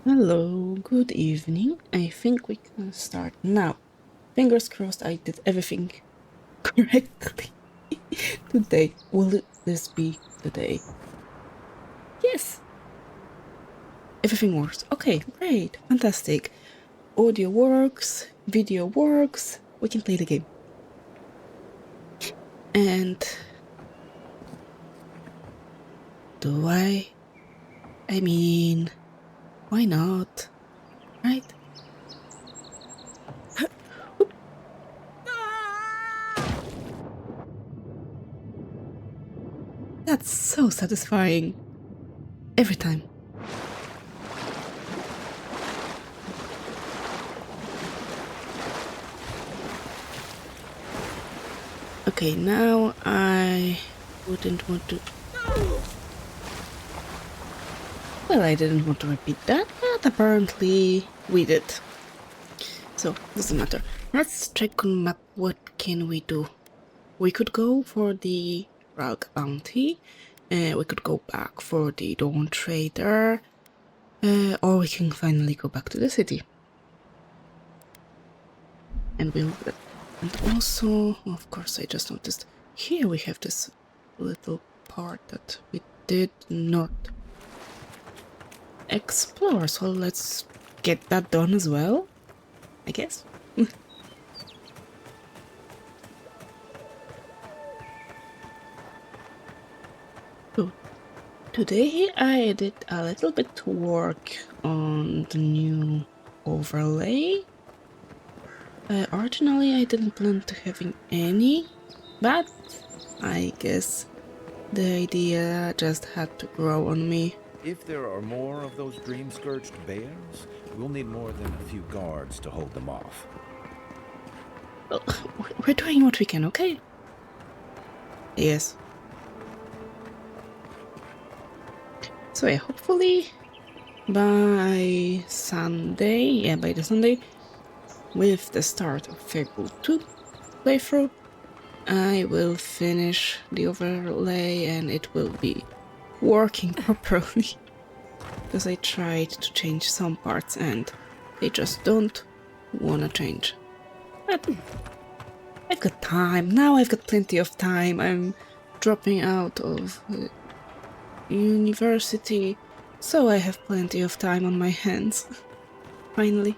Hello, good evening. I think we can start now. Fingers crossed I did everything correctly today. Will this be the day? Yes! Everything works. Okay, great, fantastic. Audio works, video works. We can play the game. And do I mean, why not? Right? That's so satisfying. Every time. Okay, now I wouldn't want to... Well, I didn't want to repeat that, but apparently we did. So, doesn't matter. Let's check on map. What can we do? We could go for the Rug Bounty. We could go back for the Dawn Trader. Or we can finally go back to the city. And we'll... And also, of course, I just noticed here we have this little part that we did not explore. So let's get that done as well, I guess. So today I did a little bit work on the new overlay. Originally I didn't plan to having any, but I guess the idea just had to grow on me. If there are more of those dream-scourged bears, we'll need more than a few guards to hold them off. Well, we're doing what we can, okay? Yes. So yeah, hopefully by Sunday, by the Sunday, with the start of Fable 2 playthrough, I will finish the overlay and it will be working properly. Because I tried to change some parts and they just don't wanna change. But I've got time. Now I've got plenty of time. I'm dropping out of university, so I have plenty of time on my hands. Finally.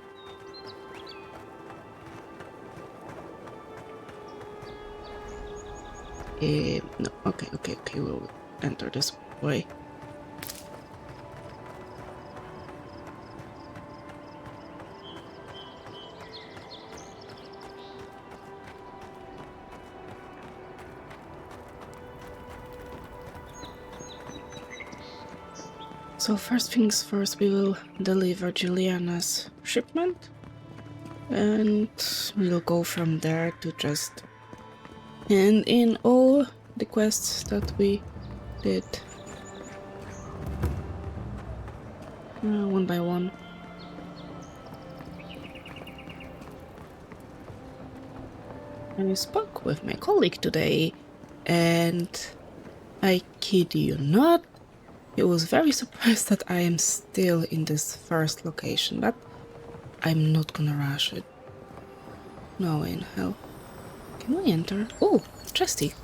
No, okay, we'll enter this way. So first things first, we will deliver Juliana's shipment, and we'll go from there to just hand in all the quests that we did, one by one. I spoke with my colleague today, and I kid you not, he was very surprised that I am still in this first location, but I'm not gonna rush it. No way in hell. Can we enter? Oh, trusty.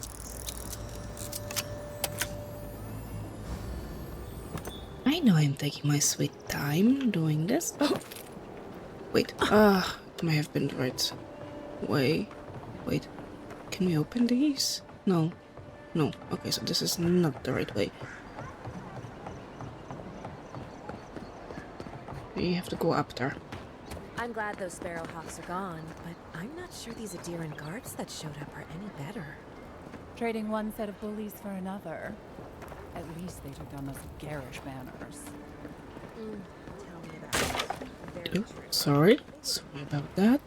I know I'm taking my sweet time doing this. Oh, wait. It may have been the right way. Wait, can we open these? No. No. Okay, so this is not the right way. We have to go up there. I'm glad those sparrowhawks are gone, but I'm not sure these Adiran guards that showed up are any better. Trading one set of bullies for another. At least they took on those garish manners. Tell me about it. Very Oh, true. sorry about that.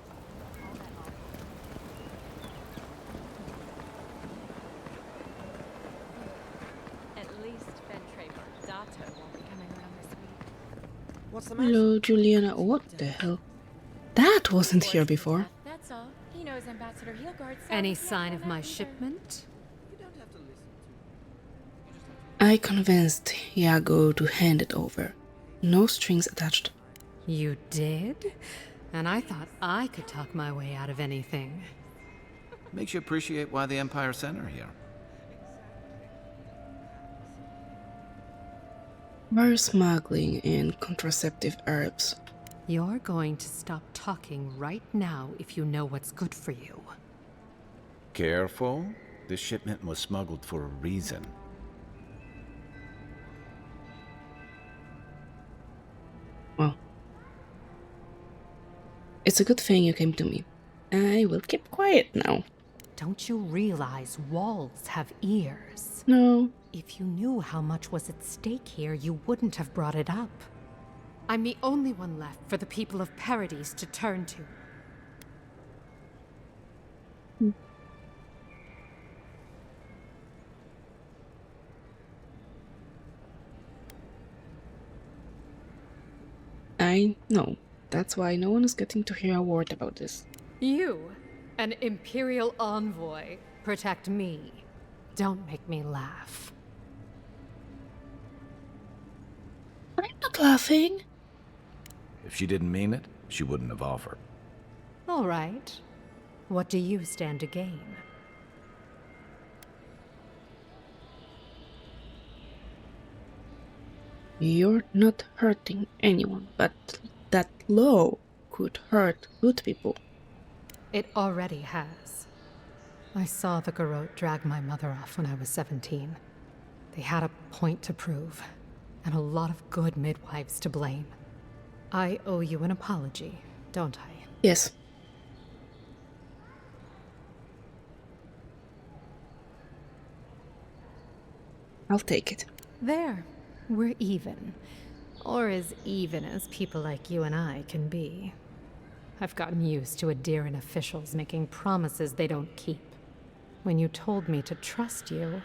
At least Dato won't be coming around this week. What's the matter? Hello, Juliana. What the hell? That wasn't here before. That's all. He knows Ambassador Heelguard. Any sign of my shipment? I convinced Iago to hand it over. No strings attached. You did? And I thought I could talk my way out of anything. Makes you appreciate why the Empire sent her here. We're smuggling in contraceptive herbs. You're going to stop talking right now if you know what's good for you. Careful. This shipment was smuggled for a reason. Well, it's a good thing you came to me. I will keep quiet now. Don't you realize walls have ears? No. If you knew how much was at stake here, you wouldn't have brought it up. I'm the only one left for the people of Paradise to turn to. I know. That's why no one is getting to hear a word about this. You, an Imperial envoy, protect me. Don't make me laugh. I'm not laughing. If she didn't mean it, she wouldn't have offered. All right. What do you stand to gain? You're not hurting anyone, but that law could hurt good people. It already has. I saw the Garrote drag my mother off when I was 17. They had a point to prove, and a lot of good midwives to blame. I owe you an apology, don't I? Yes. I'll take it. There. We're even. Or as even as people like you and I can be. I've gotten used to Adiran officials making promises they don't keep. When you told me to trust you...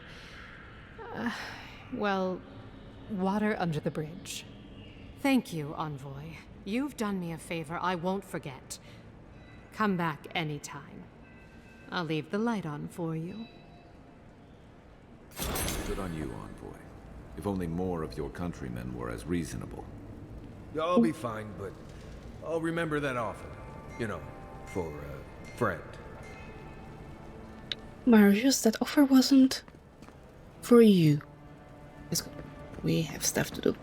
well, water under the bridge. Thank you, Envoy. You've done me a favor I won't forget. Come back anytime. I'll leave the light on for you. Good on you, Envoy. If only more of your countrymen were as reasonable. I'll be fine, but I'll remember that offer. You know, for a friend. Marius, that offer wasn't for you. Let's go. We have stuff to do.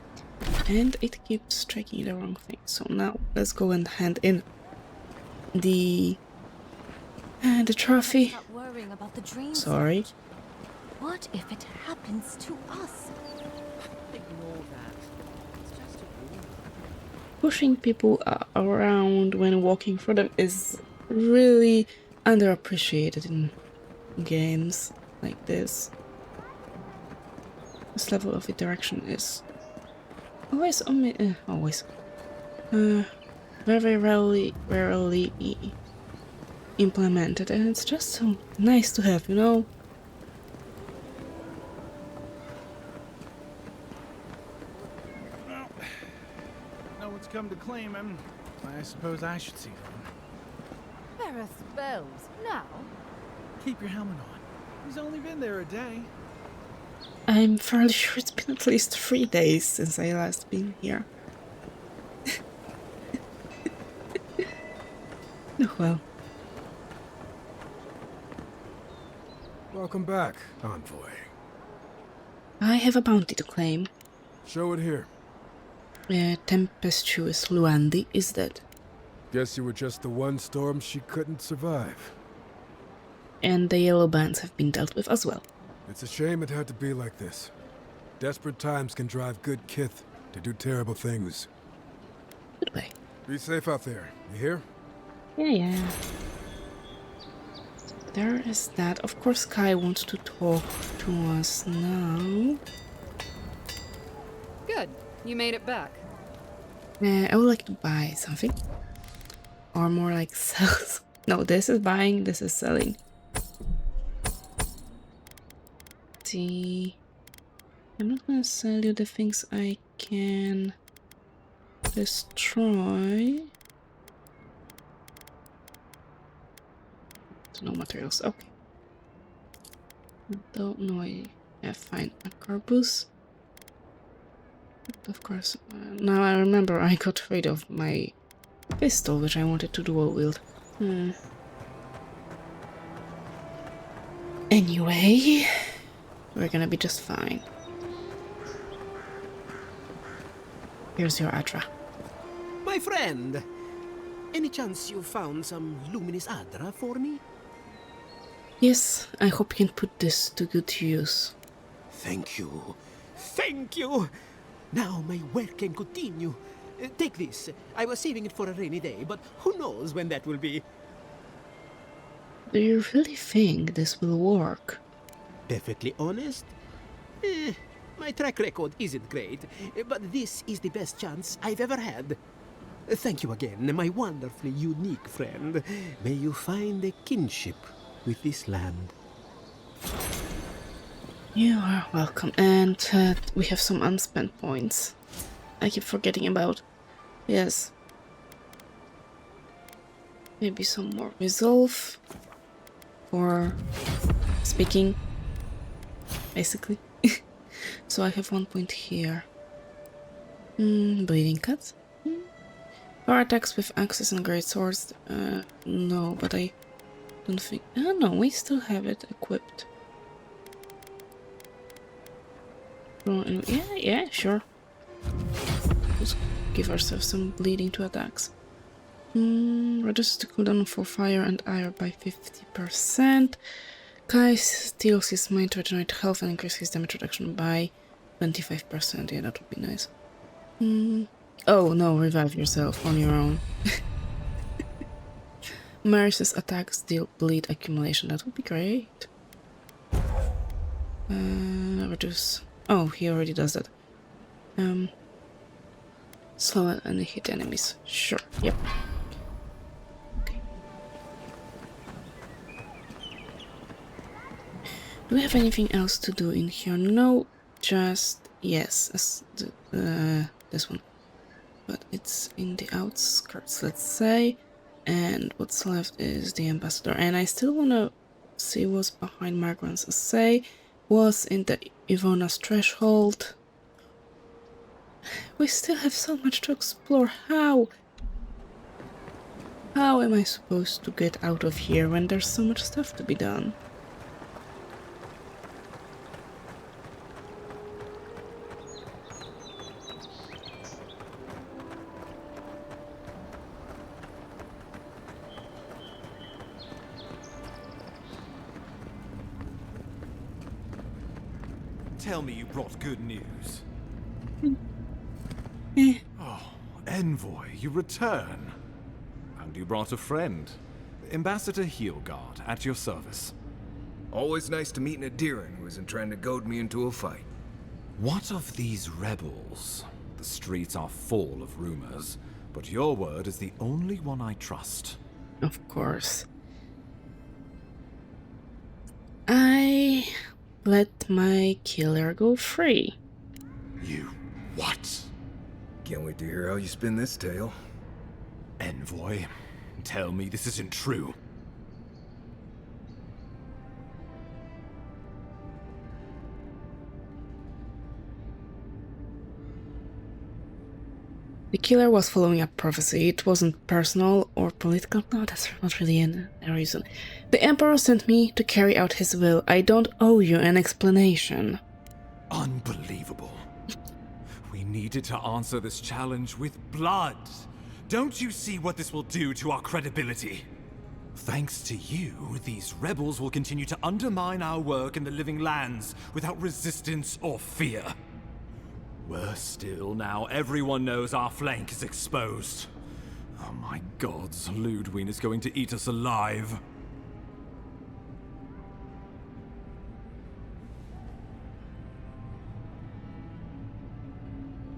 And it keeps striking the wrong thing. So now let's go and hand in the trophy. Stop worrying about the dream. Sorry. What if it happens to us? Ignore that. It's just a rumor. Pushing people around when walking through them is really underappreciated in games like this. This level of interaction is always very rarely implemented, and it's just so nice to have, you know. No one's come to claim him. I suppose I should see them. There are spells. Now? Keep your helmet on. He's only been there a day. I'm fairly sure it's been at least 3 days since I last been here. Oh well. Welcome back, Envoy. I have a bounty to claim. Show it here. Tempestuous Luandi is dead. Guess you were just the one storm she couldn't survive. And the yellow bands have been dealt with as well. It's a shame it had to be like this. Desperate times can drive good kith to do terrible things. Goodbye. Be safe out there, you hear? Yeah. There is that. Of course, Kai wants to talk to us now. Good. You made it back. I would like to buy something. Or more like sell. No, this is buying, this is selling. See. I'm not gonna sell you the things I can destroy. No materials, okay. Don't know, I have fine a carbus. Of course. Now I remember I got rid of my pistol, which I wanted to dual wield. Anyway, we're gonna be just fine. Here's your Adra. My friend, any chance you found some luminous Adra for me? Yes, I hope you can put this to good use. Thank you. Thank you! Now my work can continue. Take this. I was saving it for a rainy day, but who knows when that will be. Do you really think this will work? Perfectly honest? My track record isn't great, but this is the best chance I've ever had. Thank you again, my wonderfully unique friend. May you find a kinship with this land. You are welcome. And we have some unspent points. I keep forgetting about. Yes. Maybe some more resolve. For speaking. Basically. So I have 1 point here. Bleeding cuts. Power attacks with axes and great swords. No, but I don't think. Oh no, we still have it equipped. Yeah, sure. Just give ourselves some bleeding to attacks. Reduces the cooldown for fire and air by 50%. Kai steals his mind to regenerate health and increase his damage reduction by 25%. Yeah, that would be nice. Oh no, revive yourself on your own. Maris's attacks deal bleed accumulation. That would be great. Reduce. Oh, he already does that. Slow and hit enemies. Sure. Yep. Okay. Do we have anything else to do in here? No. Just yes. This one. But it's in the outskirts, let's say. And what's left is the ambassador. And I still wanna see what's behind Margran's essay. Was in the Evona's threshold. We still have so much to explore. How am I supposed to get out of here when there's so much stuff to be done? Tell me you brought good news. Oh, Envoy, you return. And you brought a friend. Ambassador Heelguard, at your service. Always nice to meet an Adiran who isn't trying to goad me into a fight. What of these rebels? The streets are full of rumors, but your word is the only one I trust. Of course. I let my killer go free. You what? Can't wait to hear how you spin this tale. Envoy, tell me this isn't true. The killer was following up prophecy. It wasn't personal or political. No, that's not really a reason. The Emperor sent me to carry out his will. I don't owe you an explanation. Unbelievable. We needed to answer this challenge with blood. Don't you see what this will do to our credibility? Thanks to you, these rebels will continue to undermine our work in the Living Lands without resistance or fear. Worse still, now everyone knows our flank is exposed. Oh my gods, Ludwig is going to eat us alive.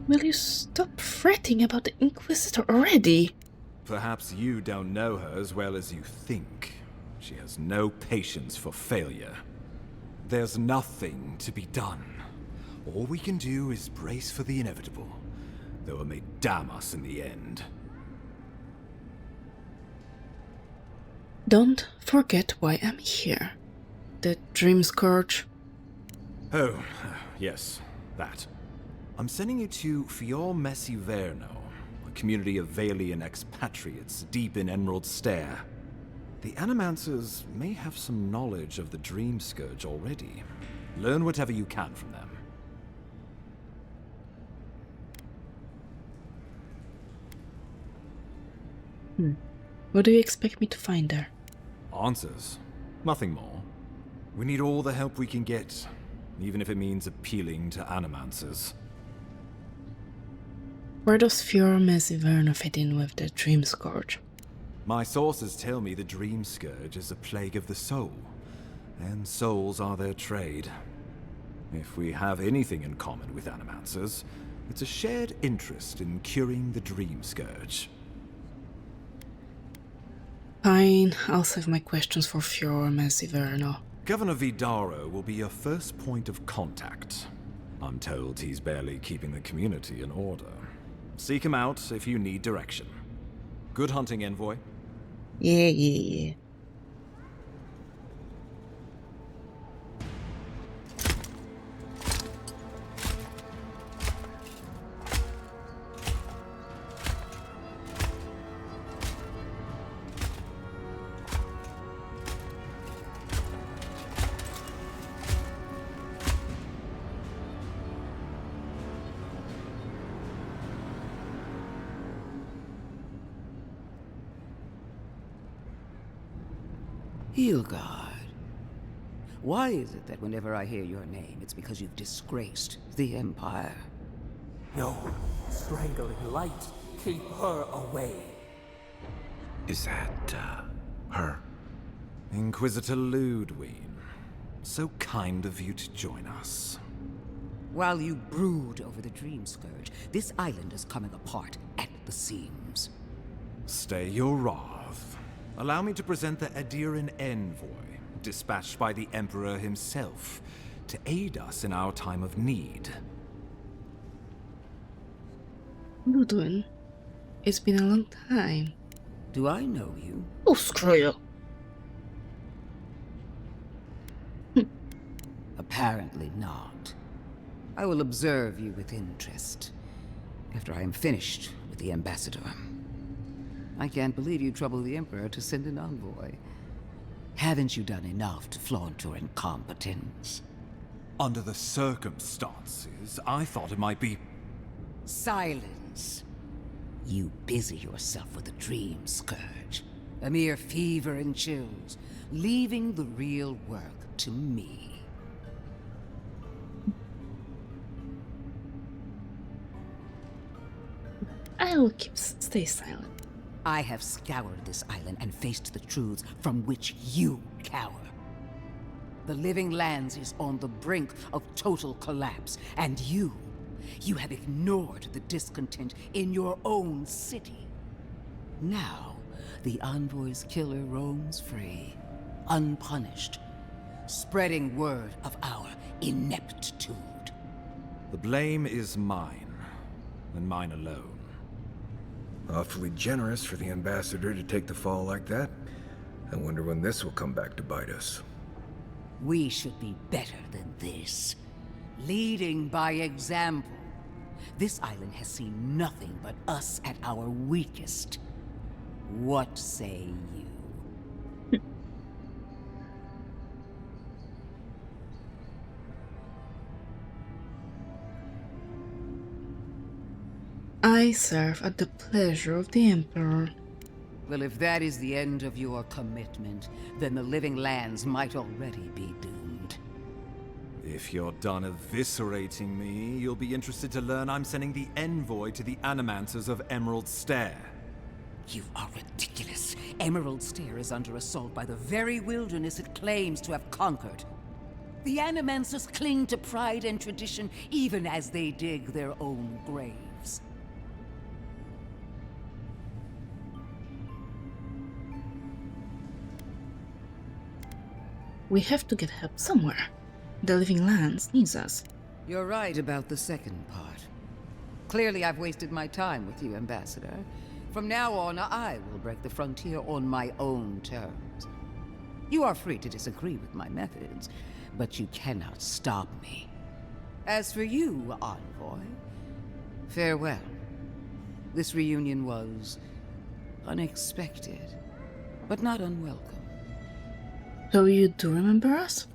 Will you stop fretting about the Inquisitor already? Perhaps you don't know her as well as you think. She has no patience for failure. There's nothing to be done. All we can do is brace for the inevitable, though it may damn us in the end. Don't forget why I'm here. The Dream Scourge. Oh, yes, that. I'm sending you to Fior Messiverno, a community of Valian expatriates deep in Emerald Stair. The Animancers may have some knowledge of the Dream Scourge already. Learn whatever you can from them. What do you expect me to find there? Answers. Nothing more. We need all the help we can get, even if it means appealing to Animancers. Where does Fior Messiverno fit in with the Dream Scourge? My sources tell me the Dream Scourge is a plague of the soul, and souls are their trade. If we have anything in common with Animancers, it's a shared interest in curing the Dream Scourge. Fine, I'll save my questions for Fior Messiverno. Governor Vidaro will be your first point of contact. I'm told he's barely keeping the community in order. Seek him out if you need direction. Good hunting, Envoy. Yeah. Hilgard. Why is it that whenever I hear your name, it's because you've disgraced the Empire? No. Strangling light. Keep her away. Is that, her? Inquisitor Ludwig. So kind of you to join us. While you brood over the Dream Scourge, this island is coming apart at the seams. Stay your wrath. Allow me to present the Adiran Envoy, dispatched by the Emperor himself, to aid us in our time of need. Ludwig, it's been a long time. Do I know you? Oh, screw you. Apparently not. I will observe you with interest after I am finished with the ambassador. I can't believe you troubled the Emperor to send an envoy. Haven't you done enough to flaunt your incompetence? Under the circumstances, I thought it might be... Silence. You busy yourself with the Dream Scourge. A mere fever and chills, leaving the real work to me. I will stay silent. I have scoured this island and faced the truths from which you cower. The Living Lands is on the brink of total collapse, and you have ignored the discontent in your own city. Now, the Envoy's killer roams free, unpunished, spreading word of our ineptitude. The blame is mine, and mine alone. Awfully generous for the ambassador to take the fall like that. I wonder when this will come back to bite us. We should be better than this. Leading by example. This island has seen nothing but us at our weakest. What say you? I serve at the pleasure of the Emperor. Well, if that is the end of your commitment, then the Living Lands might already be doomed. If you're done eviscerating me, you'll be interested to learn I'm sending the Envoy to the Animancers of Emerald Stair. You are ridiculous. Emerald Stair is under assault by the very wilderness it claims to have conquered. The Animancers cling to pride and tradition even as they dig their own graves. We have to get help somewhere. The Living Lands needs us. You're right about the second part. Clearly I've wasted my time with you, Ambassador. From now on, I will break the frontier on my own terms. You are free to disagree with my methods, but you cannot stop me. As for you, envoy, farewell. This reunion was unexpected, but not unwelcome. So you do remember us?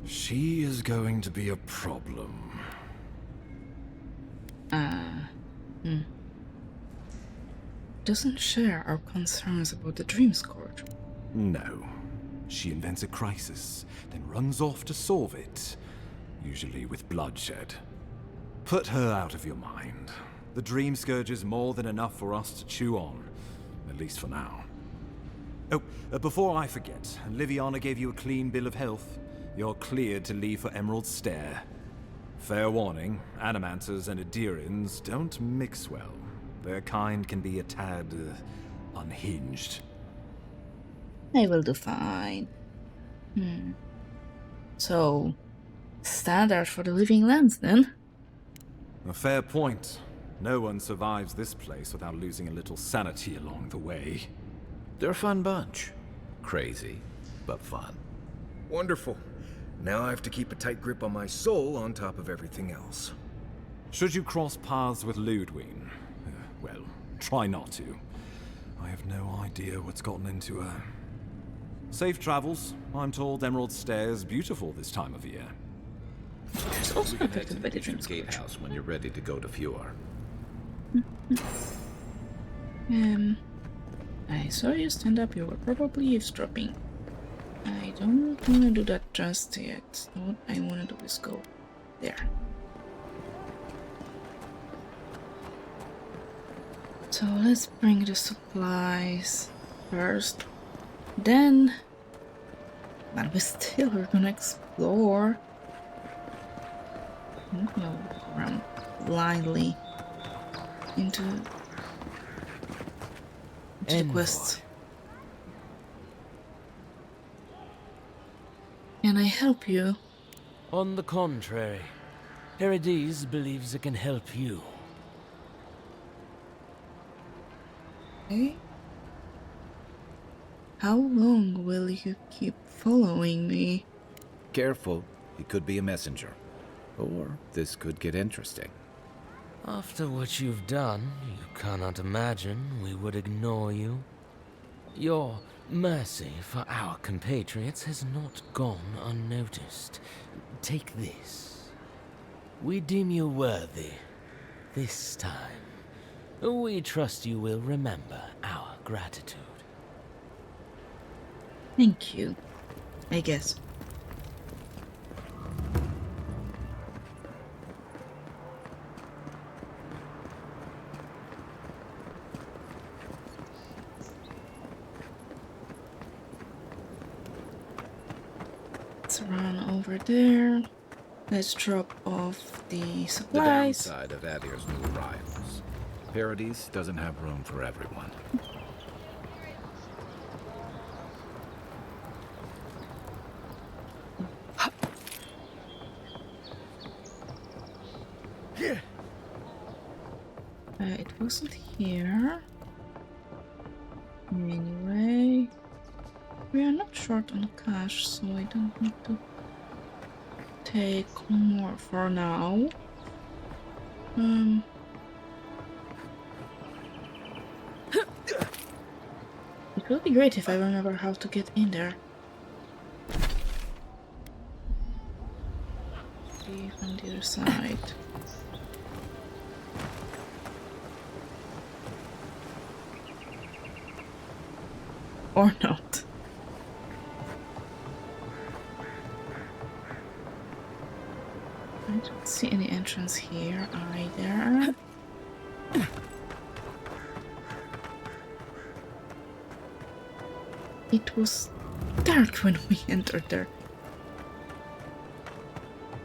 She is going to be a problem. Doesn't share our concerns about the Dream Scourge. No. She invents a crisis, then runs off to solve it, usually with bloodshed. Put her out of your mind. The Dream Scourge is more than enough for us to chew on, at least for now. Oh, before I forget, Liviana gave you a clean bill of health. You're cleared to leave for Emerald Stair. Fair warning, Animancers and Adirians don't mix well. Their kind can be a tad unhinged. I will do fine. So, standard for the Living Lands then? A fair point. No one survives this place without losing a little sanity along the way. They're a fun bunch. Crazy, but fun. Wonderful. Now I have to keep a tight grip on my soul on top of everything else. Should you cross paths with Ludwig, well, try not to. I have no idea what's gotten into her. Safe travels. I'm told Emerald Stair is beautiful this time of year. There's also We can head to affected by the the Dream Eastern Scourge. Gatehouse when you're ready to go to Fjord. I saw you stand up. You were probably eavesdropping. I don't want to do that just yet. What I want to do is go there. So let's bring the supplies first. Then, but we still are gonna explore. I'm not gonna walk around blindly into the quests. Can I help you? On the contrary, Paradise believes it can help you. Okay. How long will you keep following me? Careful, he could be a messenger. Or this could get interesting. After what you've done, you cannot imagine we would ignore you. Your mercy for our compatriots has not gone unnoticed. Take this. We deem you worthy. This time. We trust you will remember our gratitude. Thank you, I guess. Let's run over there. Let's drop off the The supplies. downside of Adir's new arrivals. Paradise doesn't have room for everyone. It wasn't here. Anyway, we are not short on cash, so I don't need to take more for now. It would be great if I remember how to get in there. See from the other side. Or not. I don't see any entrance here either. It was dark when we entered there.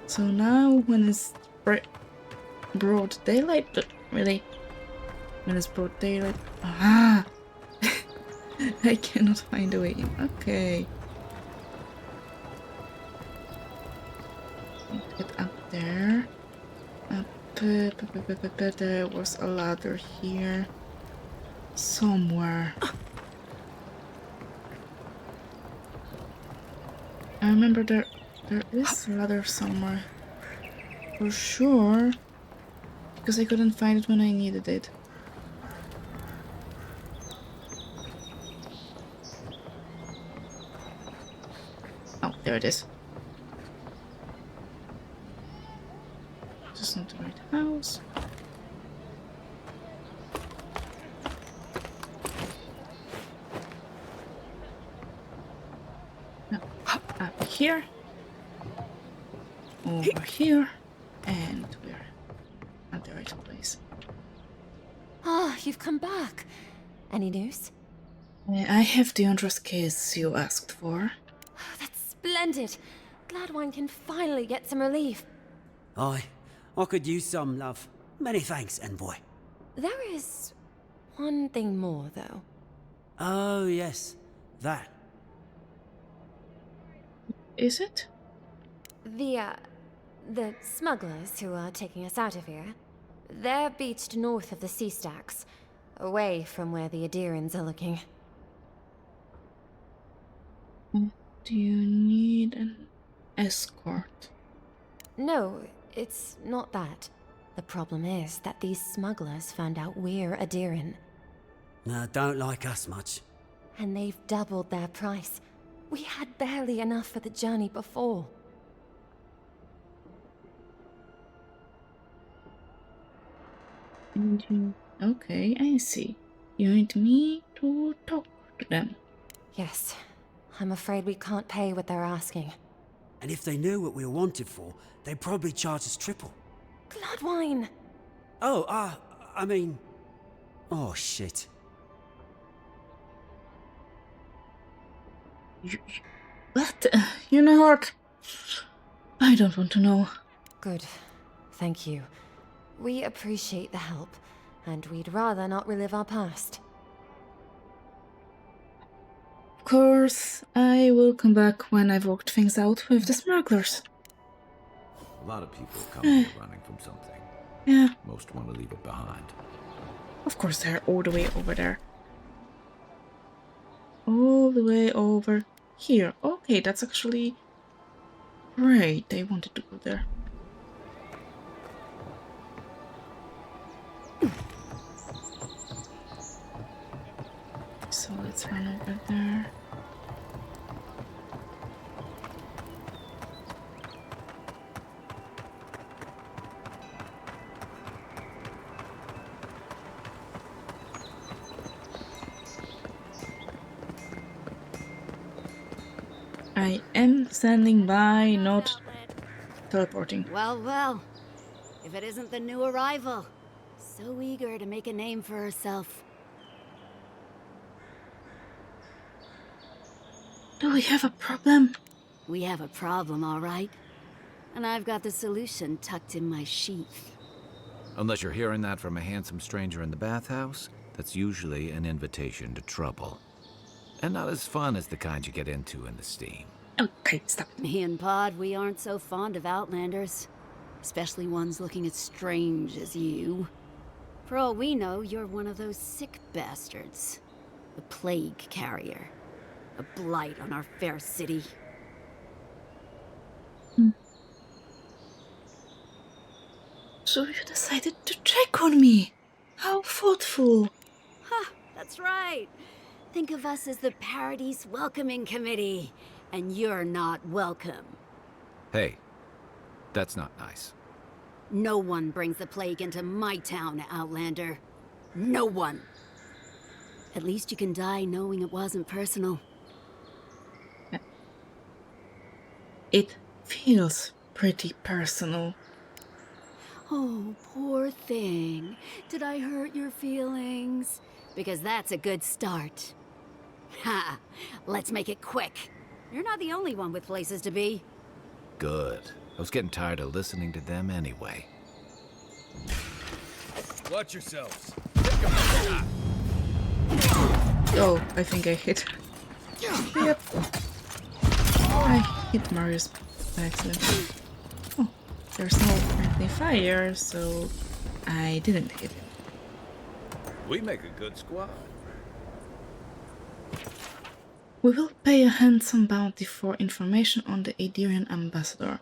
So now when it's broad daylight, but really, when it's broad daylight, ah! I cannot find a way in. Okay. Let's get up there. There was a ladder here. Somewhere. I remember there is a ladder somewhere. For sure. Because I couldn't find it when I needed it. Oh, there it is. This is not the right house. No, up here. Over here. And we're at the right place. Ah, you've come back. Any news? I have the Andros case you asked for. That's splendid. Glad one can finally get some relief. Aye, I could use some, love. Many thanks, envoy. There is one thing more, though. Oh, yes. That. Is it? The smugglers who are taking us out of here, they're beached north of the sea stacks, away from where the Adirans are looking. Do you need an escort? No, it's not that. The problem is that these smugglers found out we're Adiran. Don't like us much. And they've doubled their price. We had barely enough for the journey before. Okay, I see. You need me to talk to them. Yes. I'm afraid we can't pay what they're asking. And if they knew what we were wanted for, they'd probably charge us triple. Bloodwine! Oh, I mean... Oh, shit. What? You know what? I don't want to know. Good. Thank you. We appreciate the help, and we'd rather not relive our past. Of course, I will come back when I've worked things out with the smugglers. A lot of people come here running from something. Yeah. Most want to leave it behind. Of course, they're all the way over there. All the way over here. Okay, that's actually great. I wanted to go there. So let's run over there. I am standing by, not teleporting. Well, well. If it isn't the new arrival. So eager to make a name for herself. Do we have a problem? We have a problem, all right. And I've got the solution tucked in my sheath. Unless you're hearing that from a handsome stranger in the bathhouse, that's usually an invitation to trouble. And not as fun as the kind you get into in the steam. Okay, stop. Me and Pod, we aren't so fond of Outlanders. Especially ones looking as strange as you. For all we know, you're one of those sick bastards. A plague carrier. A blight on our fair city. So you decided to check on me. How thoughtful. Ha, that's right. Think of us as the Paradise Welcoming Committee. And you're not welcome. Hey, that's not nice. No one brings the plague into my town, Outlander. No one. At least you can die knowing it wasn't personal. It feels pretty personal. Oh, poor thing. Did I hurt your feelings? Because that's a good start. Ha! Let's make it quick. You're not the only one with places to be. Good. I was getting tired of listening to them anyway. Watch yourselves. Oh, I think I hit. Yep. I hit Marius by accident. Oh, there's no right friendly fire, so I didn't hit him. We make a good squad. We will pay a handsome bounty for information on the Adirian ambassador,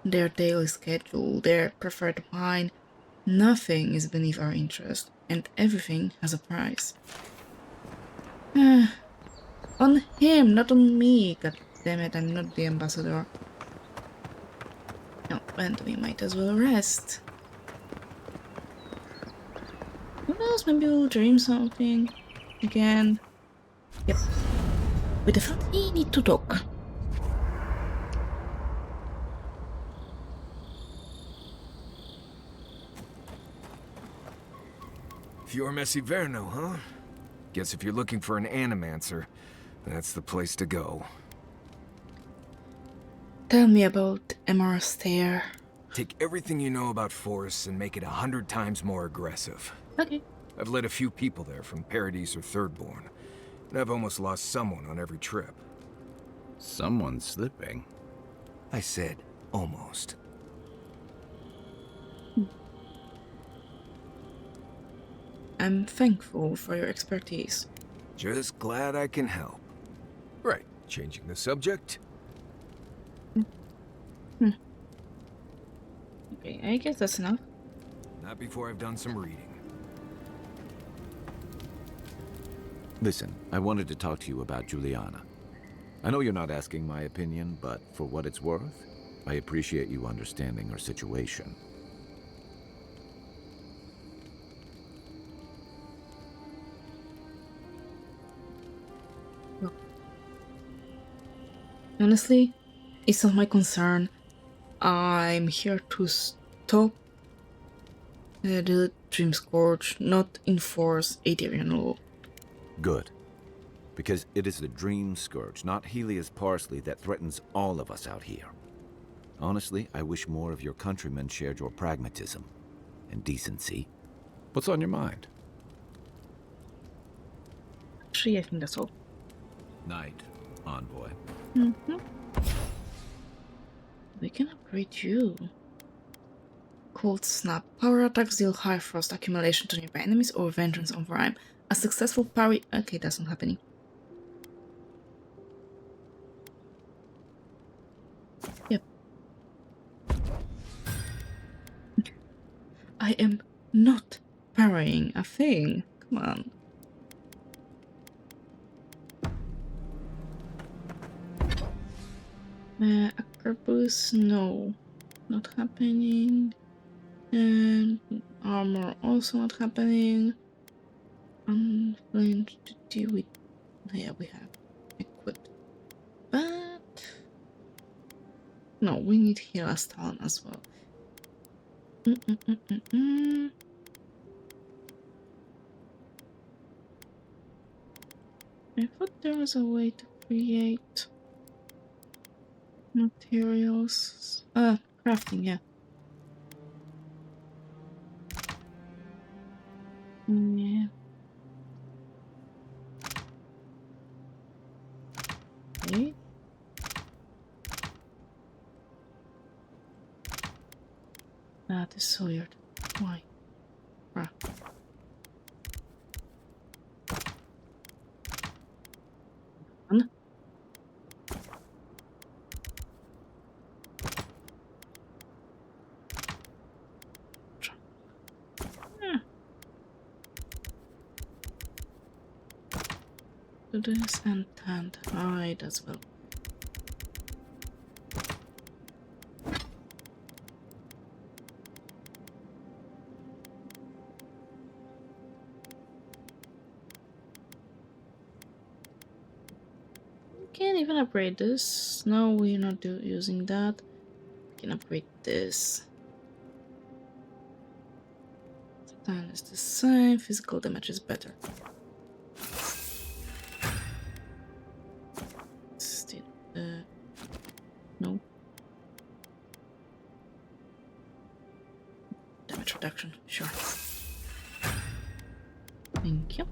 their daily schedule, their preferred wine. Nothing is beneath our interest, and everything has a price. On him, not on me. God damn it, I'm not the ambassador. No, and we might as well rest. Who knows, maybe we'll dream something again. Yep. We definitely need to talk. You're Messi Verno, huh? Guess if you're looking for an animancer, that's the place to go. Tell me about Eora's stare. Take everything you know about forests and make it 100 times more aggressive. Okay. I've led a few people there from Paradise or Thirdborn, and I've almost lost someone on every trip. Someone's slipping. I said almost. I'm thankful for your expertise. Just glad I can help. Right, changing the subject. Okay, I guess that's enough. Not before I've done some reading. Listen, I wanted to talk to you about Juliana. I know you're not asking my opinion, but for what it's worth, I appreciate you understanding her situation. Honestly, it's not my concern. I'm here to stop the Dream Scourge, not enforce Adirian law. Good. Because it is the Dream Scourge, not Helia's parsley, that threatens all of us out here. Honestly, I wish more of your countrymen shared your pragmatism and decency. What's on your mind? Actually, I think that's all. Knight, envoy. We can upgrade you. Cold Snap. Power attacks deal high frost accumulation to nearby enemies or vengeance on rhyme. A successful parry. Okay, that's not happening. Yep. I am not parrying a thing. Come on. Acrobus, no, not happening. And armor also not happening. Unflamed to deal with. Yeah, we have equipped. But no, we need Hela's talent as well. I thought there was a way to create materials. Crafting, yeah. Yeah. Okay. That is so weird. Why? Bruh. One. Do this and hide as well. We can't even upgrade this. No, we're not using that. We can upgrade this. Stun is the same. Physical damage is better. Still, no. Damage reduction, sure. Thank you.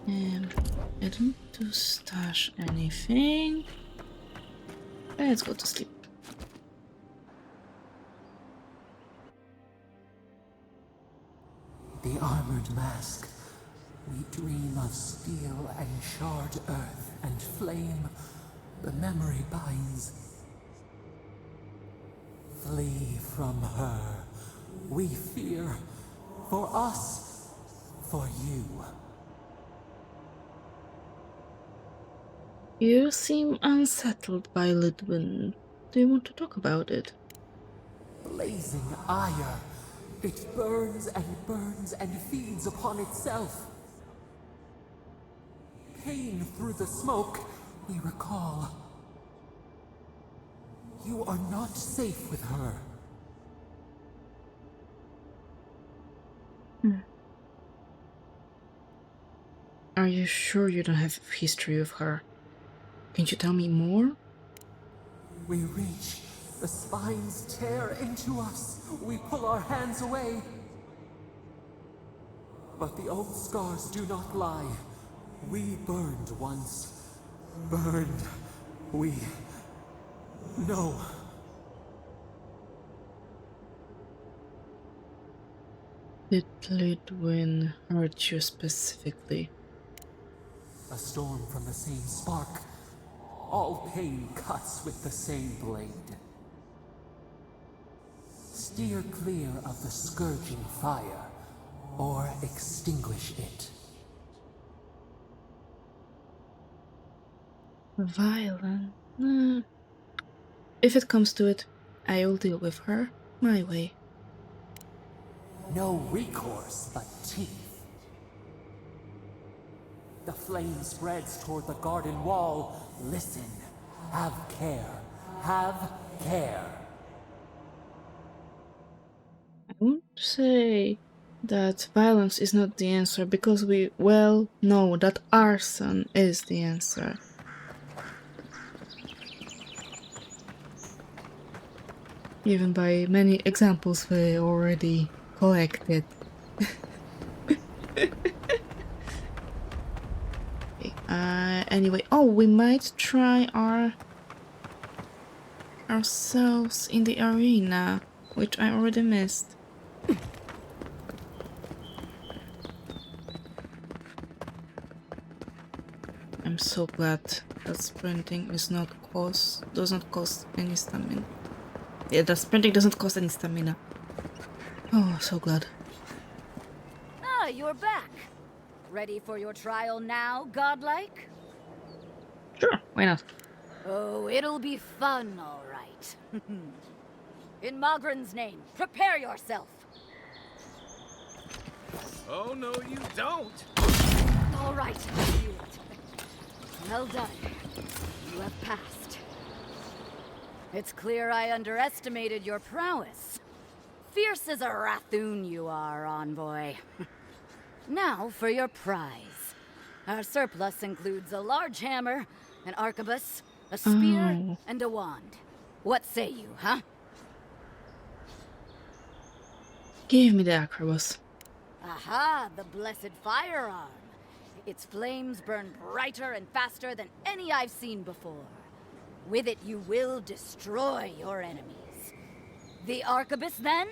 And I don't need to stash anything. Let's go to sleep. covered mask. We dream of steel and charred earth and flame. The memory binds. Flee from her. We fear. For us. For you. You seem unsettled by Lidwin. Do you want to talk about it? Blazing ire. It burns and feeds upon itself. Pain through the smoke, we recall. You are not safe with her. Are you sure you don't have a history of her? Can you tell me more? We reach. The spines tear into us. We pull our hands away. But the old scars do not lie. We burned once. Burned. We know. Did Lidwin hurt you specifically? A storm from the same spark. All pain cuts with the same blade. Steer clear of the scourging fire, or extinguish it. Violent? If it comes to it, I will deal with her my way. No recourse but teeth. The flame spreads toward the garden wall. Listen. Have care. Have care. I won't say that violence is not the answer, because we well know that arson is the answer. Even by many examples we already collected. Anyway, oh, we might try ourselves in the arena, which I already missed. I'm so glad that sprinting is not does not cost any stamina. Yeah, that sprinting doesn't cost any stamina. Oh, so glad. Ah, you're back. Ready for your trial now, godlike? Sure, why not? Oh, it'll be fun, all right. In Magrin's name, prepare yourself. Oh, no, you don't. All right, wield. Well done. You have passed. It's clear I underestimated your prowess. Fierce as a Rathoon you are, envoy. Now for your prize. Our surplus includes a large hammer, an arquebus, a spear, and a wand. What say you, huh? Give me the arquebus. Aha, the blessed firearm. Its flames burn brighter and faster than any I've seen before. With it, you will destroy your enemies. The arquebus, then?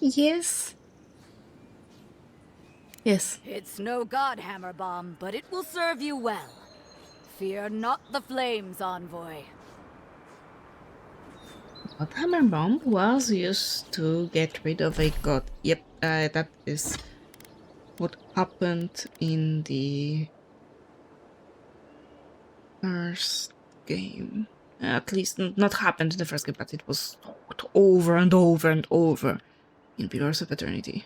Yes. Yes. It's no godhammer bomb, but it will serve you well. Fear not the flames, envoy. Godhammer bomb was used to get rid of a god. Yep, that is what happened in the first game. At least not happened in the first game, but it was talked over and over and over in Pillars of Eternity.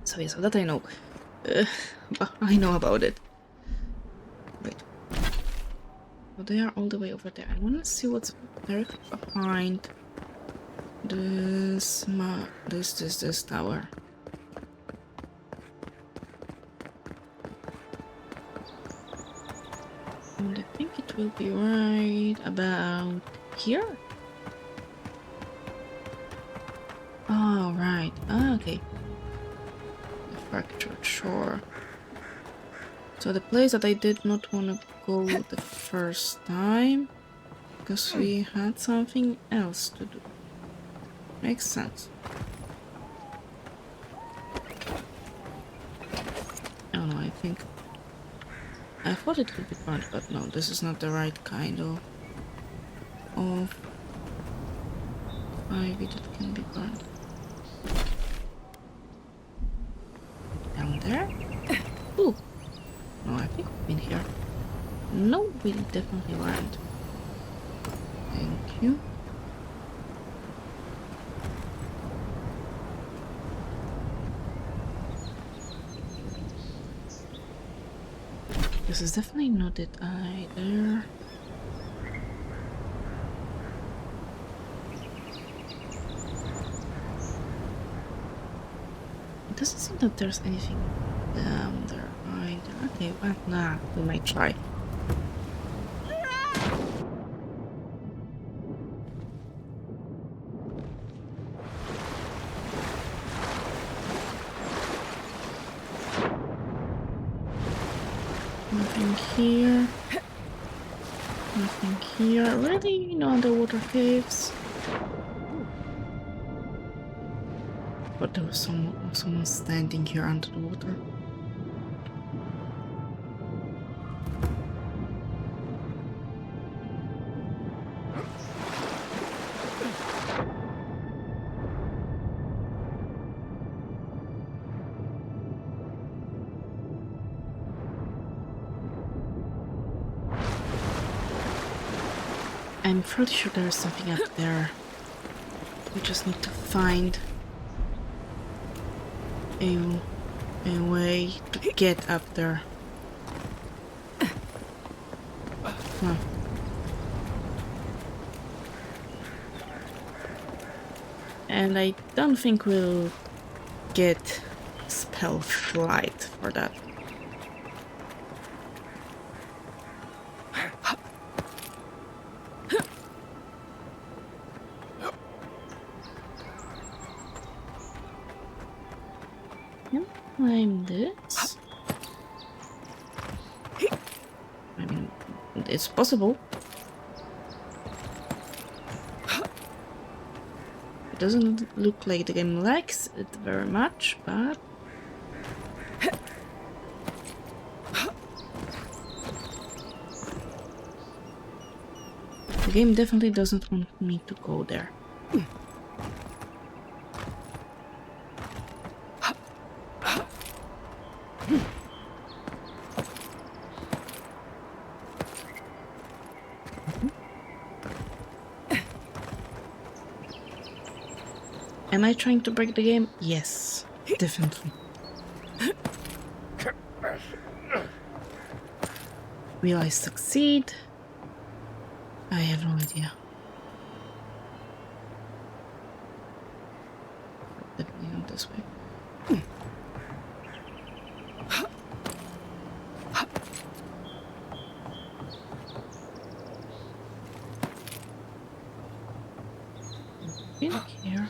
So yeah, so that I know. I know about it. Wait. Oh, they are all the way over there. I want to see what's directly behind this tower. And I think it will be right about here. Oh, right. Ah, okay. The fractured shore. So the place that I did not want to go the first time, because we had something else to do. Makes sense. no, I think I thought it could be burnt, but no, this is not the right kind of ivy that can be burned. Down there? Ooh! No, I think we've been here. No, we definitely weren't. Thank you. This is definitely not it either. It doesn't seem that there's anything down there either. Okay, well, nah, we might try. Nothing here. Nothing here. Really? No underwater caves? But there was someone standing here under the water. I'm pretty sure there's something up there. We just need to find a way to get up there. Huh. And I don't think we'll get spell flight for that. Climb this. I mean, it's possible. It doesn't look like the game likes it very much, but the game definitely doesn't want me to go there. Am I trying to break the game? Yes, definitely. Will I succeed? I have no idea. Definitely not this way. In here.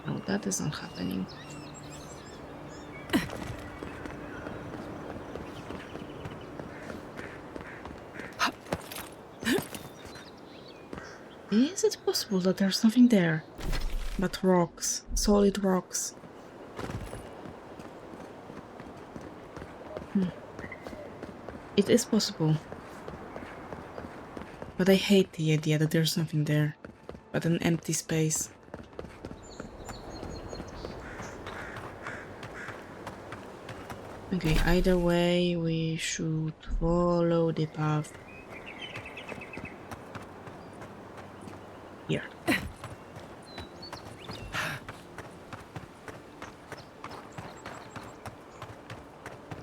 No, that is not happening. Is it possible that there's nothing there but rocks, solid rocks? It is possible. But I hate the idea that there's nothing there but an empty space. Okay, either way, we should follow the path here.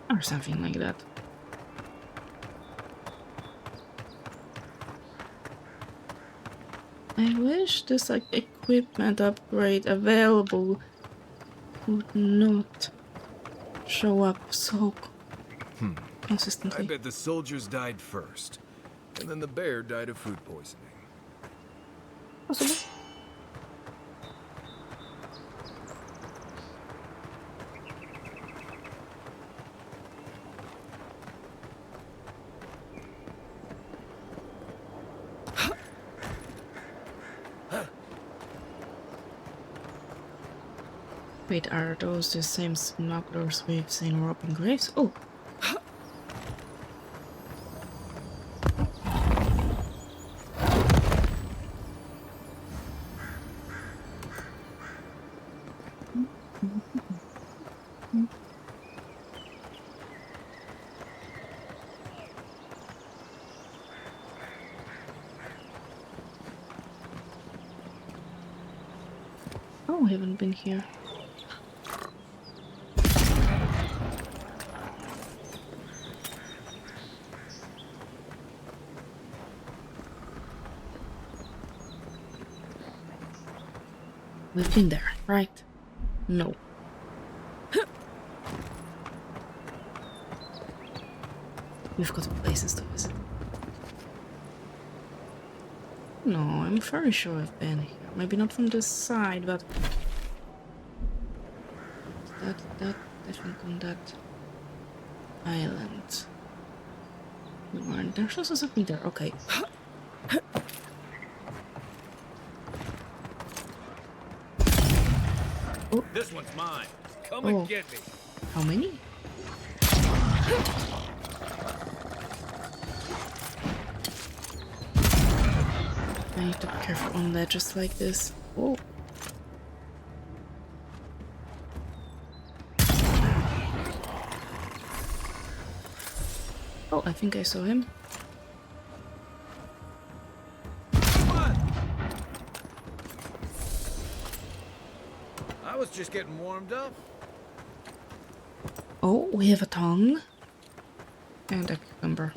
Or something like that. I wish this equipment upgrade available would not show up so consistently. I bet the soldiers died first, and then the bear died of food poisoning. Possible. Wait, are those the same smugglers we've seen robbing graves? Oh! Oh, we haven't been here. We've been there, right? No. We've got places to visit. No, I'm very sure I've been here. Maybe not from this side, but that I think on that island. We weren't. There's also something there. Okay. Oh. This one's mine. Come Oh. and get me. How many? I need to be careful on ledges like this. Oh. Oh, I think I saw him. I was just getting warmed up. Oh, we have a tongue. And a cucumber.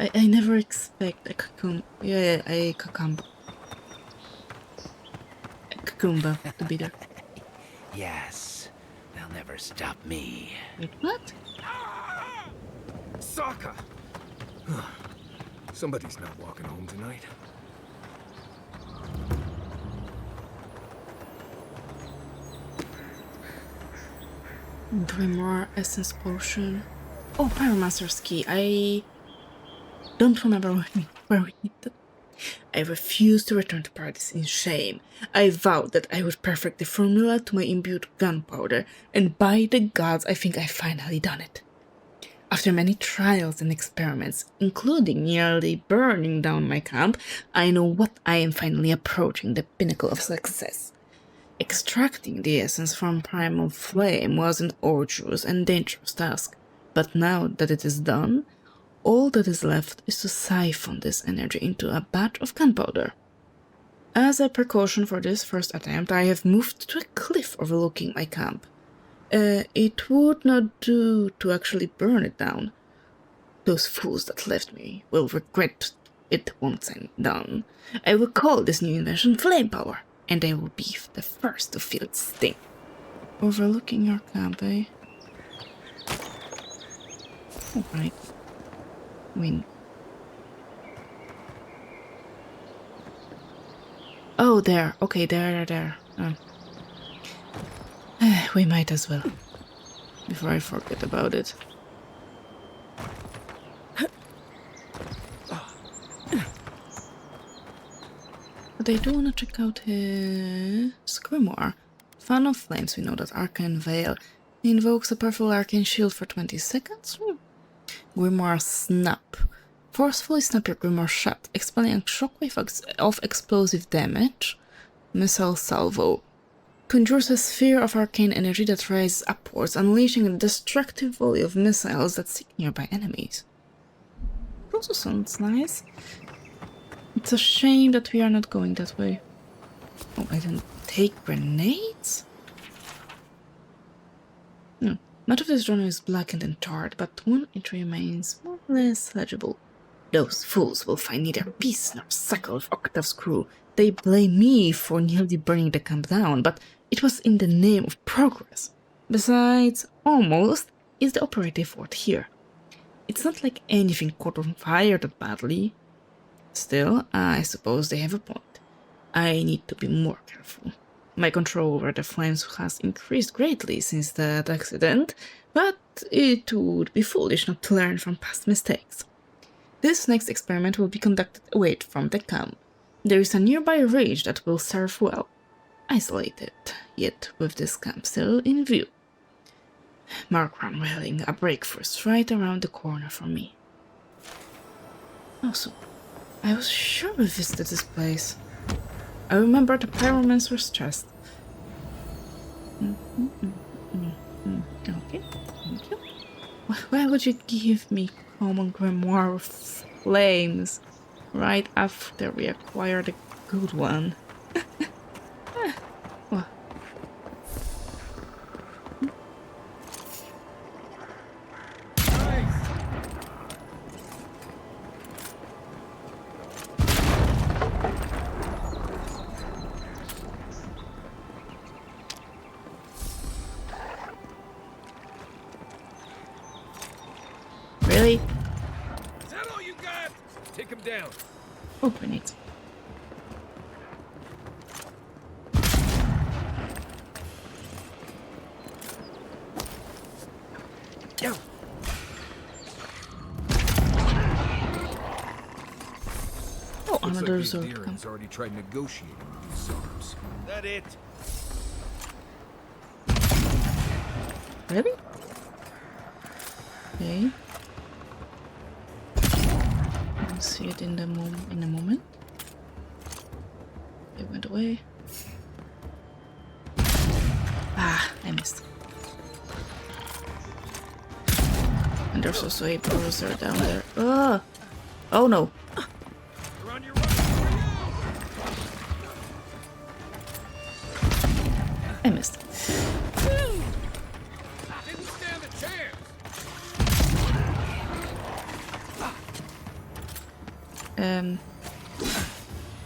I never expect a cucumber. Yeah, a cucumber. A cucumber to be there. Yes, they'll never stop me. Wait, what? Sokka! Somebody's not walking home tonight. Grimoire Essence Potion. Oh, Pyromancer's Key. I don't remember where we need it. I refuse to return to Paradise in shame. I vowed that I would perfect the formula to my imbued gunpowder, and by the gods, I think I've finally done it. After many trials and experiments, including nearly burning down my camp, I know what I am finally approaching, the pinnacle of success. Extracting the essence from primal flame was an arduous and dangerous task, but now that it is done, all that is left is to siphon this energy into a batch of gunpowder. As a precaution for this first attempt, I have moved to a cliff overlooking my camp. It would not do to actually burn it down. Those fools that left me will regret it once I'm done. I will call this new invention Flame Power, and I will be the first to feel its sting. Overlooking your camp, eh? Alright. Win. Oh, there. Okay, there. We might as well. Before I forget about it. But I do want to check out his Grimoire. Fan of Flames, we know that Arcane Veil invokes a powerful arcane shield for 20 seconds. Grimoire Snap. Forcefully snap your Grimoire shut, expelling a shockwave of explosive damage. Missile Salvo. Conjures a sphere of arcane energy that rises upwards, unleashing a destructive volley of missiles that seek nearby enemies. It also sounds nice. It's a shame that we are not going that way. Oh, I didn't take grenades? No. Much of this genre is blackened and tarred, but one entry remains more or less legible. Those fools will find neither peace nor succor with Octave's crew. They blame me for nearly burning the camp down, but it was in the name of progress. Besides, almost is the operative word here. It's not like anything caught on fire that badly. Still, I suppose they have a point. I need to be more careful. My control over the flames has increased greatly since that accident, but it would be foolish not to learn from past mistakes. This next experiment will be conducted away from the camp. There is a nearby ridge that will serve well. Isolated, yet with this camp still in view. Mark ran railing, a breakfast right around the corner from me. Also, I was sure we visited this place. I remember the pyromans were stressed. Okay, thank you. Why would you give me common grimoire flames right after we acquired a good one? What? Really? Is that all you got? Take him down. Open it. Go. Oh, another sword. Deeran's already tried negotiating with these arms. That it? Really? Okay. I'll see it in a moment. It went away. Ah, I missed. And there's also a bruiser down there. Oh! Oh no! I missed. Didn't stand a chance.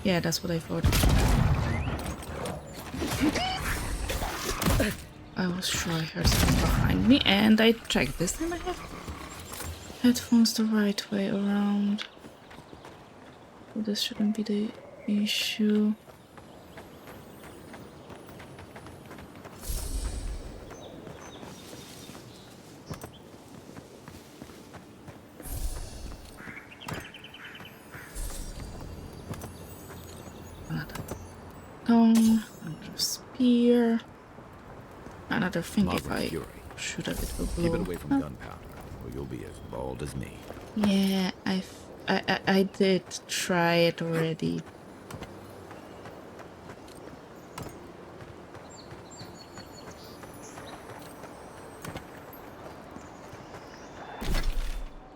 Yeah, that's what I thought. I was sure I heard something behind me, and I checked. This time I have headphones the right way around. So this shouldn't be the issue. Another spear, another thing. If I shoot at it, will blow. Keep it away from gunpowder, or you'll be as bald as me. Yeah, I did try it already.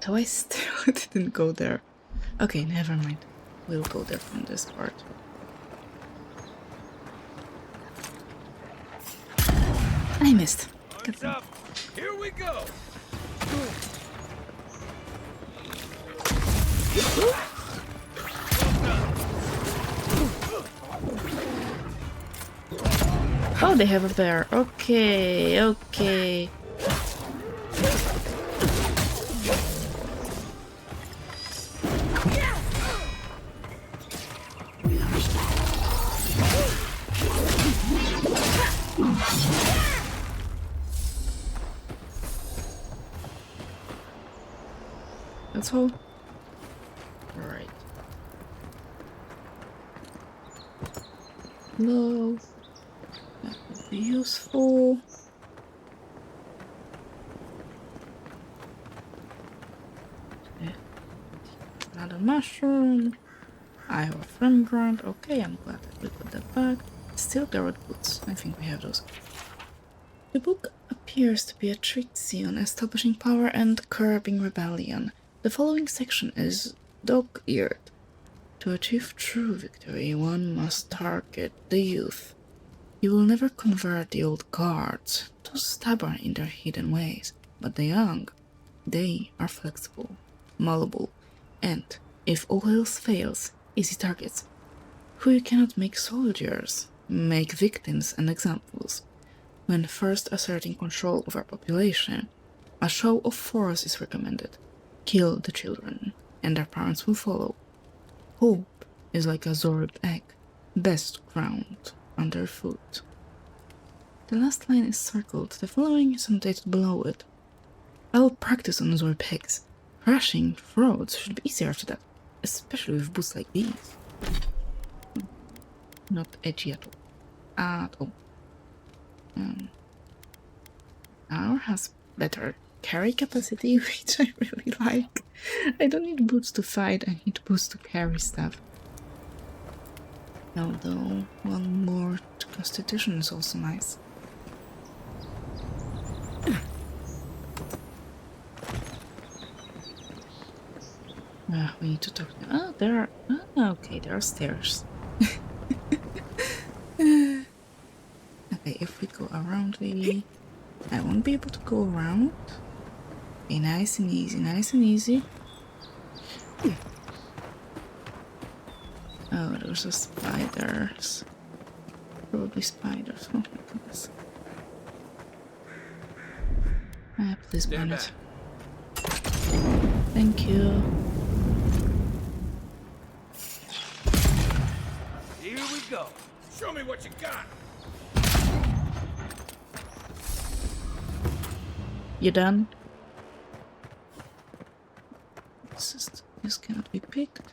So I still didn't go there. Okay, never mind. We'll go there from this part. I missed. Arms up. Here we go. Oh, they have a bear. Okay, okay. That's all. Right. No. That would be useful. Okay. Another mushroom. I have a frame ground. Okay, I'm glad that we put that back. Still garrot boots. I think we have those. The book appears to be a treatise on establishing power and curbing rebellion. The following section is dog-eared. To achieve true victory, one must target the youth. You will never convert the old guards, too stubborn in their hidden ways, but the young, they are flexible, malleable, and, if all else fails, easy targets, who you cannot make soldiers, make victims and examples. When first asserting control over a population, a show of force is recommended. Kill the children, and their parents will follow. Hope is like a Zorb egg, best ground underfoot. The last line is circled, the following is annotated below it. I will practice on Zorb eggs. Crashing roads should be easier to that, especially with boots like these. Not edgy at all. At all. Our has better carry capacity, which I really like. I don't need boots to fight, I need boots to carry stuff. Although, one more to constitution is also nice. We need to talk to them. Oh, there are... Oh, okay, there are stairs. Okay, if we go around, maybe... I won't be able to go around. Okay, nice and easy, nice and easy. Oh, there's a spiders. Probably spiders. Oh my goodness. Please burn it. Thank you. Here we go. Show me what you got. You done? This cannot be picked.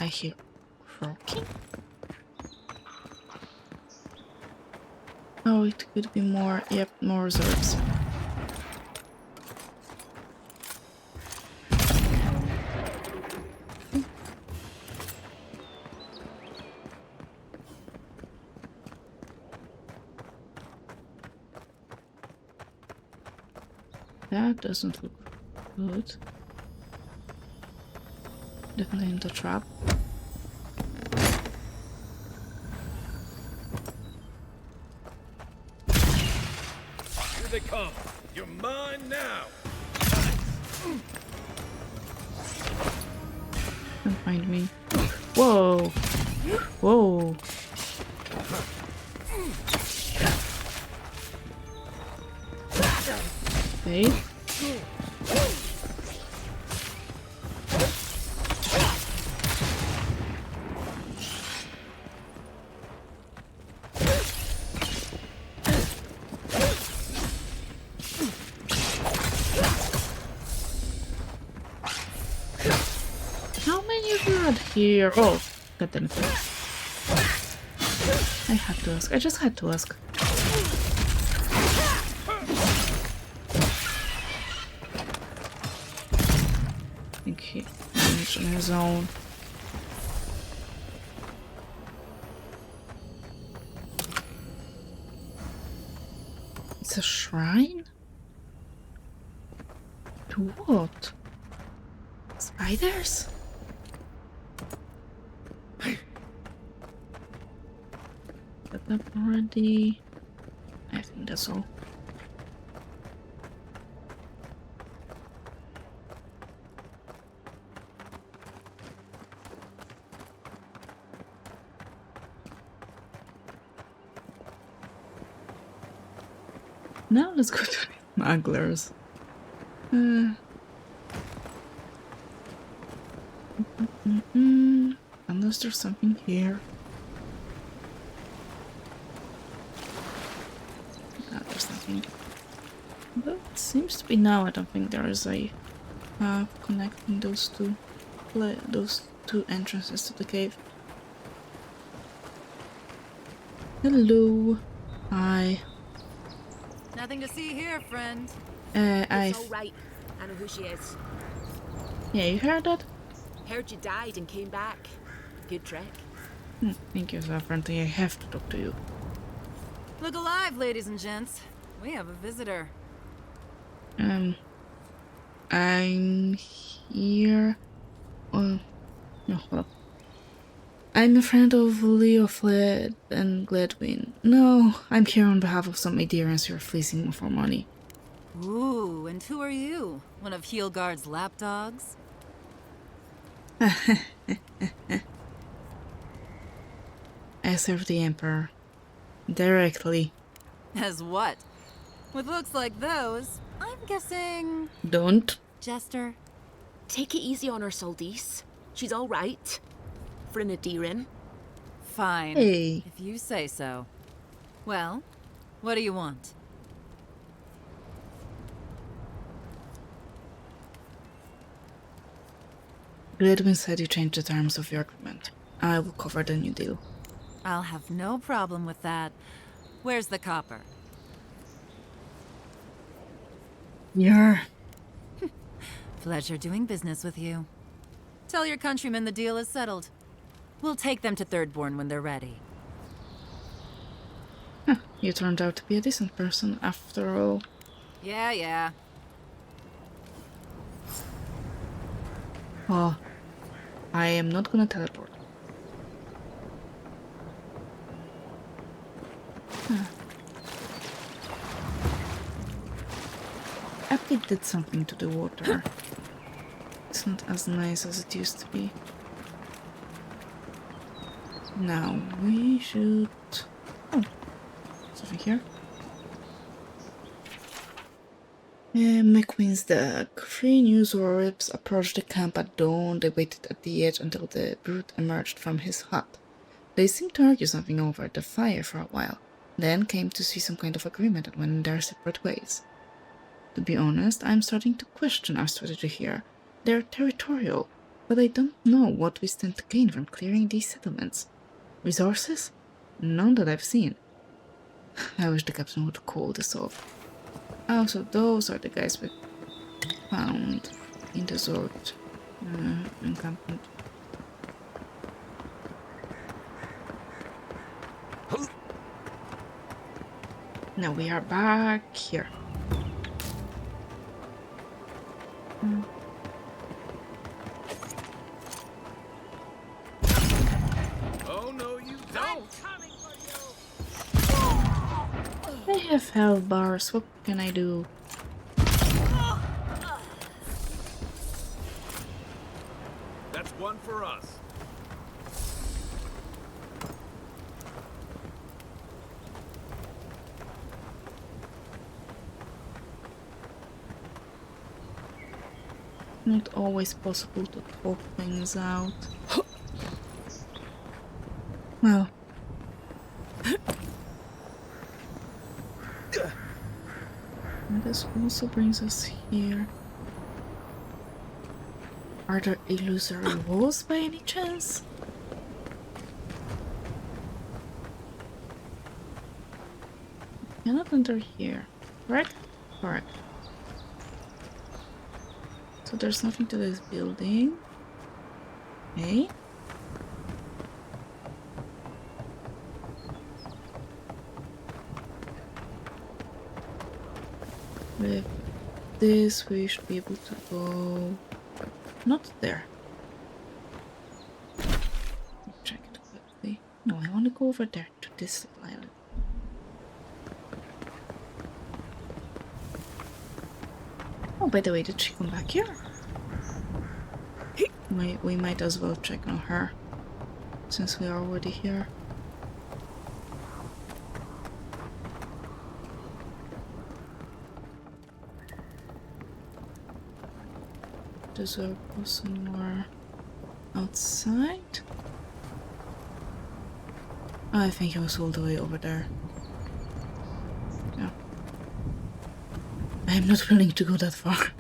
I hear croaking. Oh, it could be more. Yep, more reserves. That doesn't look good. Definitely in the trap. Here they come. You're mine now. Don't find me. Whoa! Whoa! Okay. How many of you are here? Oh, god damn it. I had to ask. I just had to ask. I think he managed on his own. It's a shrine? To what? Spiders? Set up already. I think that's all. Now let's go to the smugglers. Unless there's something here. No, there's nothing. But it seems to be now. I don't think there is a path connecting those two entrances to the cave. Hello. Hi. Nothing to see here, friend. It's all right. I know who she is. Yeah, you heard that? Heard you died and came back. Good trek. Thank you, so friendly. I have to talk to you. Look alive, ladies and gents. We have a visitor. I'm here. No, hold up. I'm a friend of Leo Fled and Gladwin. No, I'm here on behalf of some Adherents who are fleecing for money. Ooh, and who are you? One of Heelguard's lapdogs? I serve the Emperor. Directly. As what? With looks like those, I'm guessing... Don't. Jester, take it easy on her, Soldice. She's all right. For an Adherin. Fine. Hey. If you say so. Well, what do you want? Gladwin said you changed the terms of your agreement. I will cover the new deal. I'll have no problem with that. Where's the copper? Yeah. Pleasure doing business with you. Tell your countrymen the deal is settled. We'll take them to Thirdborn when they're ready. Huh, you turned out to be a decent person after all. Yeah. Oh, I am not gonna teleport. Huh. Epic did something to the water. It's not as nice as it used to be. Now we should... Oh, something here. McQueen's deck. 3 news orbs approached the camp at dawn. They waited at the edge until the brute emerged from his hut. They seemed to argue something over the fire for a while, then came to see some kind of agreement and went their separate ways. To be honest, I'm starting to question our strategy here. They're territorial, but I don't know what we stand to gain from clearing these settlements. Resources? None that I've seen. I wish the captain would call this off. Also, those are the guys we found in the Zord encampment. Now we are back here. Oh no, you don't! I have health bars, what can I do? That's one for us. Not always possible to talk things out. Well. And this also brings us here. Are there illusory walls by any chance? Cannot enter here, correct? Correct. So there's nothing to this building. Okay. With this, we should be able to go... Not there. Check it quickly. No, I want to go over there to this little island. Oh, by the way, did she come back here? We might as well check on her, since we are already here. Does there go somewhere outside? Oh, I think it was all the way over there. Yeah. I'm not willing to go that far.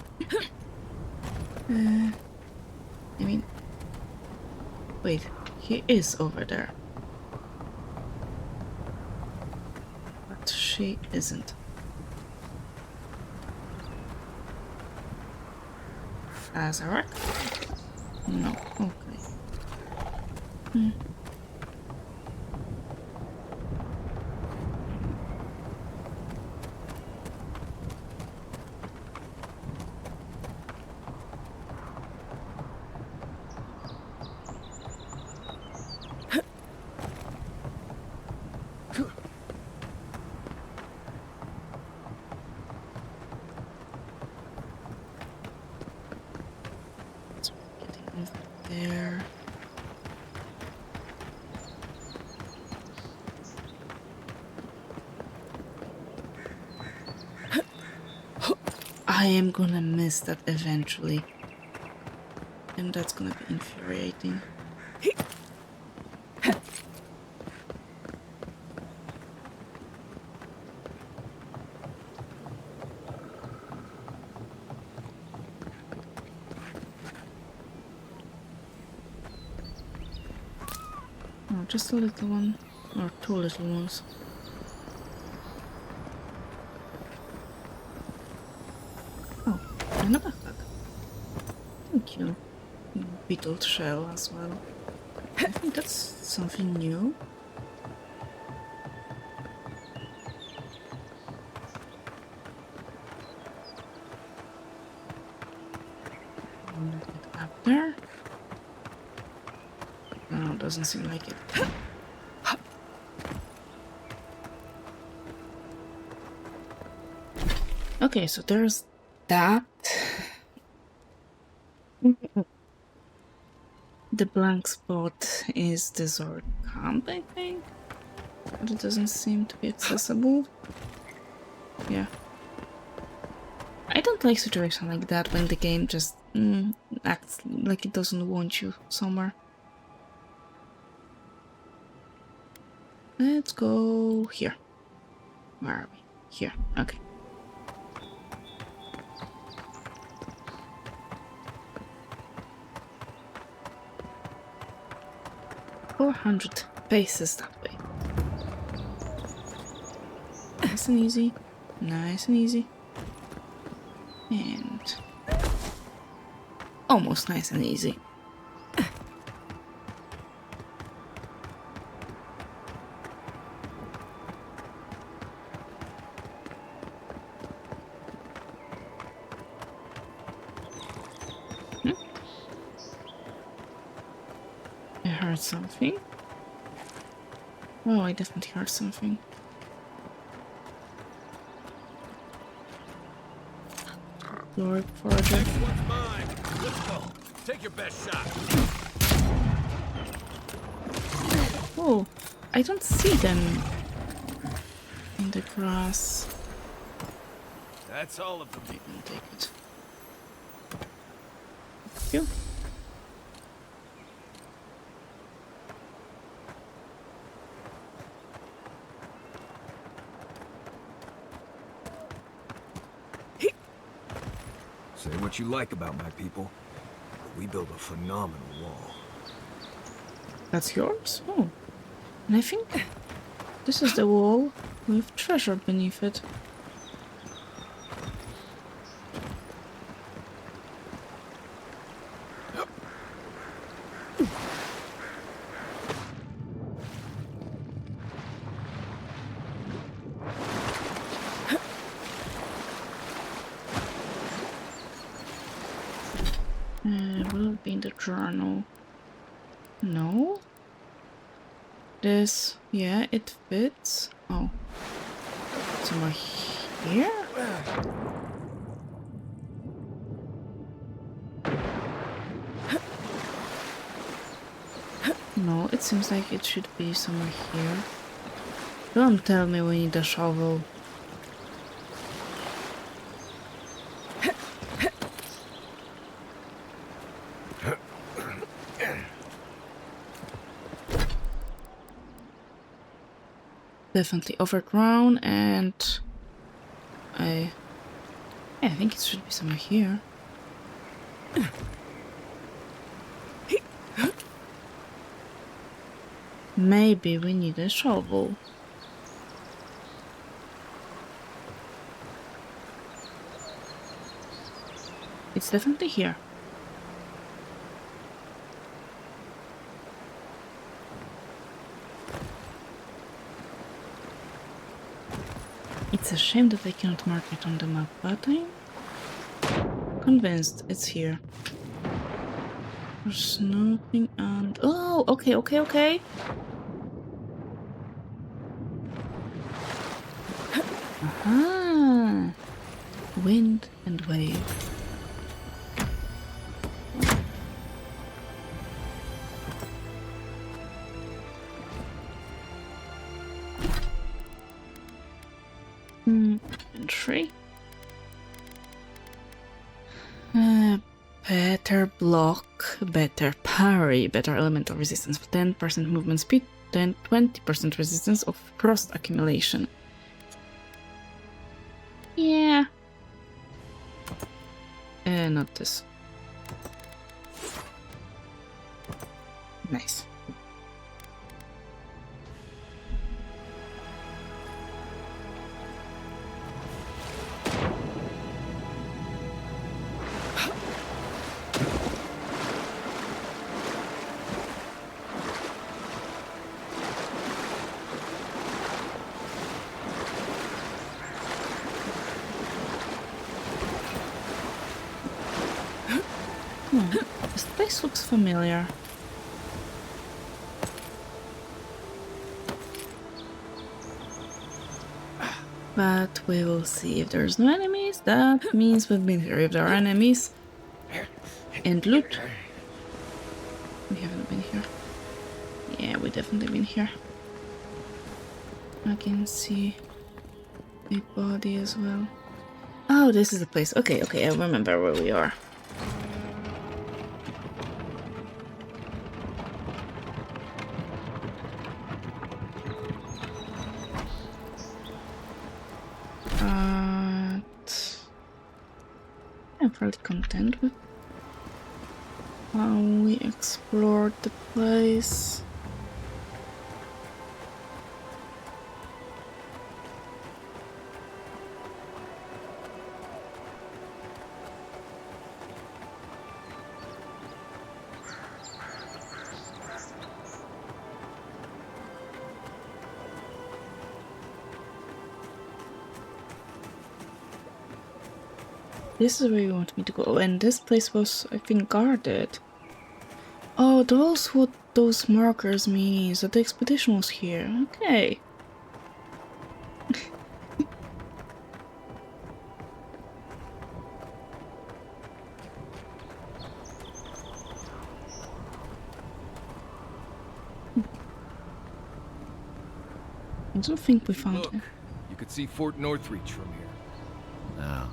I mean... Wait, he is over there. But she isn't. Azarek? No, okay. There. I am gonna miss that eventually, and that's gonna be infuriating. just a little one. Or two little ones. Oh, and a backpack. Thank you. Beetled shell as well. I think that's something new. Up there? No, doesn't seem like it. Okay, so there's that. The blank spot is the Zord camp, I think. But it doesn't seem to be accessible. Yeah. I don't like situations like that when the game just acts like it doesn't want you somewhere. Let's go here. Where are we? Here. Okay. 400 paces that way. Nice and easy. Nice and easy. And almost nice and easy. I heard something. Oh, I definitely heard something. Lurk forager. Next one's mine. Let's go. Take your best shot. Oh, I don't see them in the grass. That's all of them. I can take it. Thank you. Say what you like about my people, but we built a phenomenal wall. That's yours? Oh. And I think this is the wall with treasure beneath it. Will it be in the journal? No? This, yeah, it fits. Oh. Somewhere here? No, it seems like it should be somewhere here. Don't tell me we need a shovel. Definitely overgrown, and I think it should be somewhere here. Maybe we need a shovel. It's definitely here. It's a shame that I cannot mark it on the map, but I'm convinced it's here. There's nothing and... Oh, okay, okay, okay. Aha! Wind and wave. Entry. Better block, better parry, better elemental resistance, 10% movement speed, 20% resistance of frost accumulation. Yeah. Not this. This place looks familiar. But we will see. If there's no enemies, that means we've been here. If there are enemies and loot, we haven't been here. Yeah, we definitely been here. I can see a body as well. Oh, this is the place. Okay, okay, I remember where we are. I'm fairly content with how we explored the place. This is where you want me to go, and this place was, I think, guarded. Oh, those what those markers mean is that the expedition was here. Okay. I don't think we found it. You could see Fort Northreach from here. No.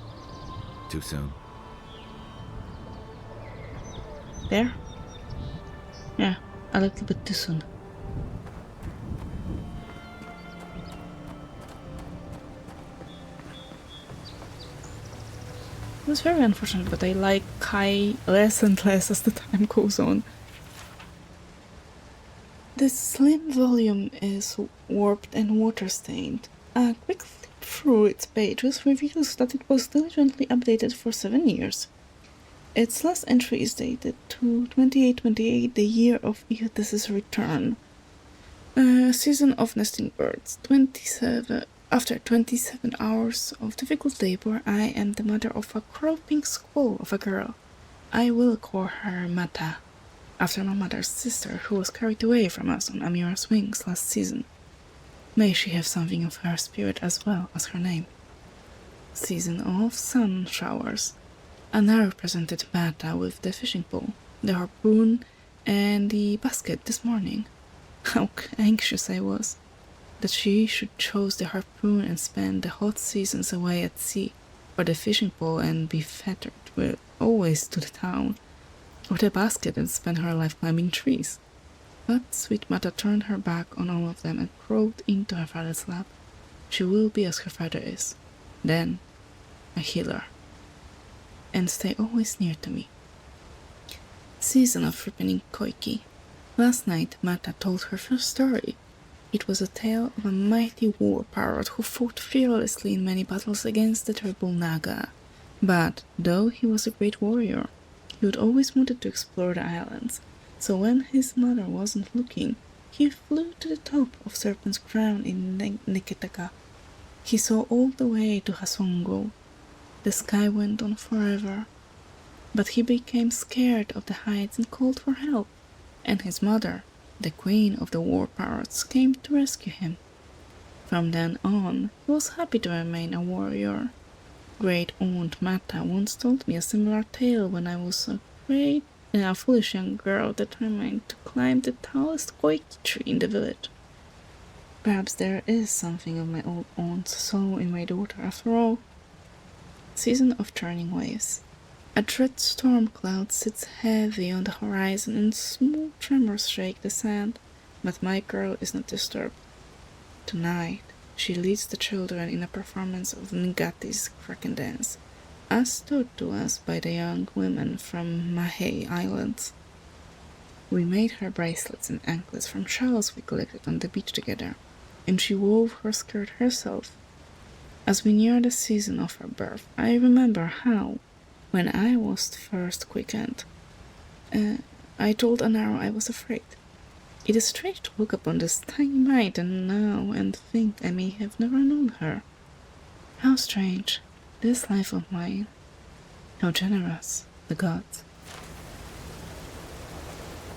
Too soon. There? Yeah, a little bit too soon. It was very unfortunate, but I like Kai less and less as the time goes on. This slim volume is warped and water-stained. A quick flip through its pages reveals that it was diligently updated for 7 years. Its last entry is dated to 2828, the year of Eotas's return. Season of nesting birds. 27. After 27 hours of difficult labor, I am the mother of a cropping squall of a girl. I will call her Mata, after my mother's sister, who was carried away from us on Amira's wings last season. May she have something of her spirit as well as her name. Season of sun showers. Anna represented Mata with the fishing pole, the harpoon, and the basket this morning. How anxious I was that she should choose the harpoon and spend the hot seasons away at sea, or the fishing pole and be fettered with always to the town, or the basket and spend her life climbing trees. But sweet Mata turned her back on all of them and crawled into her father's lap. She will be as her father is, then a healer, and stay always near to me. Season of ripening koiki. Last night Mata told her first story. It was a tale of a mighty war parrot who fought fearlessly in many battles against the terrible Naga. But though he was a great warrior, he would always wanted to explore the islands. So when his mother wasn't looking, he flew to the top of Serpent's Crown in Neketaka. He saw all the way to Hasongo. The sky went on forever. But he became scared of the heights and called for help. And his mother, the queen of the war parrots, came to rescue him. From then on, he was happy to remain a warrior. Great Aunt Mata once told me a similar tale when I was a foolish young girl determined to climb the tallest koiki tree in the village. Perhaps there is something of my old aunt's soul in my daughter after all. Season of turning waves. A dread storm cloud sits heavy on the horizon and small tremors shake the sand, but my girl is not disturbed. Tonight, she leads the children in a performance of Ngati's Kraken Dance, as taught to us by the young women from Mahé Islands. We made her bracelets and anklets from shells we collected on the beach together, and she wove her skirt herself. As we near the season of her birth, I remember how, when I was first quickened, I told Anaro I was afraid. It is strange to look upon this tiny mite now and think I may have never known her. How strange, this life of mine. How generous, the gods.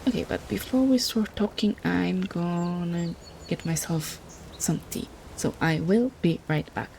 Okay, but before we start talking, I'm gonna get myself some tea. So I will be right back.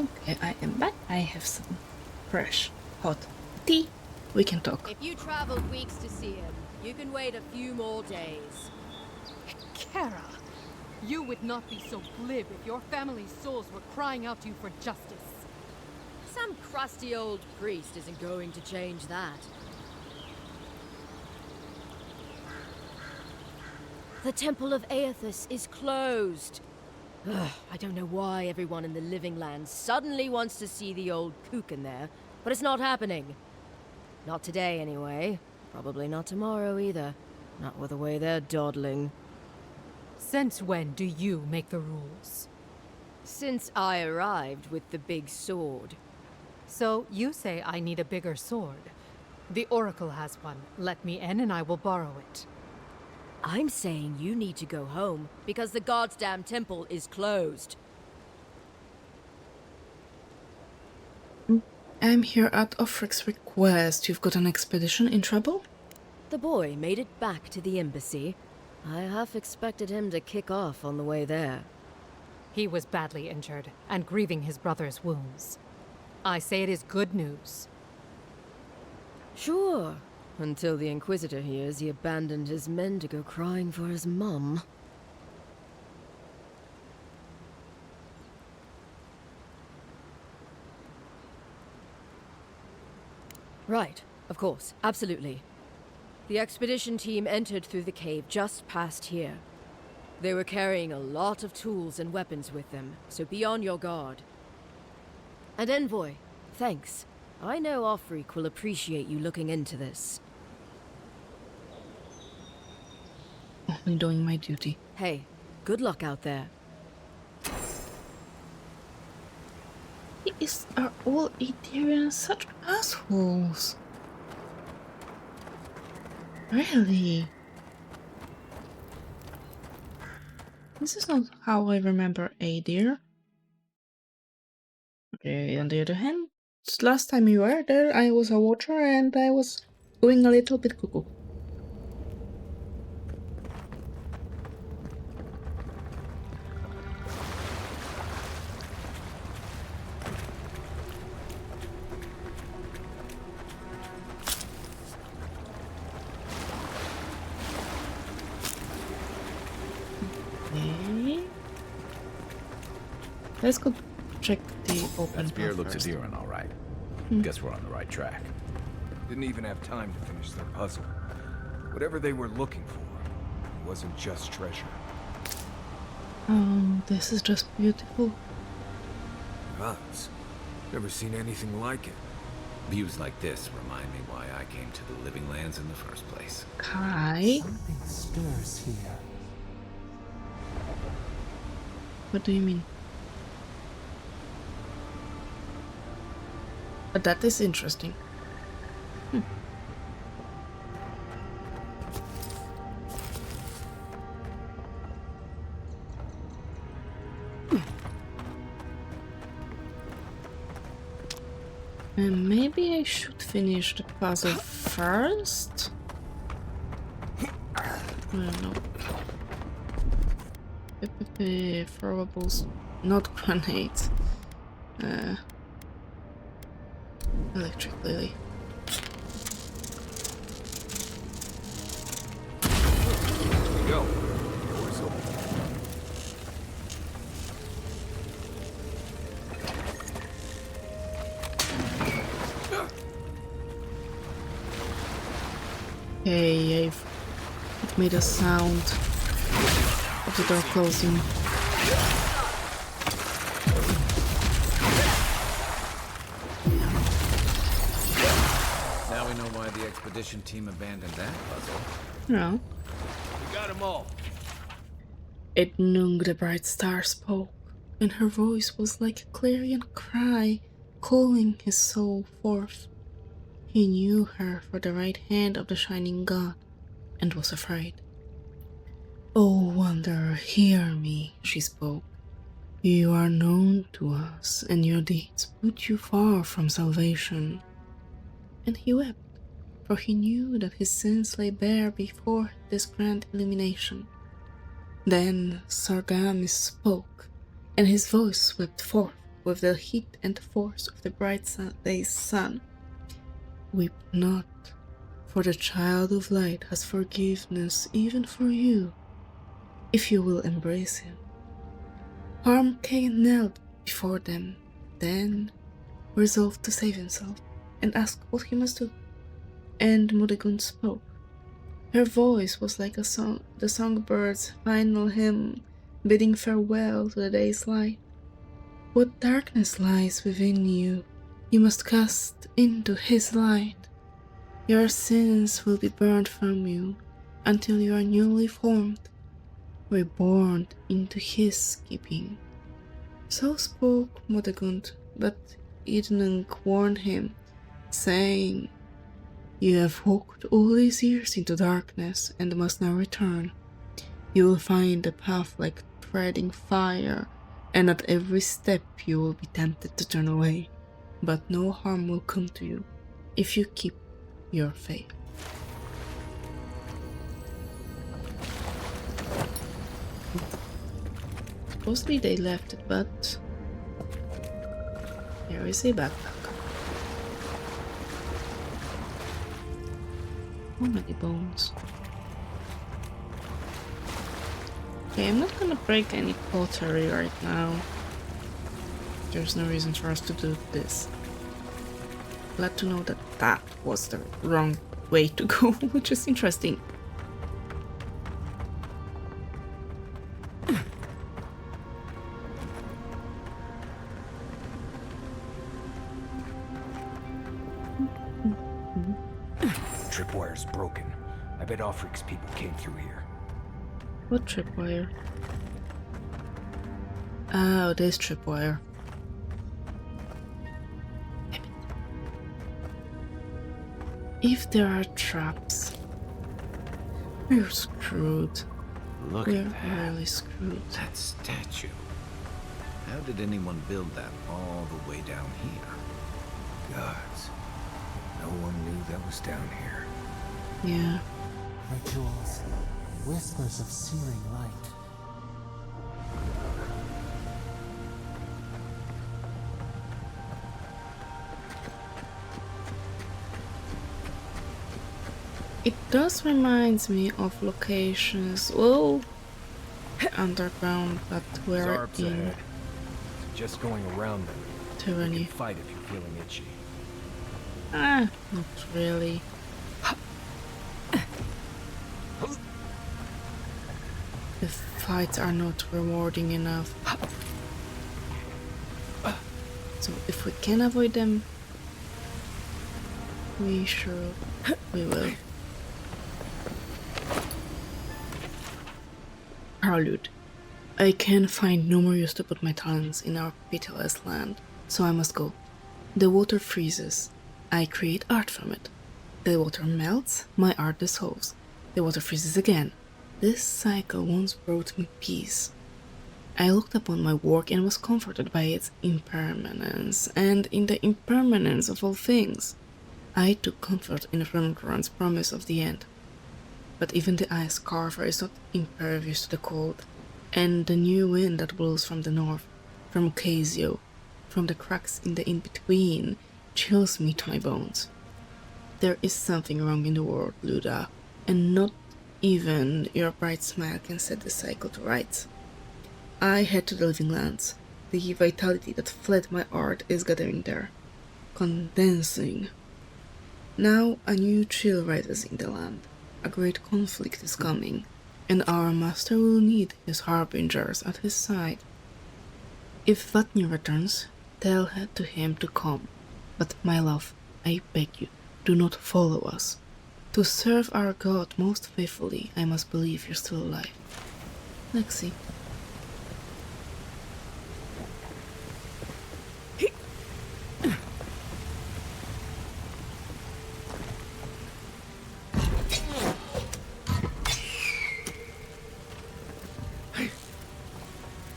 Okay, I am back. I have some fresh, hot tea. We can talk. If you traveled weeks to see him, you can wait a few more days. Kara, you would not be so glib if your family's souls were crying out to you for justice. Some crusty old priest isn't going to change that. The Temple of Aethys is closed. Ugh, I don't know why everyone in the Living Lands suddenly wants to see the old kook in there, but it's not happening. Not today, anyway. Probably not tomorrow, either. Not with the way they're dawdling. Since when do you make the rules? Since I arrived with the big sword. So you say I need a bigger sword. The Oracle has one. Let me in and I will borrow it. I'm saying you need to go home, because the goddamn temple is closed. I'm here at Offric's request. You've got an expedition in trouble? The boy made it back to the embassy. I half expected him to kick off on the way there. He was badly injured, and grieving his brother's wounds. I say it is good news. Sure. Until the Inquisitor hears he abandoned his men to go crying for his mum. Right. Of course. Absolutely. The expedition team entered through the cave just past here. They were carrying a lot of tools and weapons with them, so be on your guard. And Envoy, thanks. I know Offreak will appreciate you looking into this. Only doing my duty. Hey, good luck out there. Are all Aetherians such assholes? Really? This is not how I remember Aether. Okay, on the other hand, last time you were there, I was a watcher and I was going a little bit cuckoo. Okay. Let's go check the open That spear path looks first. adherent, all right. Guess we're on the right track. Didn't even have time to finish their puzzle. Whatever they were looking for, it wasn't just treasure. Oh, this is just beautiful. Gods, never seen anything like it. Views like this remind me why I came to the Living Lands in the first place. Kai? Something stirs here. What do you mean? But that is interesting. And maybe I should finish the puzzle first? I don't know. Throwables, not grenades. Electric lily. Here we go. Doors open. Okay, it made a sound of the door closing. Now we know why the expedition team abandoned that puzzle. No. We got them all. At noon the bright star spoke, and her voice was like a clarion cry, calling his soul forth. He knew her for the right hand of the shining god, and was afraid. "O wanderer, hear me," she spoke. "You are known to us, and your deeds put you far from salvation." And he wept, for he knew that his sins lay bare before this grand illumination. Then Sargamis spoke, and his voice swept forth with the heat and force of the bright day's sun. "Weep not, for the child of light has forgiveness even for you, if you will embrace him." Harm Cain knelt before them, then resolved to save himself, and asked what he must do. And Modegund spoke. Her voice was like the songbird's final hymn, bidding farewell to the day's light. "What darkness lies within you, you must cast into his light. Your sins will be burned from you until you are newly formed, reborn into his keeping." So spoke Modegund, but Idnung warned him, saying, "You have walked all these years into darkness and must now return. You will find the path like treading fire, and at every step you will be tempted to turn away. But no harm will come to you if you keep your faith." Supposedly they left it, but here is a backpack. How many bones? Okay, I'm not gonna break any pottery right now. There's no reason for us to do this. Glad to know that that was the wrong way to go, which is interesting. Tripwire's broken. I bet Offric's people came through here. What tripwire? Oh, this tripwire. If there are traps, we're screwed. Look we're at that. really screwed. That statue. How did anyone build that all the way down here? Gods. No one knew that was down here. Yeah. Rituals. Whispers of searing light. It does remind me of locations, well, underground, but we're Zarb's in ahead. Just going around them. tyranny. You can fight if you're feeling itchy. Ah, not really. The fights are not rewarding enough. So if we can avoid them, we will. Prelude. I can find no more use to put my talents in our pitiless land, so I must go. The water freezes. I create art from it. The water melts, my art dissolves. The water freezes again. This cycle once brought me peace. I looked upon my work and was comforted by its impermanence, and in the impermanence of all things. I took comfort in Rundgron's promise of the end. But even the ice carver is not impervious to the cold, and the new wind that blows from the north, from Casio, from the cracks in the in-between, chills me to my bones. There is something wrong in the world, Luda, and not even your bright smile can set the cycle to rights. I head to the living lands. The vitality that fled my art is gathering there, condensing. Now a new chill rises in the land. A great conflict is coming, and our master will need his harbingers at his side. If Vatnir returns, tell to him to come. But my love, I beg you, do not follow us. To serve our god most faithfully, I must believe you're still alive. Lexi.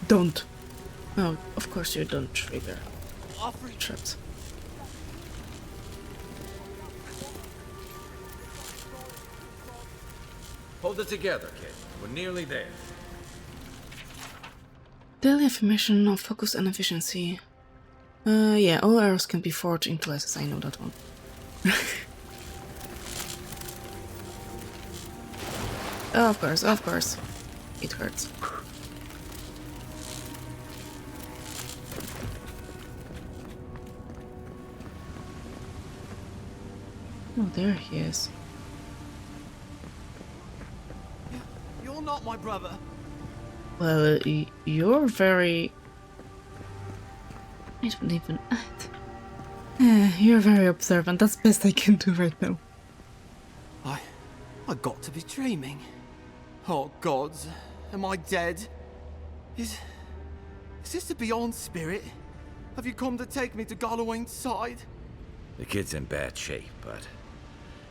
Don't. Oh, of course you don't trigger traps. Hold it together, kid. We're nearly there. Daily affirmation of focus and efficiency. Yeah, all arrows can be forged into lessons. I know that one. Of course. It hurts. Oh, there he is. You're not my brother. Well, you're very... I don't even... You're very observant. That's the best I can do right now. I got to be dreaming. Oh gods, am I dead? Is this the Beyond Spirit? Have you come to take me to Gallowayne's side? The kid's in bad shape, but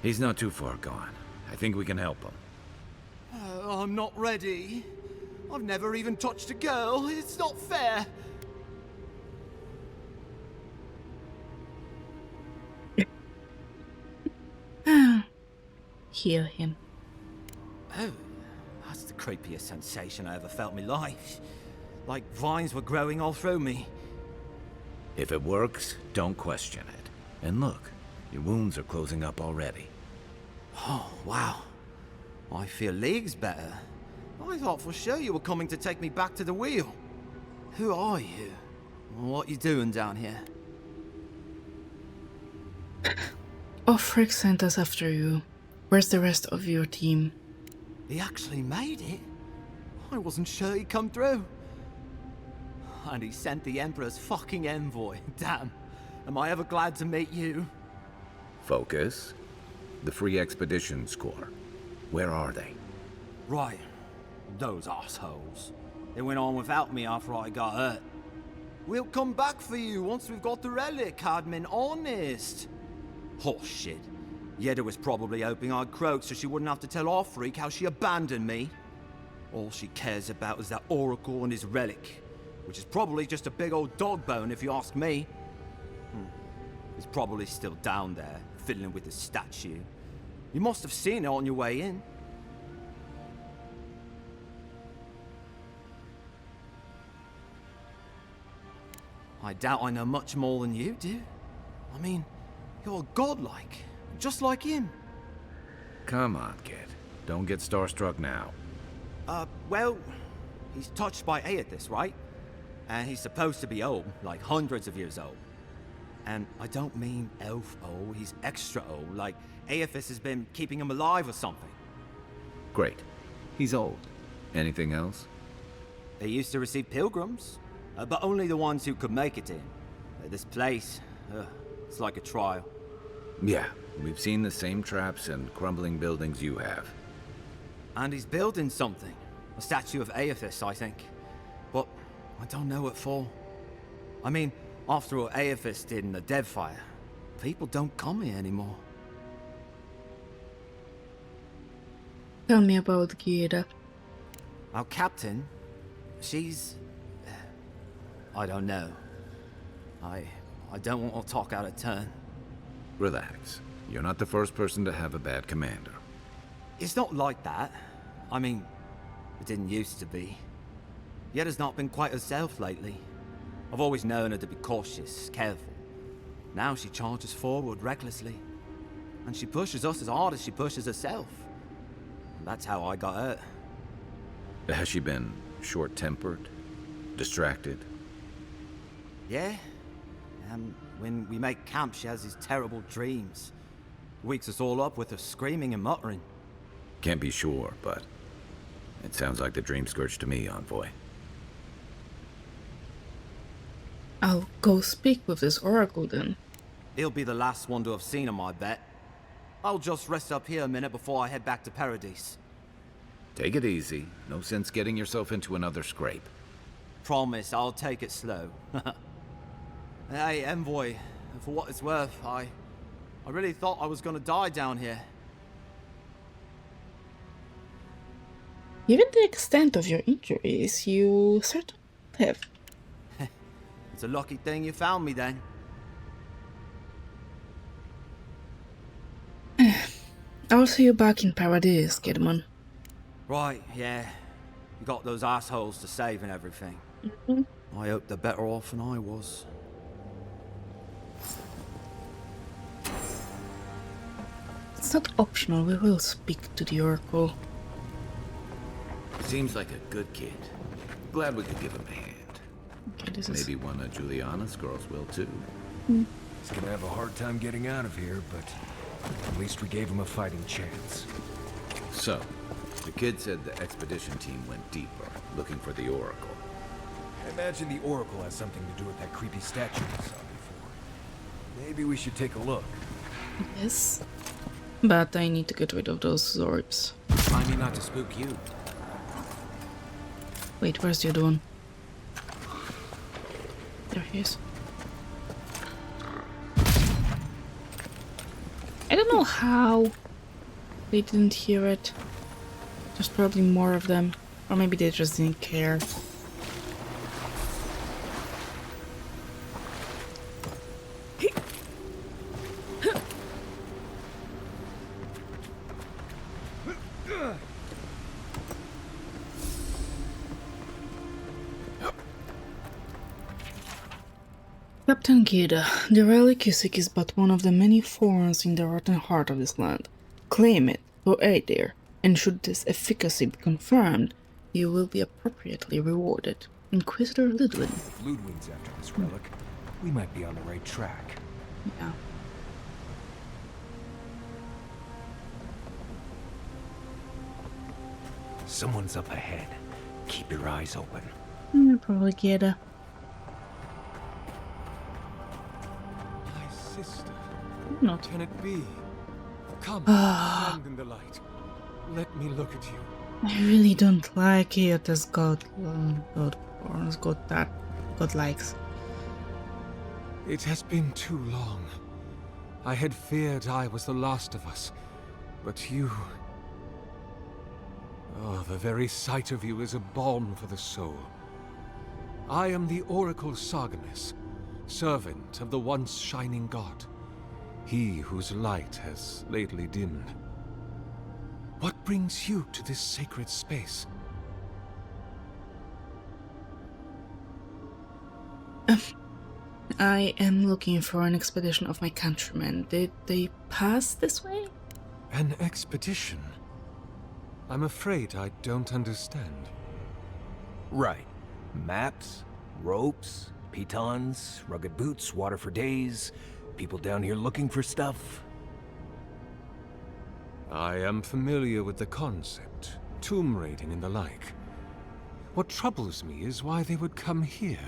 he's not too far gone. I think we can help him. I'm not ready. I've never even touched a girl. It's not fair. Heal him. Oh, that's the creepiest sensation I ever felt in my life. Like vines were growing all through me. If it works, don't question it. And look, your wounds are closing up already. Oh, wow. I feel leagues better. I thought for sure you were coming to take me back to the wheel. Who are you? What you doing down here? Frick sent us after you. Where's the rest of your team? He actually made it? I wasn't sure he'd come through. And he sent the Emperor's fucking envoy. Damn. Am I ever glad to meet you? Focus. The Free Expeditions Corps. Where are they? Right. Those assholes. They went on without me after I got hurt. We'll come back for you once we've got the relic, Admin. Honest. Horse shit. Yeda was probably hoping I'd croak so she wouldn't have to tell our freak how she abandoned me. All she cares about is that Oracle and his relic, which is probably just a big old dog bone if you ask me. It's probably still down there, fiddling with the statue. You must have seen it on your way in. I doubt I know much more than you do. I mean, you're godlike, just like him. Come on, kid. Don't get starstruck now. Well, he's touched by Aethys, right? And he's supposed to be old, like hundreds of years old. And I don't mean elf old, he's extra old, like Aethys has been keeping him alive or something. Great. He's old. Anything else? They used to receive pilgrims, but only the ones who could make it in. This place, it's like a trial. Yeah, we've seen the same traps and crumbling buildings you have. And he's building something. A statue of Aethys, I think. But I don't know what for. I mean, after what Aethys did in the Deadfire, people don't come here anymore. Tell me about Gieda. Our captain, she's... I don't know. I don't want to talk out of turn. Relax. You're not the first person to have a bad commander. It's not like that. I mean, it didn't used to be. Yeda's not been quite herself lately. I've always known her to be cautious, careful. Now she charges forward recklessly. And she pushes us as hard as she pushes herself. And that's how I got hurt. Has she been short-tempered? Distracted? Yeah. When we make camp, she has these terrible dreams. Wakes us all up with her screaming and muttering. Can't be sure, but it sounds like the Dream Scourge to me, Envoy. I'll go speak with this Oracle then. He'll be the last one to have seen him, I bet. I'll just rest up here a minute before I head back to Paradise. Take it easy. No sense getting yourself into another scrape. Promise, I'll take it slow. Hey, Envoy, for what it's worth, I really thought I was gonna die down here. Given the extent of your injuries, you certainly have. It's a lucky thing you found me then. I'll see you back in Paradise, Kidman. Right, yeah. You got those assholes to save and everything. I hope they're better off than I was. It's not optional, we will speak to the Oracle. Seems like a good kid. Glad we could give him a hand. Okay, this Maybe one of Juliana's girls will too. He's gonna have a hard time getting out of here, but at least we gave him a fighting chance. So, the kid said the expedition team went deeper, looking for the Oracle. I imagine the Oracle has something to do with that creepy statue we saw before. Maybe we should take a look. Yes. But I need to get rid of those orbs. Remind me not to spook you. Wait, where's the other one? There he is. I don't know how they didn't hear it. There's probably more of them. Or maybe they just didn't care. Captain Gieda, the relic you seek is but one of the many thorns in the rotten heart of this land. claim it for Adir, and should this efficacy be confirmed, you will be appropriately rewarded. Inquisitor Ludwin. If Ludwin's after this relic, we might be on the right track. Yeah. Someone's up ahead. Keep your eyes open. Probably Geda. My sister. Not. Can it be? Come, stand in the light. Let me look at you. I really don't like it as God likes. It has been too long. I had feared I was the last of us, but you... Oh, the very sight of you is a balm for the soul. I am the Oracle Sargenis, servant of the once shining god, he whose light has lately dimmed. What brings you to this sacred space? I am looking for an expedition of my countrymen. Did they pass this way? An expedition? I'm afraid I don't understand. Right. Maps, ropes, pitons, rugged boots, water for days, people down here looking for stuff. I am familiar with the concept, tomb raiding and the like. What troubles me is why they would come here.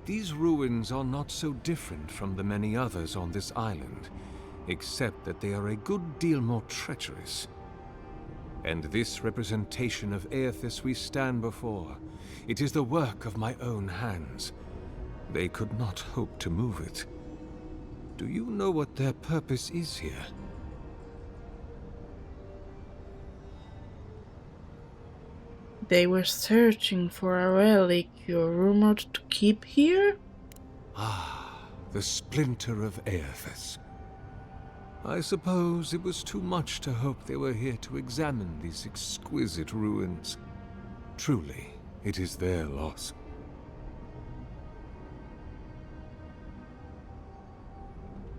These ruins are not so different from the many others on this island, except that they are a good deal more treacherous. And this representation of Aethys we stand before, it is the work of my own hands. They could not hope to move it. Do you know what their purpose is here? They were searching for a relic you're rumored to keep here? Ah, the splinter of Aethys. I suppose it was too much to hope they were here to examine these exquisite ruins. Truly, it is their loss.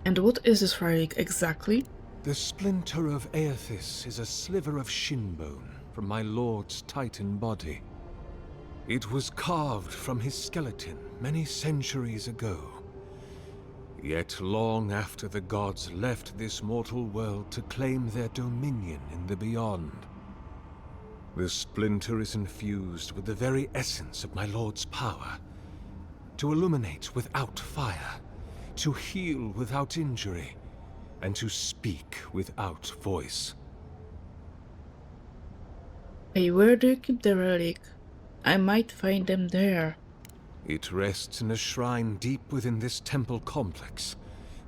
And what is this relic exactly? The splinter of Aethys is a sliver of shinbone from my lord's titan body. It was carved from his skeleton many centuries ago. Yet long after the gods left this mortal world to claim their dominion in the beyond. The splinter is infused with the very essence of my lord's power. To illuminate without fire, to heal without injury, and to speak without voice. Hey, where do you keep the relic? I might find them there. It rests in a shrine deep within this temple complex,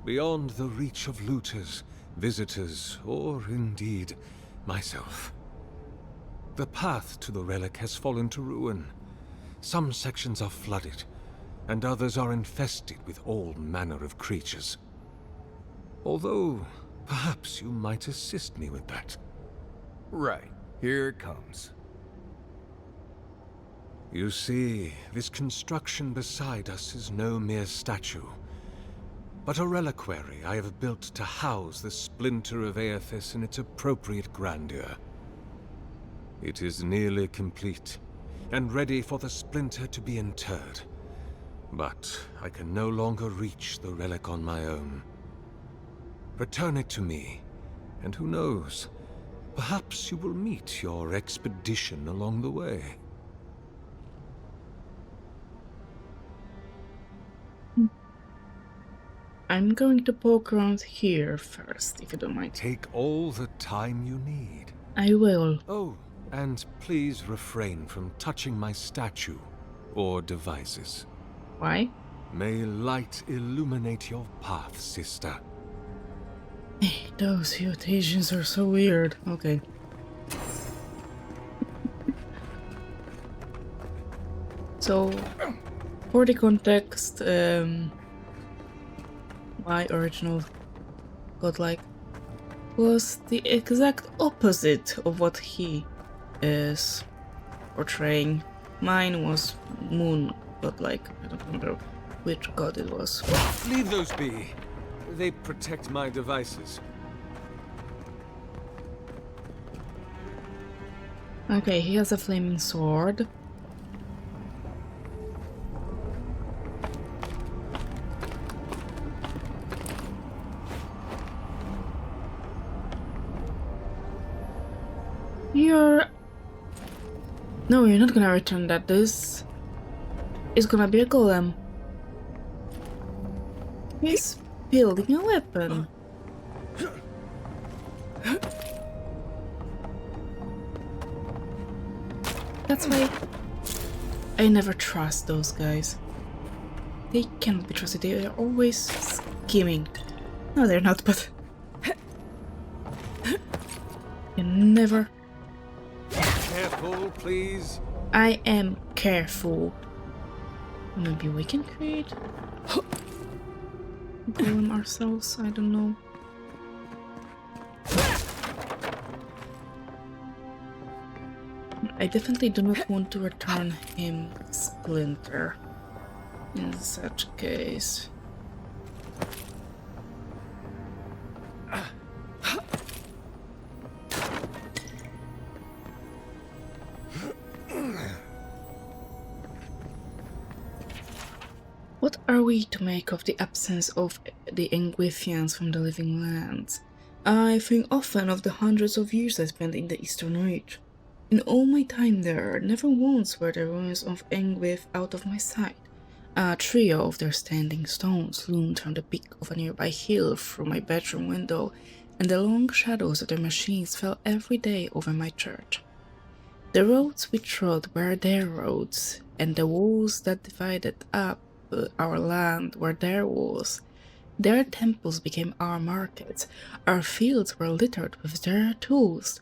beyond the reach of looters, visitors, or indeed, myself. The path to the relic has fallen to ruin. Some sections are flooded, and others are infested with all manner of creatures. Although, perhaps you might assist me with that. Right. Here it comes. You see, this construction beside us is no mere statue, but a reliquary I have built to house the splinter of Aethys in its appropriate grandeur. It is nearly complete, and ready for the splinter to be interred. But I can no longer reach the relic on my own. Return it to me, and who knows, perhaps you will meet your expedition along the way. I'm going to poke around here first, if you don't mind. Take all the time you need. I will. Oh, and please refrain from touching my statue or devices. Why? May light illuminate your path, sister. Those mutations are so weird. Okay. So, for the context, my original godlike was the exact opposite of what he is portraying. Mine was moon godlike. I don't remember which god it was. Leave those be. They protect my devices. Okay, he has a flaming sword. No, you're not gonna return that. This is gonna be a golem. He's building a weapon. That's why I never trust those guys. They cannot be trusted. They are always scheming. No, they're not, but you never. Careful, please. I am careful. Maybe we can create golem ourselves. I don't know. I definitely do not want to return him Splinter in such case. What are we to make of the absence of the Engwithians from the Living Lands? I think often of the hundreds of years I spent in the Eastern Reach. In all my time there, never once were the ruins of Engwith out of my sight. A trio of their standing stones loomed from the peak of a nearby hill through my bedroom window, and the long shadows of their machines fell every day over my church. The roads we trod were their roads, and the walls that divided up our land were their walls. Their temples became our markets, our fields were littered with their tools.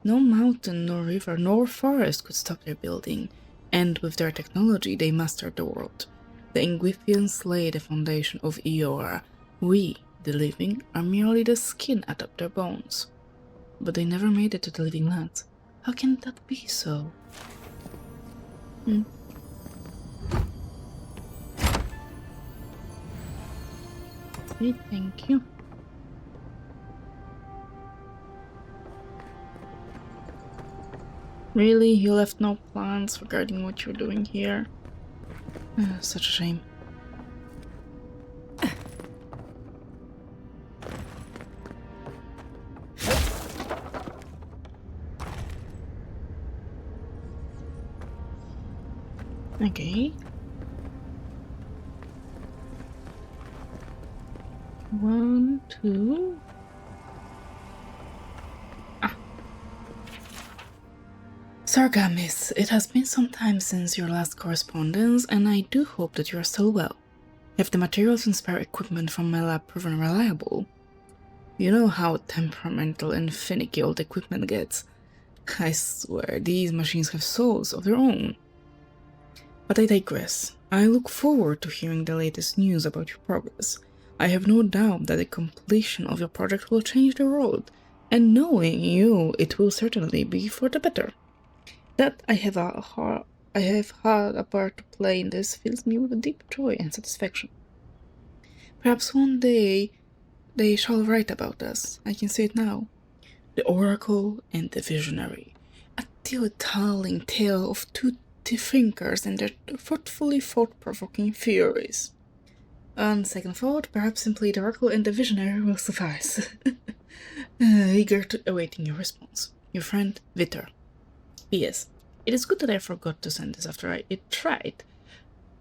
No mountain, nor river, nor forest could stop their building, and with their technology they mastered the world. The Engwithians laid the foundation of Eora. We, the living, are merely the skin atop their bones. But they never made it to the Living Lands. How can that be so? Okay, thank you. Really? You left no plans regarding what you're doing here? Such a shame. Okay. 1, 2. Sargamis, it has been some time since your last correspondence, and I do hope that you are still well. Have the materials and spare equipment from my lab proven reliable? You know how temperamental and finicky old equipment gets. I swear, these machines have souls of their own. But I digress. I look forward to hearing the latest news about your progress. I have no doubt that the completion of your project will change the world, and knowing you, it will certainly be for the better. That I have had a part to play in this fills me with deep joy and satisfaction. Perhaps one day they shall write about us. I can say it now. The Oracle and the Visionary. A telling tale of two thinkers and their thoughtfully thought-provoking theories. On second thought, perhaps simply the Oracle and the Visionary will suffice. Eager to awaiting your response. Your friend, Vitter. P.S. It is good that I forgot to send this after I tried.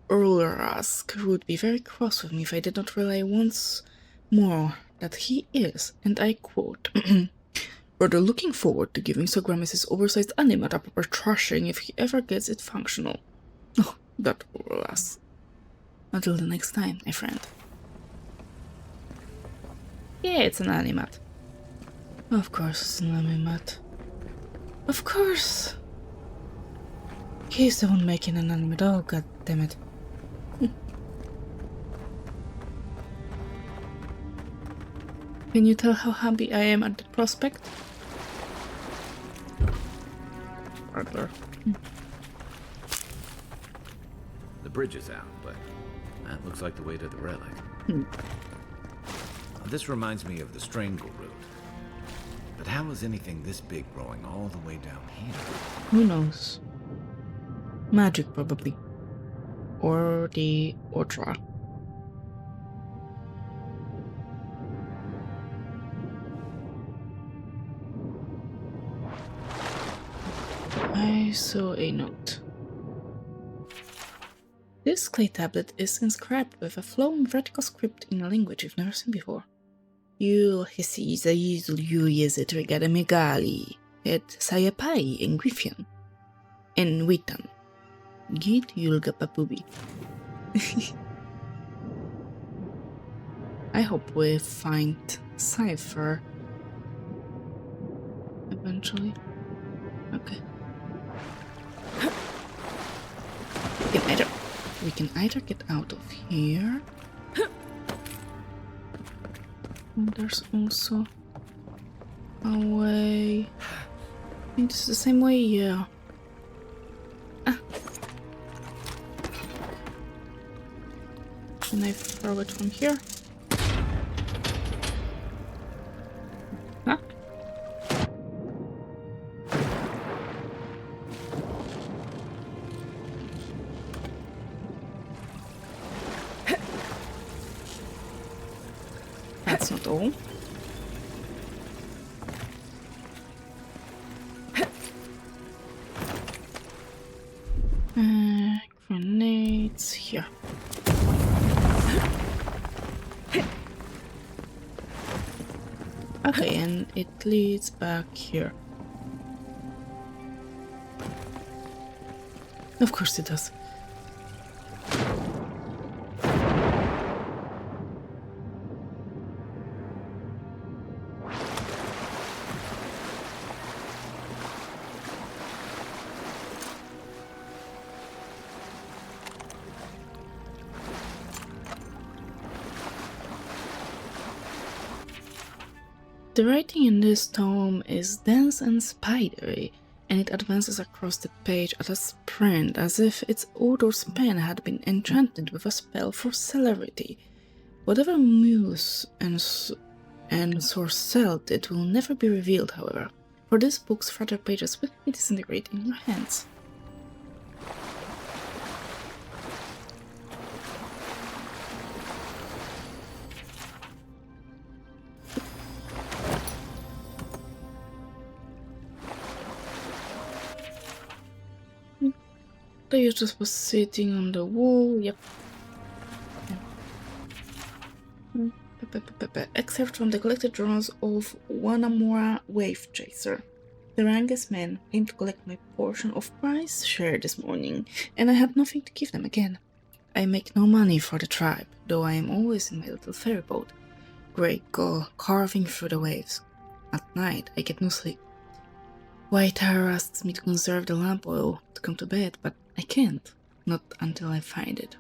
Ulrask would be very cross with me if I did not rely once more that he is, and I quote, rather looking forward to giving Sargamis' oversized animate a proper thrashing if he ever gets it functional. Oh, that Ulrask. Until the next time, my friend. Yeah, it's an animate. Of course it's an animate. Of course! He's the one making an animate. Oh, god damn it. Can you tell how happy I am at the prospect? Hardware. The bridge is out, but that looks like the way to the relic. This reminds me of the Strangle route. But how is anything this big growing all the way down here? Who knows? Magic, probably. Or the Ultra. I saw a note. This clay tablet is inscribed with a flowing vertical script in a language you've never seen before. Hesi Yezet Regada Megali, et Sayapai in Griffian, en Witan, Git Yulga Papubi. I hope we find Cipher eventually. Okay. We can either get out of here. And there's also a way. I think this is the same way, yeah. Ah. Can I throw it from here? Huh? That's not all. Grenades here. Okay, and it leads back here. Of course it does. The writing in this tome is dense and spidery, and it advances across the page at a sprint as if its author's pen had been enchanted with a spell for celerity. Whatever Muse and Sorcel did will never be revealed, however, for this book's fragile pages will be disintegrate in your hands. The just was sitting on the wall, yep. Excerpt from the collected journals of Wanamora Wave Chaser. The youngest man came to collect my portion of prize share this morning, and I had nothing to give them again. I make no money for the tribe, though I am always in my little ferry boat, great gull carving through the waves. At night, I get no sleep. White Arrow asks me to conserve the lamp oil to come to bed, but I can't, not until I find it.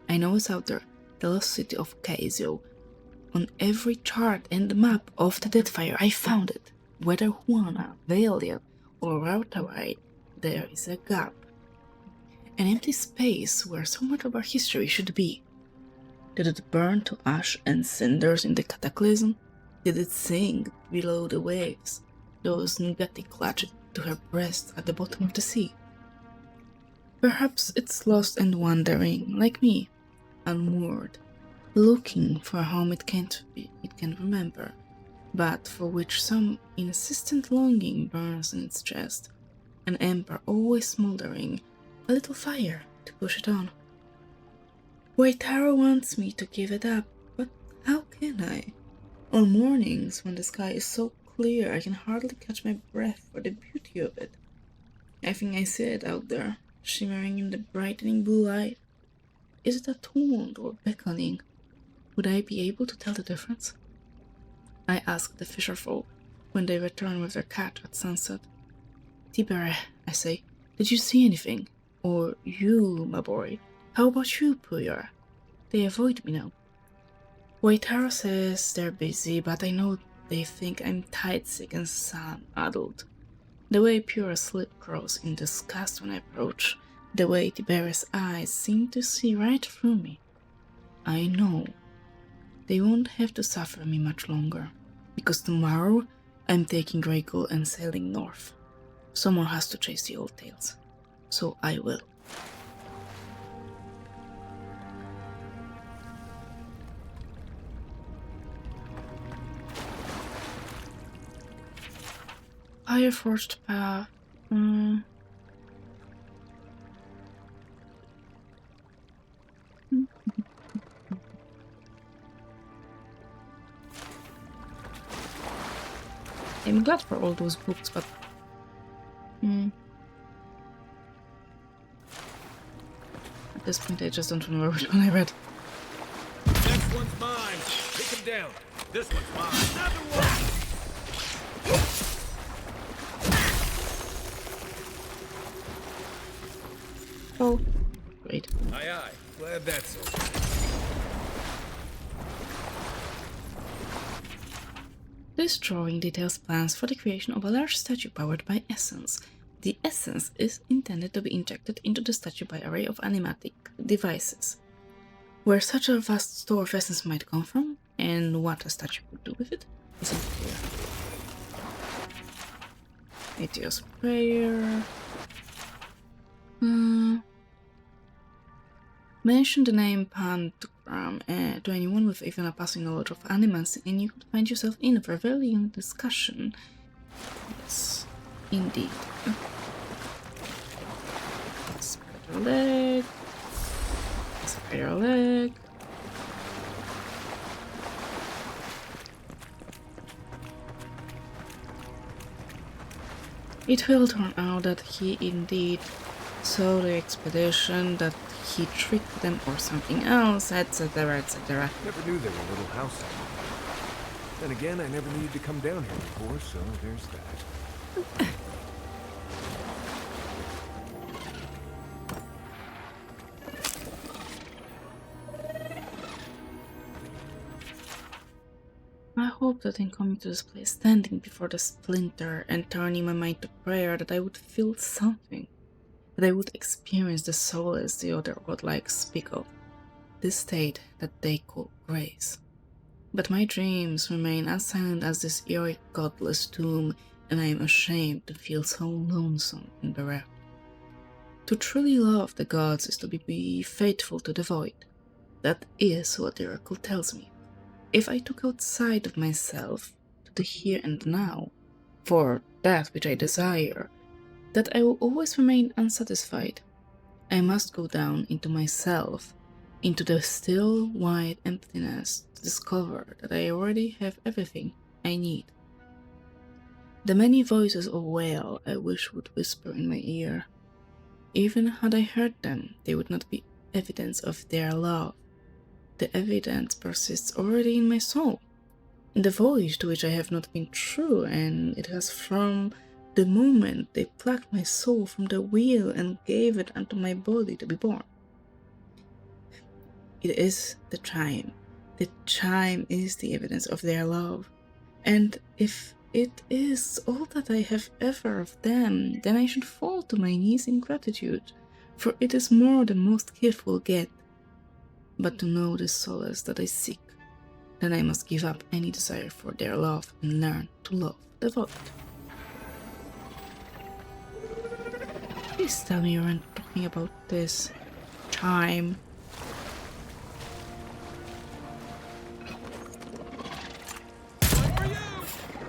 I know it's out there, the lost city of Kaizio. On every chart and map of the Deadfire, I found it. Whether Huana, Valia, or Rautawai, there is a gap. An empty space where so much of our history should be. Did it burn to ash and cinders in the cataclysm? Did it sink below the waves? Those Ngati clutched to her breast at the bottom of the sea. Perhaps it's lost and wandering, like me, unmoored, looking for a home it can remember, but for which some insistent longing burns in its chest, an ember always smoldering, a little fire to push it on. White Arrow wants me to give it up, but how can I? On mornings when the sky is so clear I can hardly catch my breath for the beauty of it. I think I see it out there, shimmering in the brightening blue light. Is it a taunt or beckoning? Would I be able to tell the difference? I asked the fisherfolk when they return with their catch at sunset. Tibere, I say, did you see anything? Or you, my boy? How about you, Puyor? They avoid me now. White Arrow says they're busy, but I know they think I'm tide-sick and sun-addled. The way pure sleep grows in disgust when I approach, the way Tiberi's eyes seem to see right through me. I know they won't have to suffer me much longer, because tomorrow I'm taking Draco and sailing north. Someone has to chase the old tales, so I will. Fireforged path. I'm glad for all those books, but at this point I just don't remember which one I read. Next one's mine. Take him down. This one's mine. Another one. Oh, great. Aye, aye. Glad that's over. This drawing details plans for the creation of a large statue powered by essence. The essence is intended to be injected into the statue by an array of animatic devices. Where such a vast store of essence might come from, and what a statue could do with it, isn't clear. Meteor's prayer. Mention the name Pantgram to anyone with even a passing knowledge of animals, and you could find yourself in for a very young discussion. Yes, indeed. Spider leg. Spider leg. It will turn out that he indeed saw the expedition, that he tricked them or something else, etc., etc. Never knew there were little houses. Then again, I never needed to come down here before, so there's that. I hope that in coming to this place, standing before the splinter and turning my mind to prayer, that I would feel something. That I would experience the solace the other godlike speak of, this state that they call grace. But my dreams remain as silent as this eerie godless tomb, and I am ashamed to feel so lonesome and bereft. To truly love the gods is to be faithful to the void. That is what the oracle tells me. If I took outside of myself, to the here and now, for that which I desire, that I will always remain unsatisfied. I must go down into myself, into the still, wide emptiness, to discover that I already have everything I need. The many voices of wail I wish would whisper in my ear. Even had I heard them, they would not be evidence of their love. The evidence persists already in my soul, in the voice to which I have not been true, and it has from the moment they plucked my soul from the wheel and gave it unto my body to be born. It is the chime. The chime is the evidence of their love. And if it is all that I have ever of them, then I should fall to my knees in gratitude, for it is more than most gift will get. But to know the solace that I seek, then I must give up any desire for their love and learn to love the void. Please tell me you aren't talking about this chime.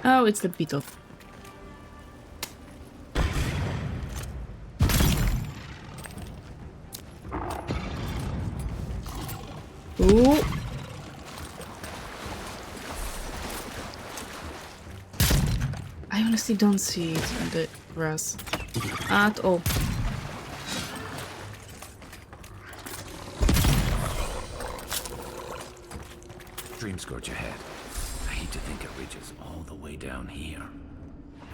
Oh, it's the beetle. Ooh. I honestly don't see it in the grass at all. Dream Scourge ahead. I hate to think it reaches all the way down here.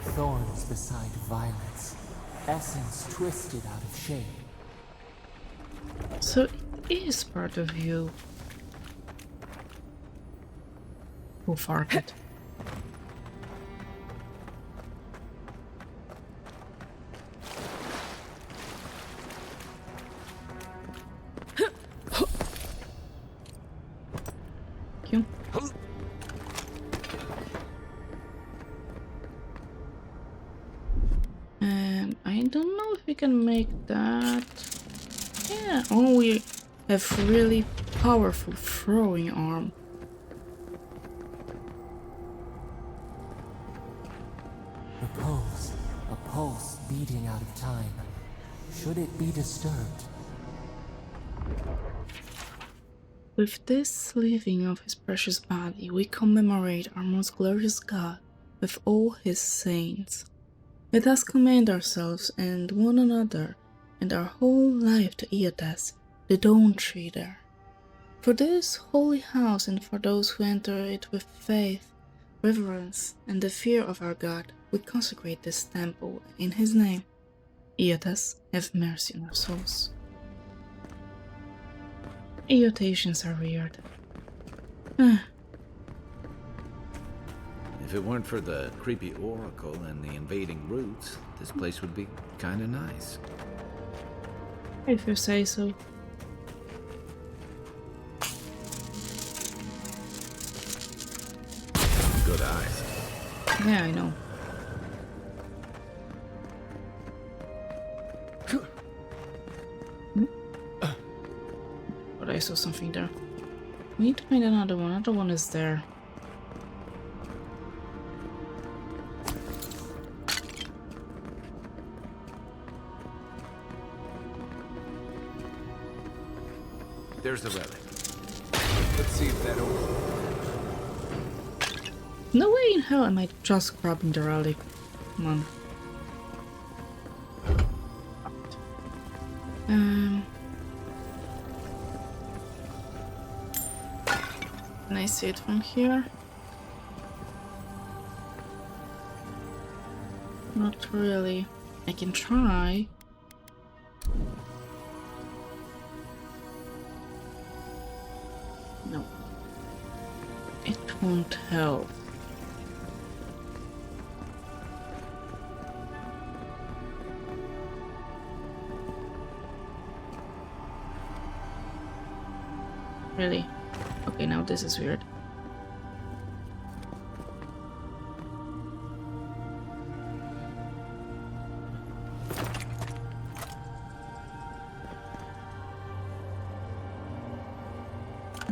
Thorns beside violets. Essence twisted out of shape. So it is part of you. Who farted? can make that. Yeah, oh, we have really powerful throwing arm. A pulse beating out of time. Should it be disturbed? With this leaving of his precious body, we commemorate our most glorious God with all his saints. Let us commend ourselves and one another and our whole life to Eodas, the Dawn Treader. For this holy house and for those who enter it with faith, reverence, and the fear of our God, we consecrate this temple in his name. Eodas, have mercy on our souls. Eotations are weird. If it weren't for the creepy oracle and the invading roots, this place would be kinda nice. If you say so. Good eyes. Yeah, I know. But I saw something there. We need to find another one. Another one is there. There's the relic. Let's see if that opens. No way in hell am I just grabbing the relic. Come on. Can I see it from here? Not really. I can try. No. It won't help. Really? Okay, now this is weird.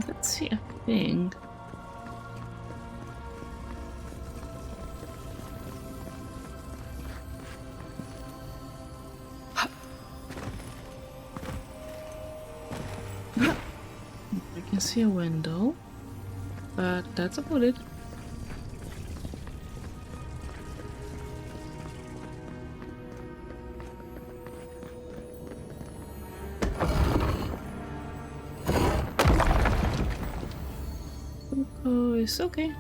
Let's see a thing. I can see a window, but that's about it. Oh, it's okay.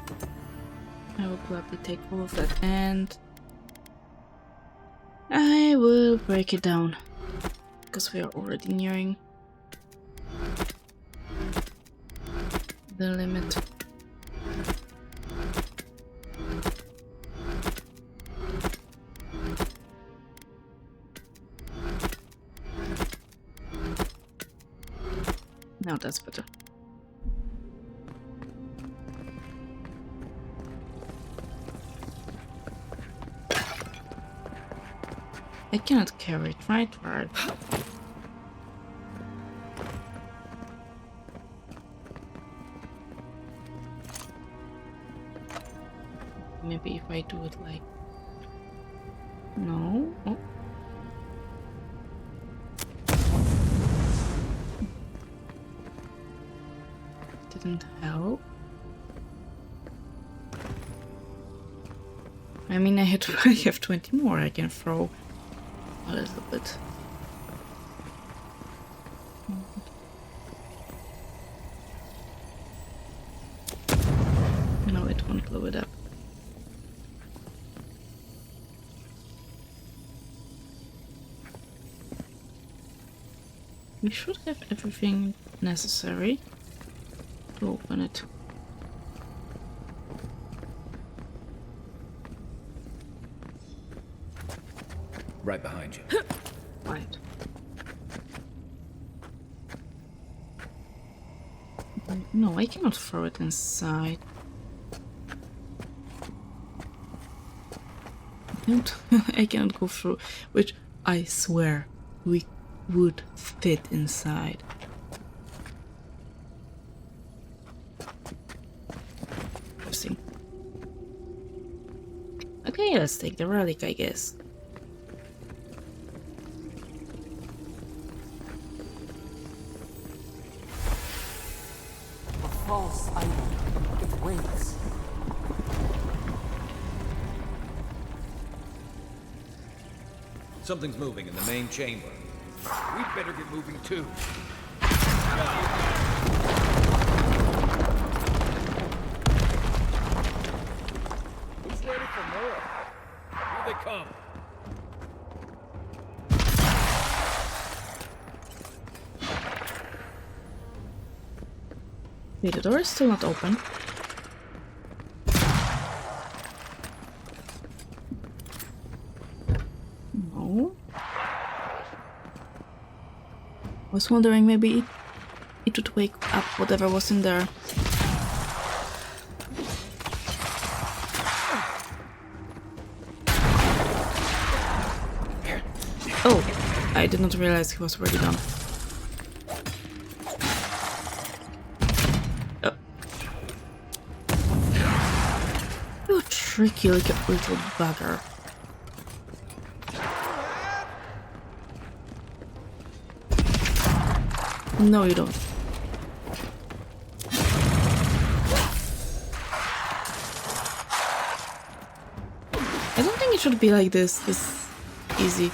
I will gladly take all of that and I will break it down because we are already nearing the limit. Now that's better. I cannot carry it, right? Right. Maybe if I do it like... No. Oh. Didn't help. I mean, I have 20 more I can throw a little bit. No, it won't blow it up. We should have everything necessary to open it. Right behind you. Right. No, I cannot throw it inside. I cannot go through. Which I swear we would fit inside. Interesting. Okay, let's take the relic, I guess. A false idol. It waits. Something's moving in the main chamber. We'd better get moving too. Who's ready for more? Here they come. Wait, the door is still not open. No. I was wondering maybe it would wake up whatever was in there. Oh, I did not realize he was already done. You tricky little bugger. No, you don't. I don't think it should be like this easy.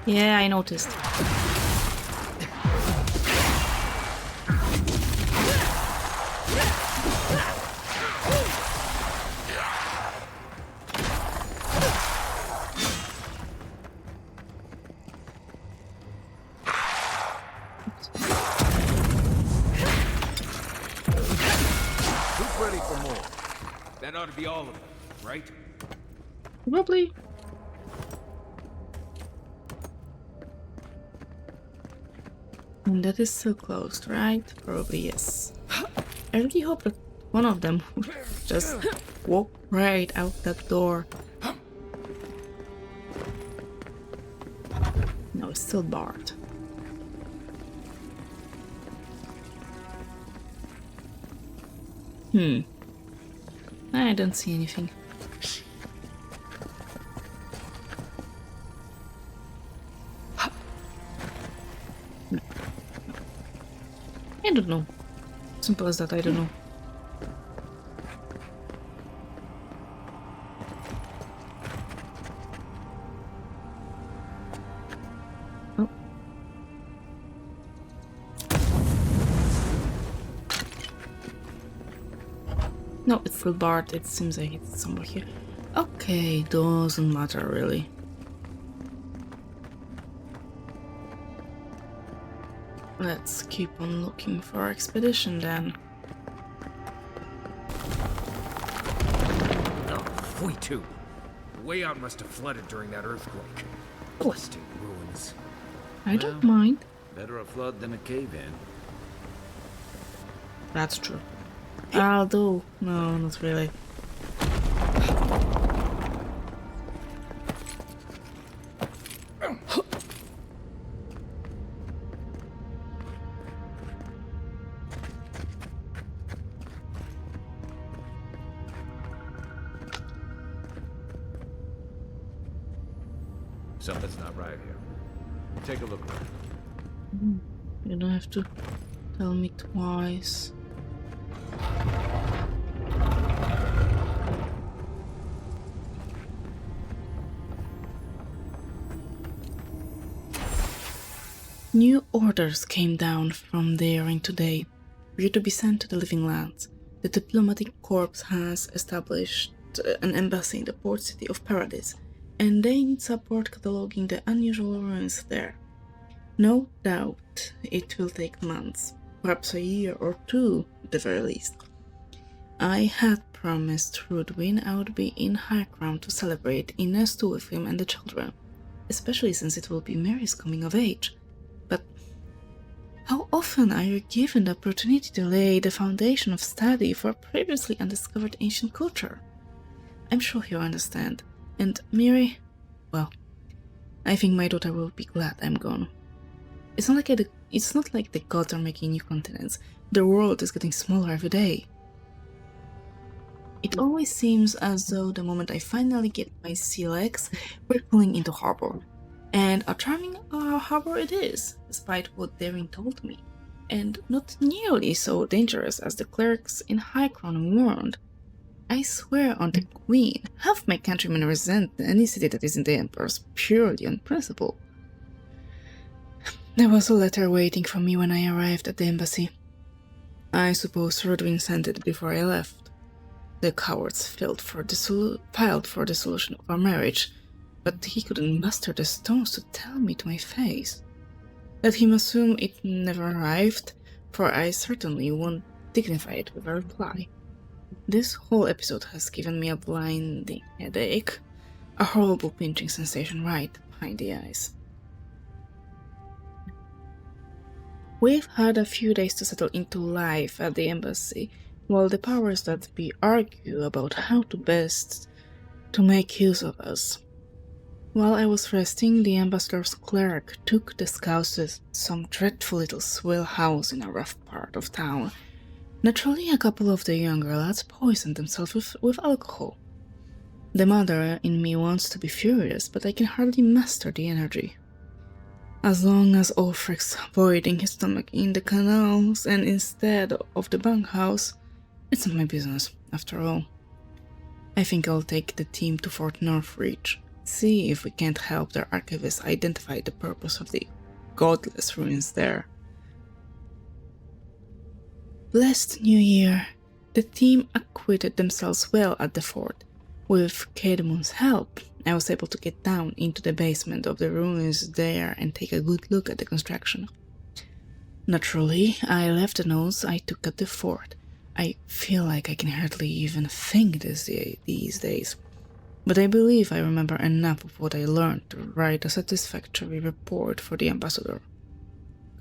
Yeah, I noticed. Who's ready for more? That ought to be all of them, right? Probably. And that is still closed, right? Probably yes. I really hope that one of them would just walk right out that door. No, it's still barred. I don't see anything. No. I don't know. Simple as that, I don't know. Oh. No, it's still barred. It seems like it's somewhere here. Okay, doesn't matter really. Let's keep on looking for our expedition then. Oh, we too. The way out must have flooded during that earthquake. Blasted ruins. I don't mind. Better a flood than a cave-in. That's true. Although, no, not really. Something's not right here. Take a look around. You don't have to tell me twice. New orders came down from Daring today. We are to be sent to the Living Lands. The diplomatic corps has established an embassy in the port city of Paradise, and they need support cataloging the unusual ruins there. No doubt it will take months, perhaps a year or two at the very least. I had promised Rudwin I would be in High Crown to celebrate Innes too with him and the children, especially since it will be Mary's coming of age. How often are you given the opportunity to lay the foundation of study for a previously undiscovered ancient culture? I'm sure you understand. And Miri, well, I think my daughter will be glad I'm gone. It's not like the gods are making new continents. The world is getting smaller every day. It always seems as though the moment I finally get my sea legs, we're pulling into harbor. And a charming harbor it is, despite what Daring told me. And not nearly so dangerous as the clerics in High Crown warned. I swear on the Queen, half my countrymen resent any city that isn't the Emperor's purely on principle. There was a letter waiting for me when I arrived at the embassy. I suppose Rodwin sent it before I left. The cowards filed for the solution of our marriage, but he couldn't muster the stones to tell me to my face. Let him assume it never arrived, for I certainly won't dignify it with a reply. This whole episode has given me a blinding headache, a horrible pinching sensation right behind the eyes. We've had a few days to settle into life at the embassy, while the powers that be argue about how to best to make use of us. While I was resting, the ambassador's clerk took the scouts to some dreadful little swill house in a rough part of town. Naturally, a couple of the younger lads poisoned themselves with alcohol. The mother in me wants to be furious, but I can hardly master the energy. As long as Ulfric's voiding his stomach in the canals and instead of the bunkhouse, it's not my business, after all. I think I'll take the team to Fort Northreach, see if we can't help their archivists identify the purpose of the godless ruins there. Blessed New Year! The team acquitted themselves well at the fort. With Caedmon's help, I was able to get down into the basement of the ruins there and take a good look at the construction. Naturally, I left the notes I took at the fort. I feel like I can hardly even think these days, but I believe I remember enough of what I learned to write a satisfactory report for the ambassador.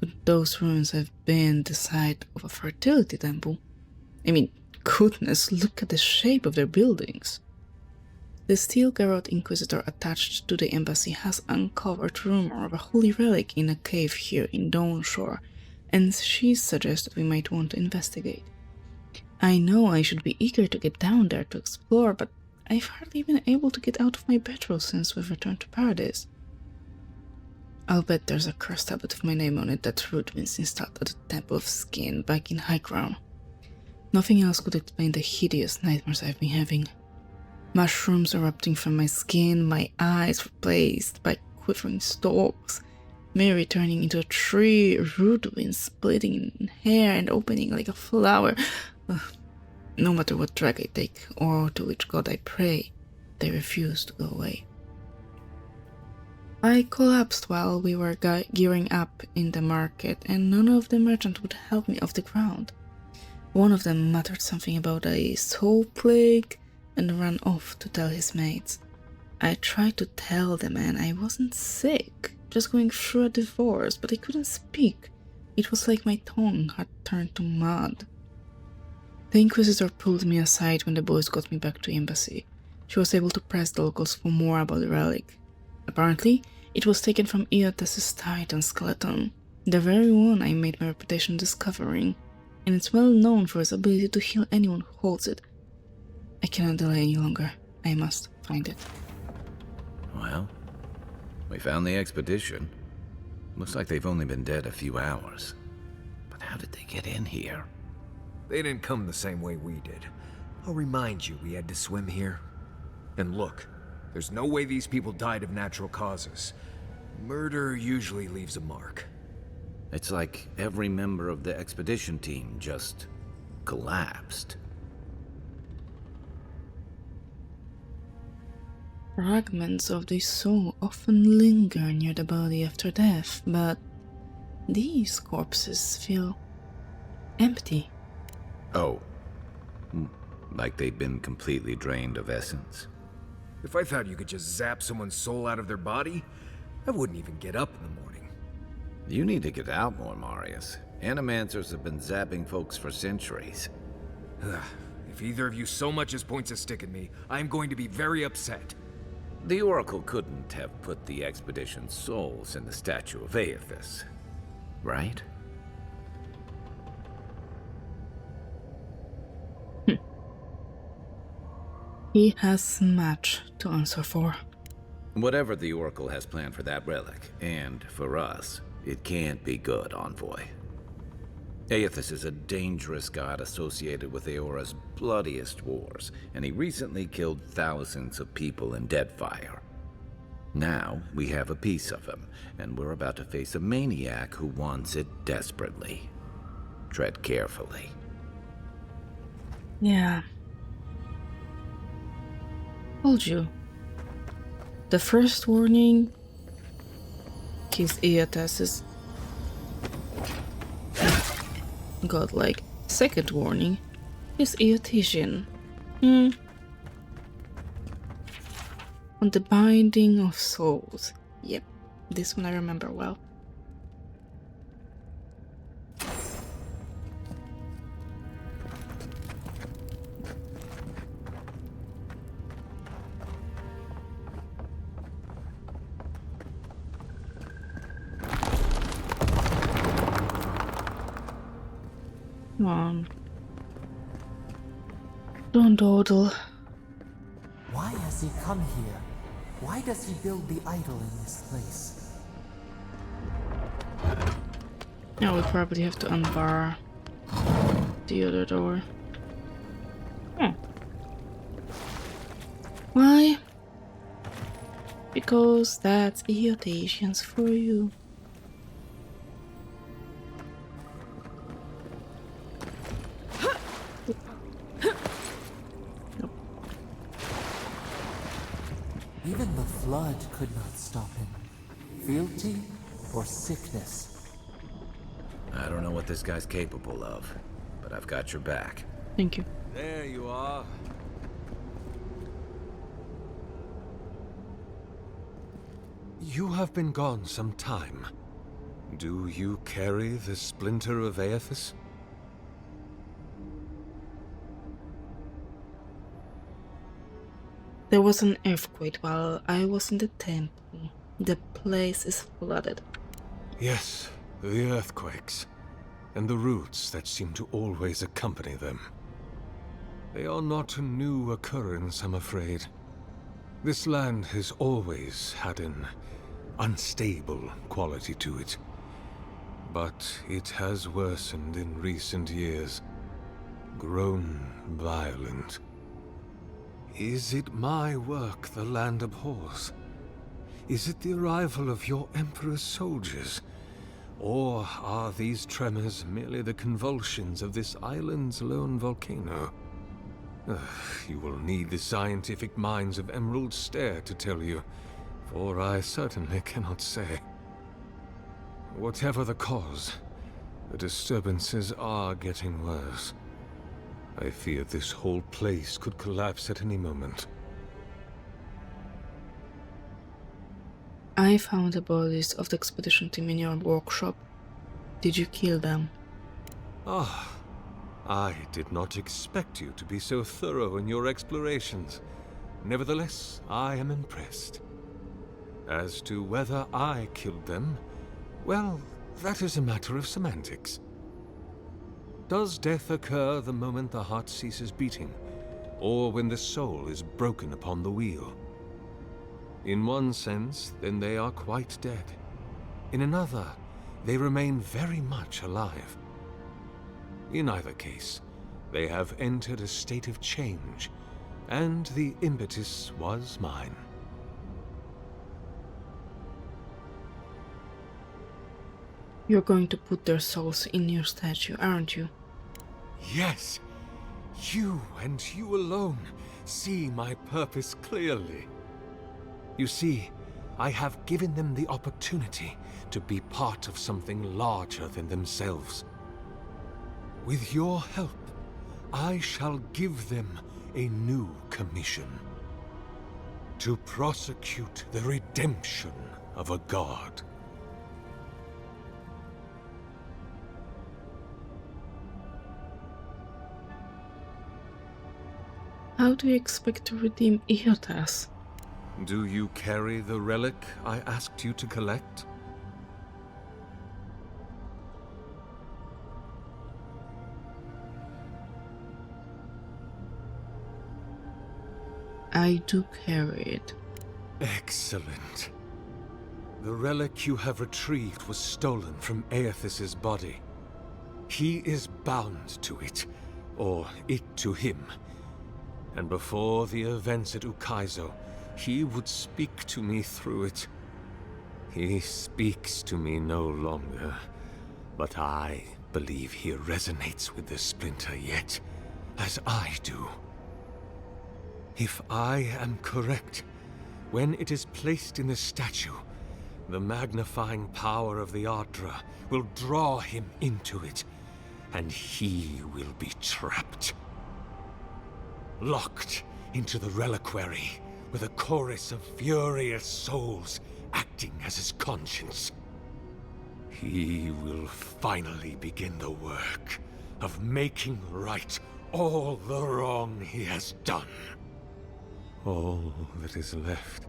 Could those ruins have been the site of a fertility temple? I mean, goodness, look at the shape of their buildings. The steel-garroted inquisitor attached to the embassy has uncovered rumor of a holy relic in a cave here in Dawnshore, and she suggests that we might want to investigate. I know I should be eager to get down there to explore, but I've hardly been able to get out of my bedroll since we've returned to Paradise. I'll bet there's a cursed tablet with my name on it that Rudwin's installed at the Temple of Skin back in High Crown. Nothing else could explain the hideous nightmares I've been having. Mushrooms erupting from my skin, my eyes replaced by quivering stalks, Mary turning into a tree, Rudwin splitting in hair and opening like a flower. No matter what drug I take or to which god I pray, they refuse to go away. I collapsed while we were gearing up in the market, and none of the merchants would help me off the ground. One of them muttered something about a soul plague and ran off to tell his mates. I tried to tell the man I wasn't sick, just going through a divorce, but I couldn't speak. It was like my tongue had turned to mud. The Inquisitor pulled me aside when the boys got me back to the embassy. She was able to press the locals for more about the relic. Apparently, it was taken from Eotas's Titan skeleton, the very one I made my reputation discovering, and it's well known for its ability to heal anyone who holds it. I cannot delay any longer. I must find it. Well, we found the expedition. Looks like they've only been dead a few hours. But how did they get in here? They didn't come the same way we did. I'll remind you we had to swim here. And look, there's no way these people died of natural causes. Murder usually leaves a mark. It's like every member of the expedition team just collapsed. Fragments of the soul often linger near the body after death, but these corpses feel empty. Oh, like they've been completely drained of essence. If I thought you could just zap someone's soul out of their body, I wouldn't even get up in the morning. You need to get out more, Marius. Animancers have been zapping folks for centuries. If either of you so much as points a stick at me, I'm going to be very upset. The Oracle couldn't have put the expedition's souls in the statue of Aethys, right? He has much to answer for. Whatever the Oracle has planned for that relic, and for us, it can't be good, Envoy. Aethys is a dangerous god associated with Eora's bloodiest wars, and he recently killed thousands of people in Deadfire. Now, we have a piece of him, and we're about to face a maniac who wants it desperately. Tread carefully. Yeah. Told you. The first warning is Aethys' godlike. Second warning is Aethesian. On the binding of souls. Yep, this one I remember well. Come on. Don't dawdle. Why has he come here? Why does he build the idol in this place? Now we probably have to unbar the other door. Why? Because that's Eotasians for you. Even the flood could not stop him. Fealty or sickness? I don't know what this guy's capable of, but I've got your back. Thank you. There you are. You have been gone some time. Do you carry the splinter of Aethys? There was an earthquake while I was in the temple. The place is flooded. Yes, the earthquakes. And the roots that seem to always accompany them. They are not a new occurrence, I'm afraid. This land has always had an unstable quality to it. But it has worsened in recent years. Grown violent. Is it my work the land abhors? Is it the arrival of your Emperor's soldiers? Or are these tremors merely the convulsions of this island's lone volcano? You will need the scientific minds of Emerald Stair to tell you, for I certainly cannot say. Whatever the cause, the disturbances are getting worse. I fear this whole place could collapse at any moment. I found the bodies of the expedition team in your workshop. Did you kill them? Ah, I did not expect you to be so thorough in your explorations. Nevertheless, I am impressed. As to whether I killed them, well, that is a matter of semantics. Does death occur the moment the heart ceases beating, or when the soul is broken upon the wheel? In one sense, then they are quite dead. In another, they remain very much alive. In either case, they have entered a state of change, and the impetus was mine. You're going to put their souls in your statue, aren't you? Yes, you and you alone see my purpose clearly. You see, I have given them the opportunity to be part of something larger than themselves. With your help, I shall give them a new commission. To prosecute the redemption of a god. How do you expect to redeem Eotas? Do you carry the relic I asked you to collect? I do carry it. Excellent. The relic you have retrieved was stolen from Aethys's body. He is bound to it, or it to him. And before the events at Ukaizo, he would speak to me through it. He speaks to me no longer, but I believe he resonates with the splinter yet, as I do. If I am correct, when it is placed in the statue, the magnifying power of the Ardra will draw him into it, and he will be trapped. Locked into the reliquary with a chorus of furious souls acting as his conscience. He will finally begin the work of making right all the wrong he has done. All that is left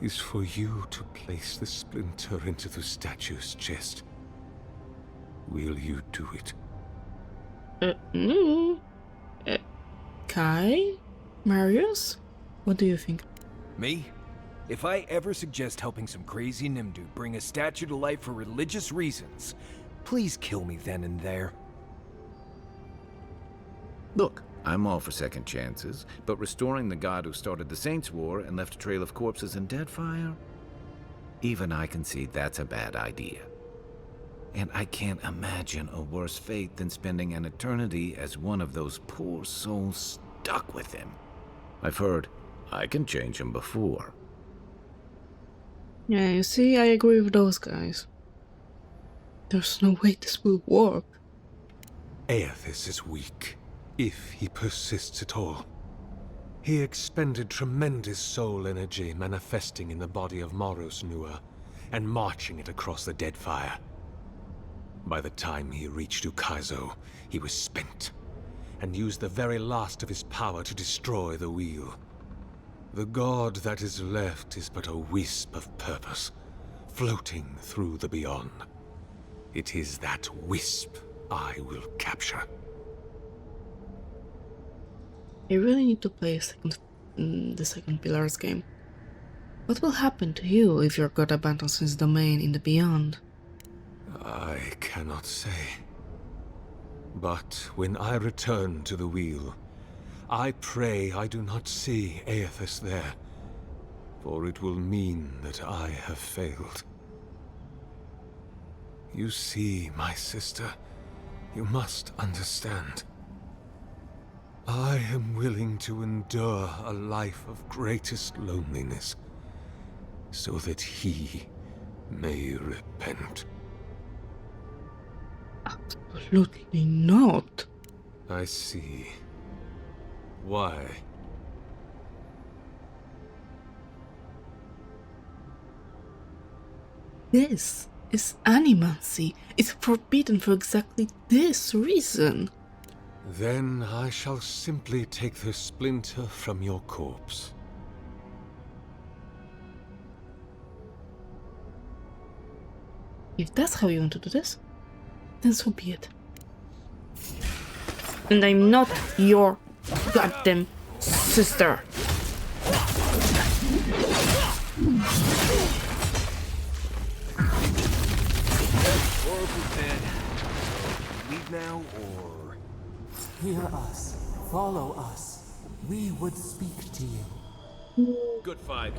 is for you to place the splinter into the statue's chest. Will you do it? No. Kai? Marius? What do you think? Me? If I ever suggest helping some crazy Nimdu bring a statue to life for religious reasons, please kill me then and there. Look, I'm all for second chances, but restoring the god who started the Saints' War and left a trail of corpses and Deadfire? Even I can see that's a bad idea. And I can't imagine a worse fate than spending an eternity as one of those poor souls stuck with him. I've heard I can change him before. Yeah, you see, I agree with those guys. There's no way this will work. Aethys is weak, if he persists at all. He expended tremendous soul energy manifesting in the body of Moros Nua and marching it across the Deadfire. By the time he reached Ukaizo, he was spent, and used the very last of his power to destroy the wheel. The god that is left is but a wisp of purpose, floating through the beyond. It is that wisp I will capture. You really need to play the second Pillars game. What will happen to you if your god abandons his domain in the beyond? I cannot say. But when I return to the wheel, I pray I do not see Aethys there, for it will mean that I have failed. You see, my sister, you must understand. I am willing to endure a life of greatest loneliness, so that he may repent. Absolutely not. I see. Why? This is animancy. It's forbidden for exactly this reason. Then I shall simply take the splinter from your corpse. If that's how you want to do this, then so be it. And I'm not your goddamn sister. Oracle's dead. Leave now, or... Hear us. Follow us. We would speak to you. Good fight.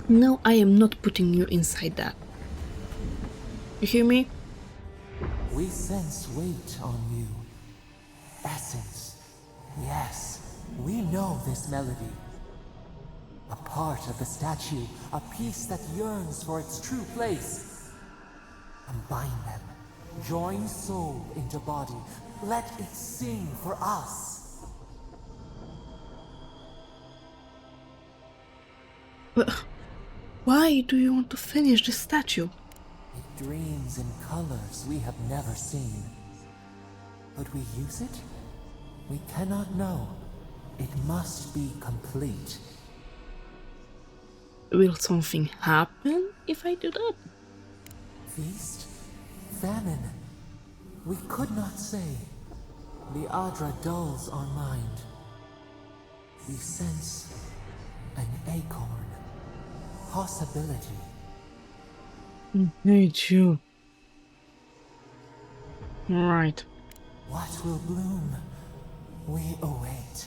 No, I am not putting you inside that. You hear me? We sense weight on you. Essence. Yes, we know this melody. A part of the statue, a piece that yearns for its true place. Combine them. Join soul into body. Let it sing for us. But why do you want to finish the statue? It dreams in colors we have never seen. But we use it? We cannot know. It must be complete. Will something happen if I do that? Feast? Famine? We could not say. The Adra dulls our mind. We sense an acorn. Possibility. I hate you. Right. What will bloom? We await.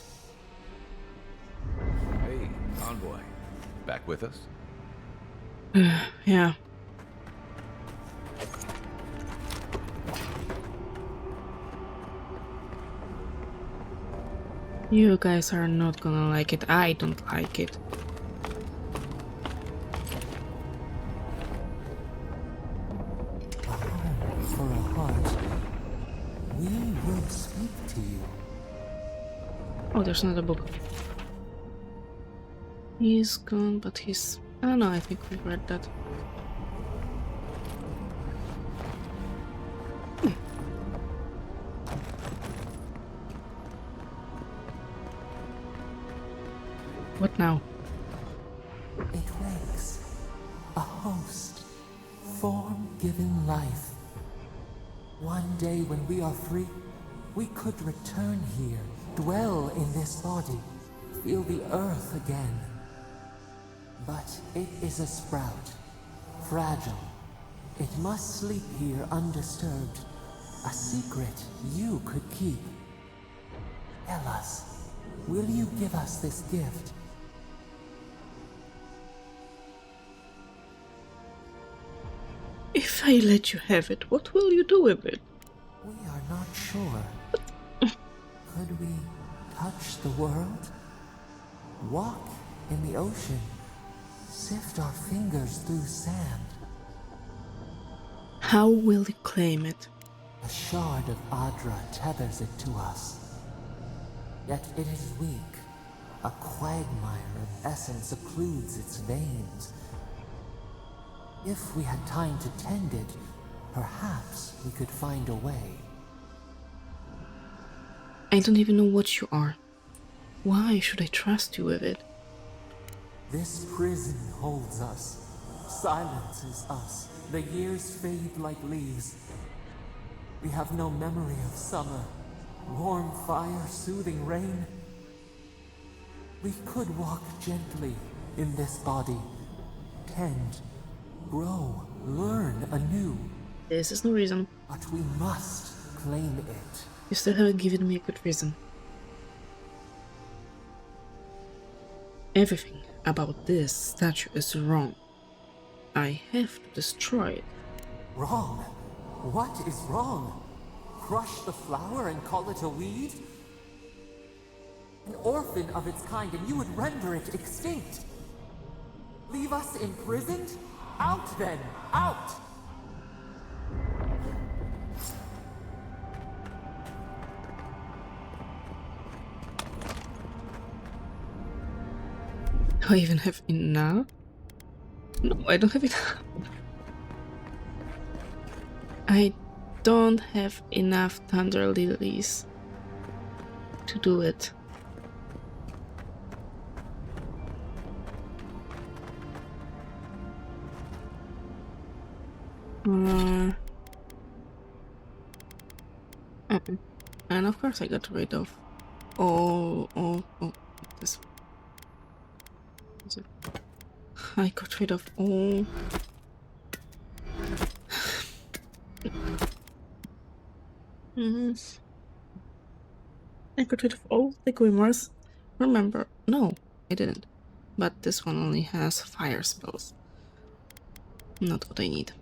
Hey, Envoy. Back with us? Yeah. You guys are not gonna like it. I don't like it. For a heart, we will speak to you. Oh, there's another book. He's gone, but he's... I don't know, I think we read that. What now? It wakes. A host. Form given life. One day when we are free, we could return here, dwell in this body, feel the earth again. But it is a sprout. Fragile. It must sleep here undisturbed. A secret you could keep. Tell us, will you give us this gift? If I let you have it, what will you do with it? We are not sure. Could we touch the world? Walk in the ocean? Sift our fingers through sand? How will you claim it? A shard of Adra tethers it to us. Yet it is weak. A quagmire of essence occludes its veins. If we had time to tend it, perhaps we could find a way. I don't even know what you are. Why should I trust you with it? This prison holds us, silences us. The years fade like leaves. We have no memory of summer, warm fire, soothing rain. We could walk gently in this body, tend, grow, learn anew. This is no reason. But we must claim it. You still haven't given me a good reason. Everything about this statue is wrong. I have to destroy it. Wrong? What is wrong? Crush the flower and call it a weed? An orphan of its kind, and you would render it extinct. Leave us imprisoned? Out then! Out! Do I even have enough? No, I don't have enough. I don't have enough thunder lilies to do it. And of course I got rid of this. I got rid of all. I got rid of all the glimmers. Remember, no, I didn't. But this one only has fire spells. Not what I need.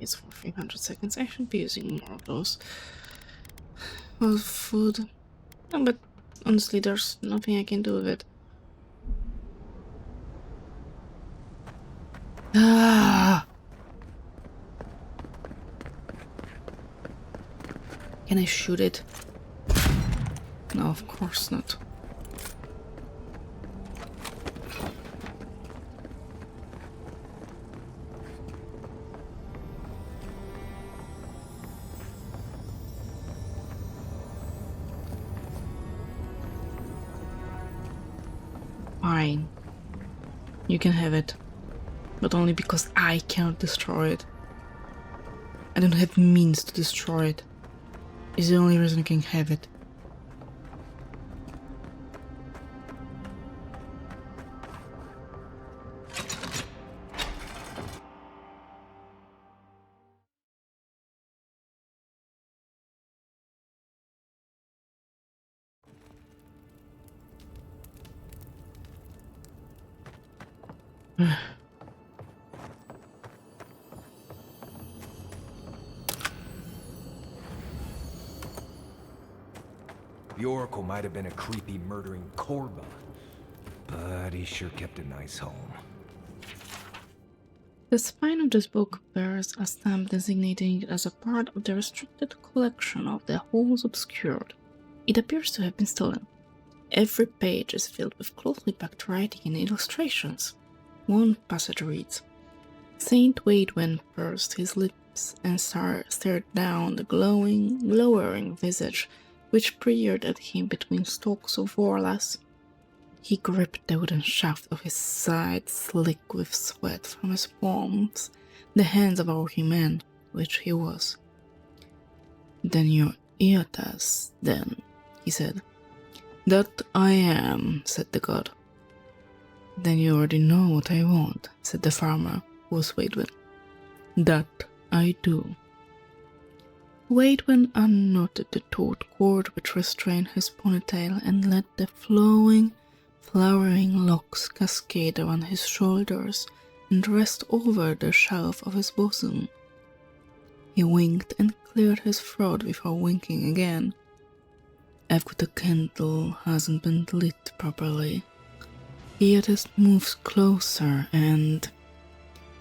It's for 300 seconds. I should be using more of those. Well, food. No, but honestly, there's nothing I can do with it. Ah! Can I shoot it? No, of course not. Fine. You can have it. But only because I cannot destroy it. I don't have means to destroy it. It's the only reason I can have it. The Oracle might have been a creepy, murdering Korba, but he sure kept a nice home. The spine of this book bears a stamp designating it as a part of the restricted collection of the Halls Obscured. It appears to have been stolen. Every page is filled with closely packed writing and illustrations. One passage reads, Saint Waidwen pursed his lips and stared down the glowering visage which peered at him between stalks of warlass. He gripped the wooden shaft of his scythe, slick with sweat from his palms, the hands of a working man, which he was. Then you're Eotas, then, he said. That I am, said the god. Then you already know what I want, said the farmer, who was Waidwen. That I do. Waidwen unknotted the taut cord which restrained his ponytail and let the flowering locks cascade around his shoulders and rest over the shelf of his bosom. He winked and cleared his throat before winking again. I've got a candle, hasn't been lit properly. He just moves closer and...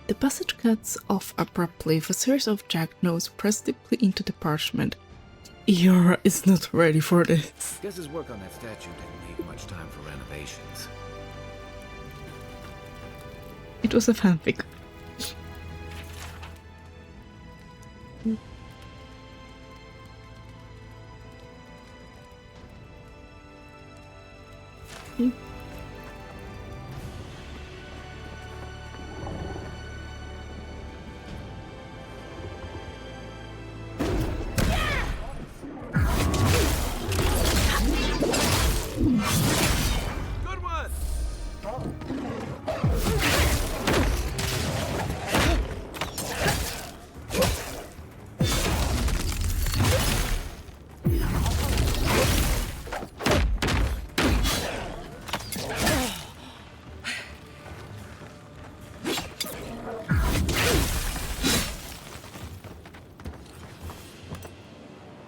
The passage cuts off abruptly with a series of jagged notes pressed deeply into the parchment. Eora is not ready for this. Guess his work on that statue didn't leave much time for renovations. It was a fanfic. Good one!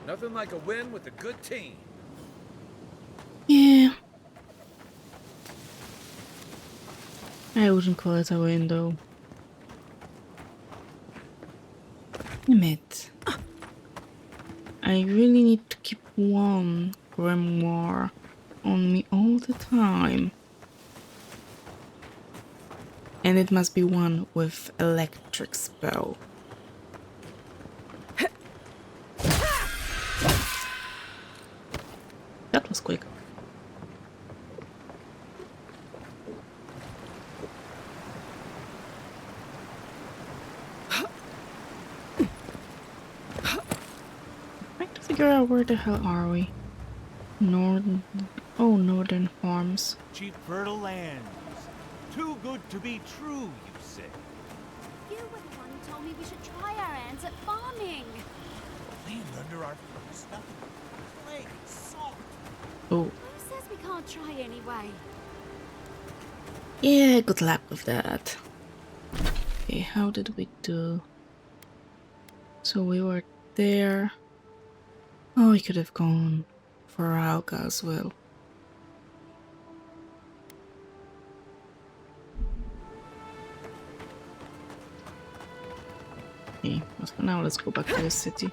Nothing like a win with a good team. Yeah. I wouldn't call it a win though. Damn it. I really need to keep one grimoire on me all the time. And it must be one with electric spell. That was quick. Trying to figure out where the hell are we? Northern farms. Cheap fertile lands. Too good to be true, you say. You were the one who told me we should try our hands at farming. Land under our feet is nothing but clay and salt. Oh. Who says we can't try anyway? Yeah, good luck with that. Okay, how did we do? So we were there. Oh, we could have gone for Alga as well. Okay, but for now let's go back to the city.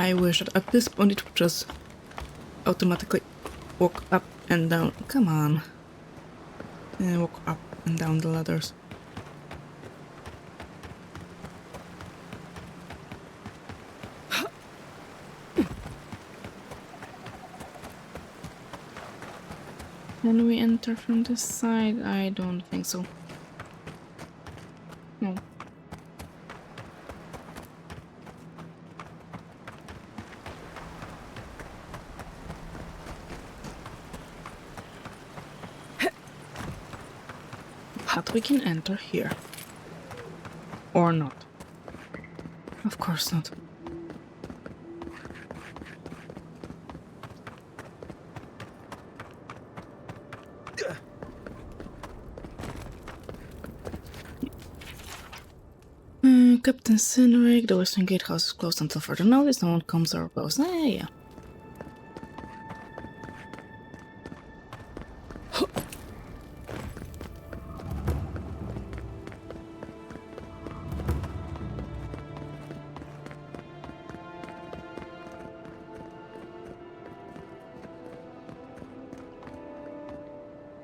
I wish that at this point it would just automatically walk up and down. Come on. Walk up and down the ladders. Can we enter from this side? I don't think so. No. But we can enter here. Or not. Of course not. Captain Cineric, the western gatehouse is closed until further notice. No one comes or goes. Yeah.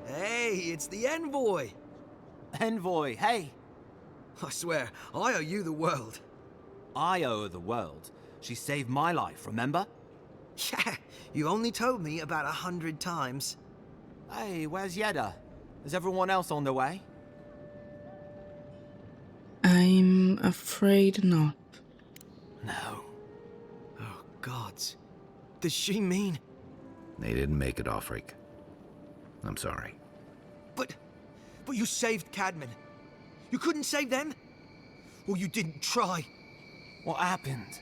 Hey, it's the envoy! Envoy, hey! I swear, I owe you the world. I owe her the world. She saved my life, remember? Yeah, you only told me about 100 times. Hey, where's Yeda? Is everyone else on their way? I'm afraid not. No. Oh, gods. Does she mean... They didn't make it, Offric. I'm sorry. But you saved Cadman. You couldn't save them? Or you didn't try? What happened?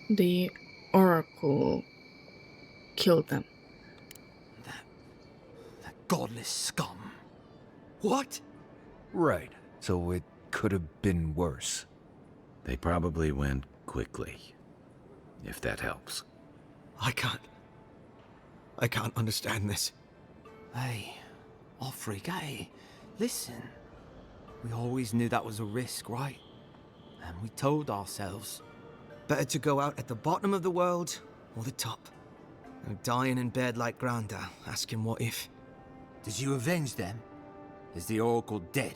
The Oracle killed them. That godless scum. What? Right. So it could have been worse. They probably went quickly. If that helps. I can't understand this. Hey, Offric, hey, listen. We always knew that was a risk, right? And we told ourselves. Better to go out at the bottom of the world, or the top. And dying in bed like Granda, asking what if. Did you avenge them? Is the Oracle dead?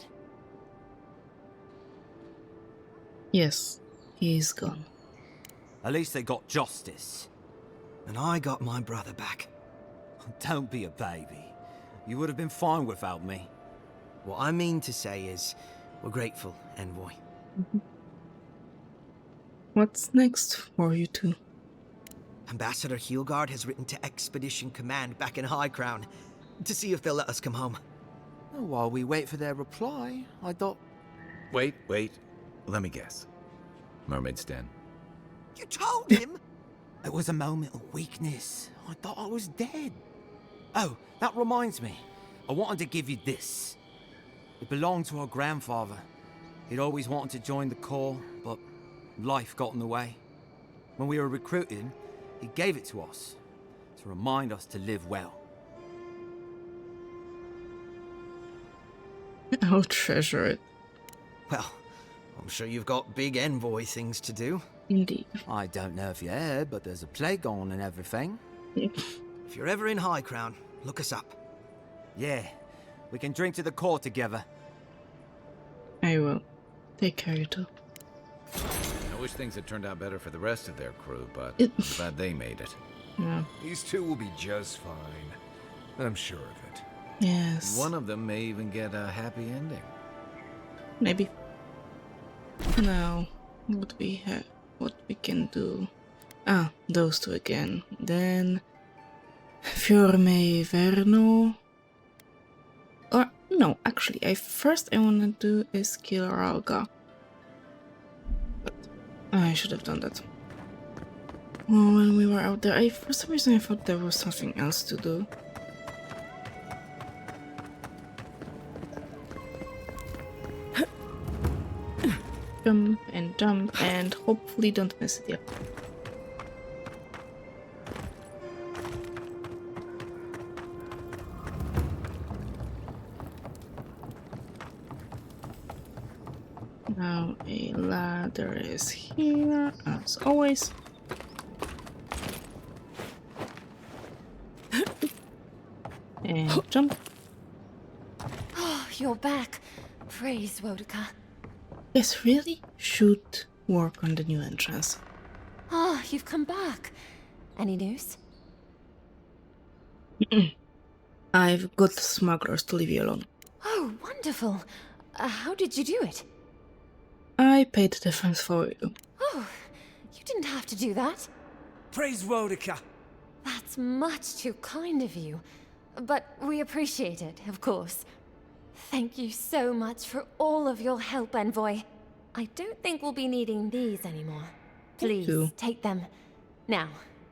Yes, he's gone. At least they got justice. And I got my brother back. Don't be a baby. You would have been fine without me. What I mean to say is, we're grateful, Envoy. What's next for you two? Ambassador Heelgard has written to Expedition Command back in High Crown to see if they'll let us come home. Well, while we wait for their reply, I thought... Wait. Let me guess. Mermaid's Den. You told him? It was a moment of weakness. I thought I was dead. Oh, that reminds me. I wanted to give you this. It belonged to our grandfather. He'd always wanted to join the Corps, but life got in the way. When we were recruiting, he gave it to us to remind us to live well. I'll treasure it. Well, I'm sure you've got big Envoy things to do. Indeed. I don't know if you heard, but there's a plague on and everything. If you're ever in High Crown, look us up. Yeah, we can drink to the Corps together. I will. Take care, you two. I wish things had turned out better for the rest of their crew, but I'm glad they made it. Yeah. These two will be just fine. I'm sure of it. Yes. One of them may even get a happy ending. Maybe. Now, what we can do? Ah, those two again. Then Fiorme Verno. Or no, actually, I wanna do is kill Ralga. But I should have done that. Well, when we were out there, for some reason I thought there was something else to do. Jump and hopefully don't miss it. Yep. Now a ladder is here, as always. And jump. Oh, you're back. Praise Wodika. Yes, really should work on the new entrance. Ah, you've come back. Any news? I've got smugglers to leave you alone. Oh, wonderful. How did you do it? I paid the difference for you. Oh, you didn't have to do that. Praise Wodika. That's much too kind of you. But we appreciate it, of course. Thank you so much for all of your help, Envoy. I don't think we'll be needing these anymore. Please, take them. Now,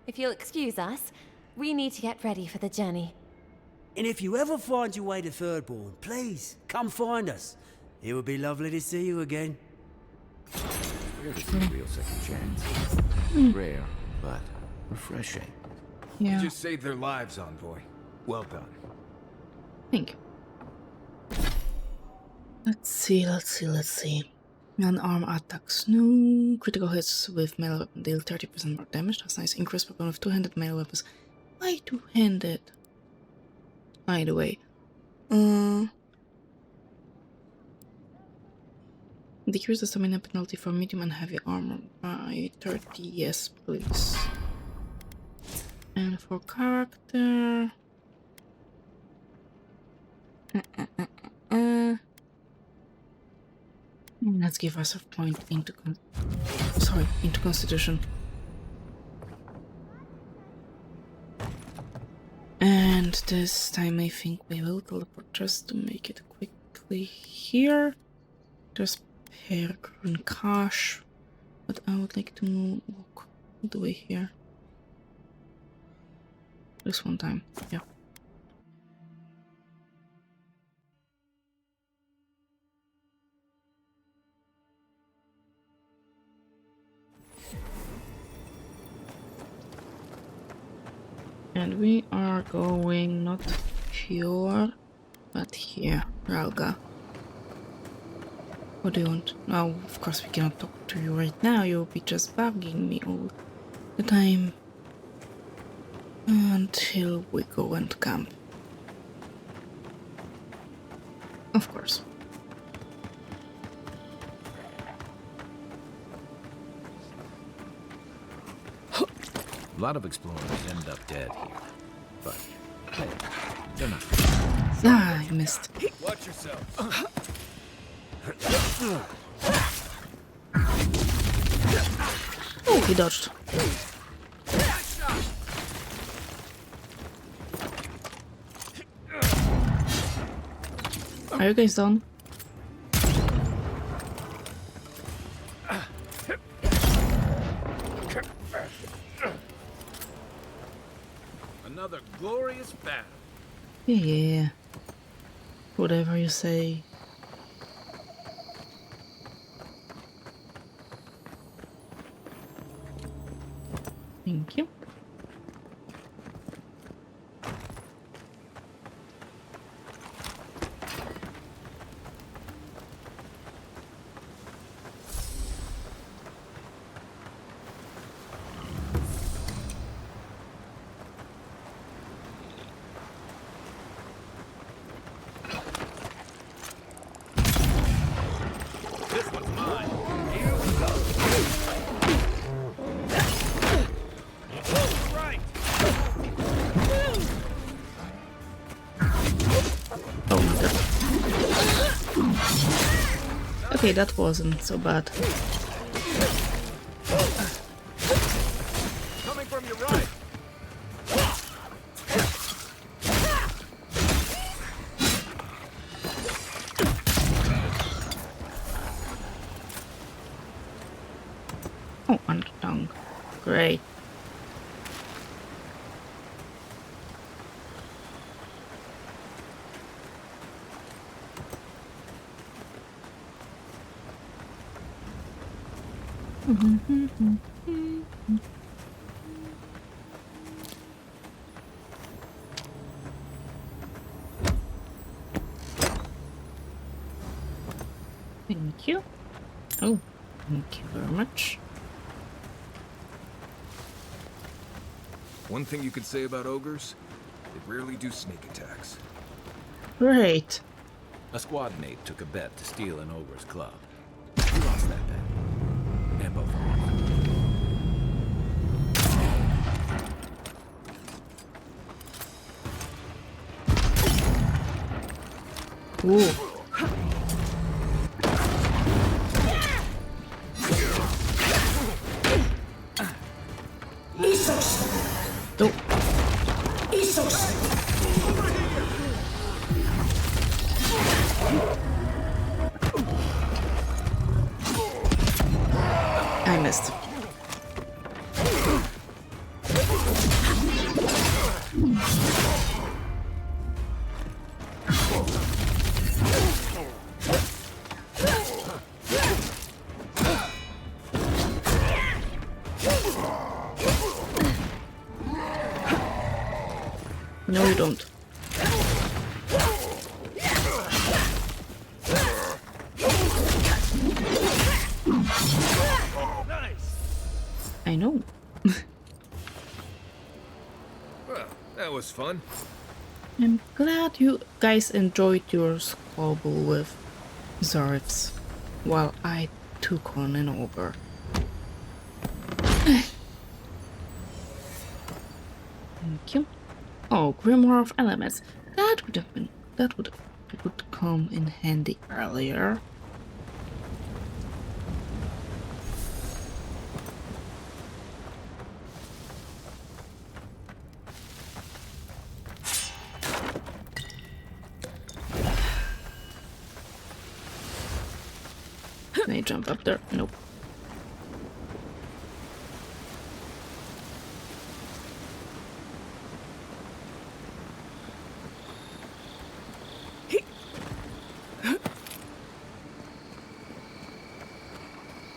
if you'll excuse us, we need to get ready for the journey. And if you ever find your way to Thirdborn, please, come find us. It would be lovely to see you again. Rare to see a real second chance. Rare, but refreshing. Yeah. You just saved their lives, Envoy. Well done. Thank you. Let's see. Non-arm attacks. No critical hits with melee weapon deal 30% more damage. That's nice. Increased weapon with two-handed melee weapons. Why two-handed? Either way. Decrease the stamina penalty for medium and heavy armor by 30. Yes, please. And for character... Let's give us a point into Constitution. And this time I think we will teleport just to make it quickly here. Just Peregrine Cache. But I would like to walk all the way here. This one time, yeah. And we are going not here, but here, Ralga. What do you want? Now, of course, we cannot talk to you right now. You'll be just bugging me all the time until we go and camp. Of course. A lot of explorers end up dead here, but hey, they're not. Ah, I missed. Watch yourself. Oh, he dodged. Are you guys done? Another glorious battle. Yeah. Whatever you say. Thank you. This one's mine. Here we go. Right. Oh my god. Okay, that wasn't so bad. Coming from your right. Oh, on the tongue. Great. Thank you. Oh, thank you very much. One thing you could say about ogres, they rarely do sneak attacks. Great. A squad mate took a bet to steal an ogre's club. He lost that bet. And both are off. Ooh. Oh. I missed. No, you don't. I know. Well, that was fun. I'm glad you guys enjoyed your squabble with Zarifs while I took on an ogre. Thank you. Oh, Grimoire of Elements. That would come in handy earlier. Can I jump up there? Nope.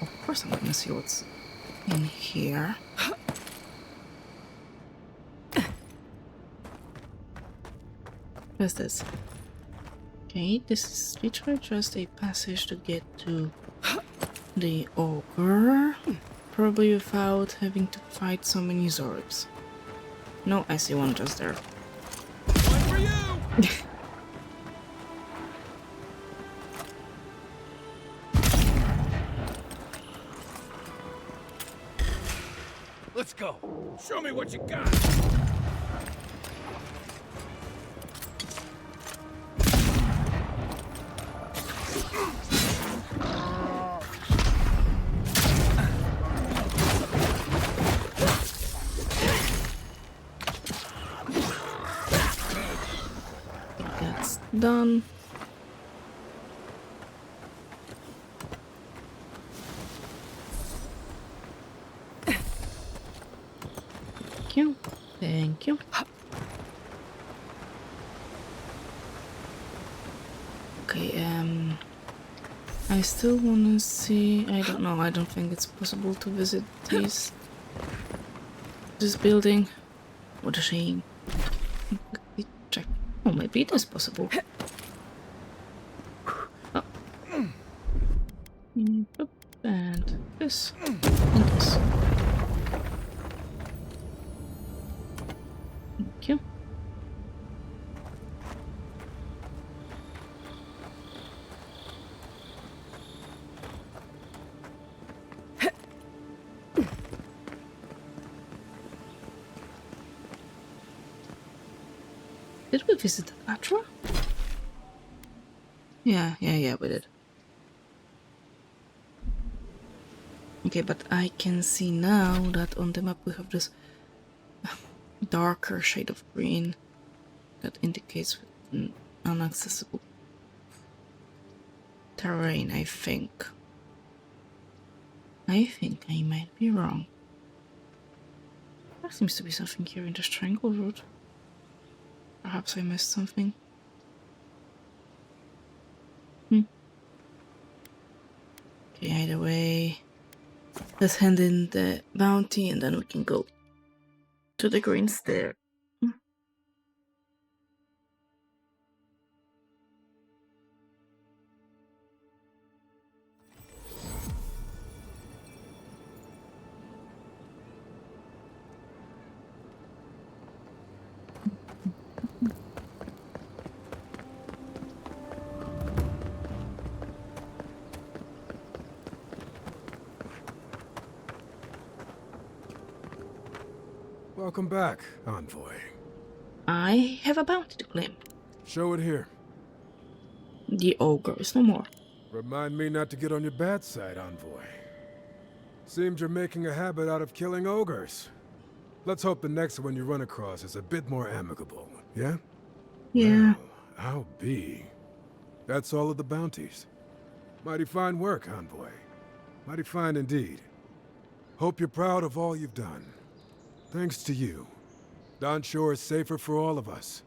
Of course I'm gonna see what's in here. What is this? Okay, this is literally just a passage to get to the ogre. Probably without having to fight so many Zoribs. No, I see one just there. One for you! Let's go. Show me what you got. That's done. Thank you. Thank you. Okay, I still wanna see. I don't know. I don't think it's possible to visit this building. What a shame. Check. Oh, maybe it is possible. Oh. And this. And this. Thank you. Did we visit Atra? Yeah, we did. Okay, but I can see now that on the map we have this darker shade of green that indicates an inaccessible terrain, I think. I think I might be wrong. There seems to be something here in the Strangle Root. Perhaps I missed something. Okay, either way, let's hand in the bounty and then we can go to the green stair. Welcome back, Envoy. I have a bounty to claim. Show it here. The ogre is no more. Remind me not to get on your bad side, Envoy. Seems you're making a habit out of killing ogres. Let's hope the next one you run across is a bit more amicable, yeah? Yeah. Well, I'll be. That's all of the bounties. Mighty fine work, Envoy. Mighty fine indeed. Hope you're proud of all you've done. Thanks to you, Don Shore is safer for all of us.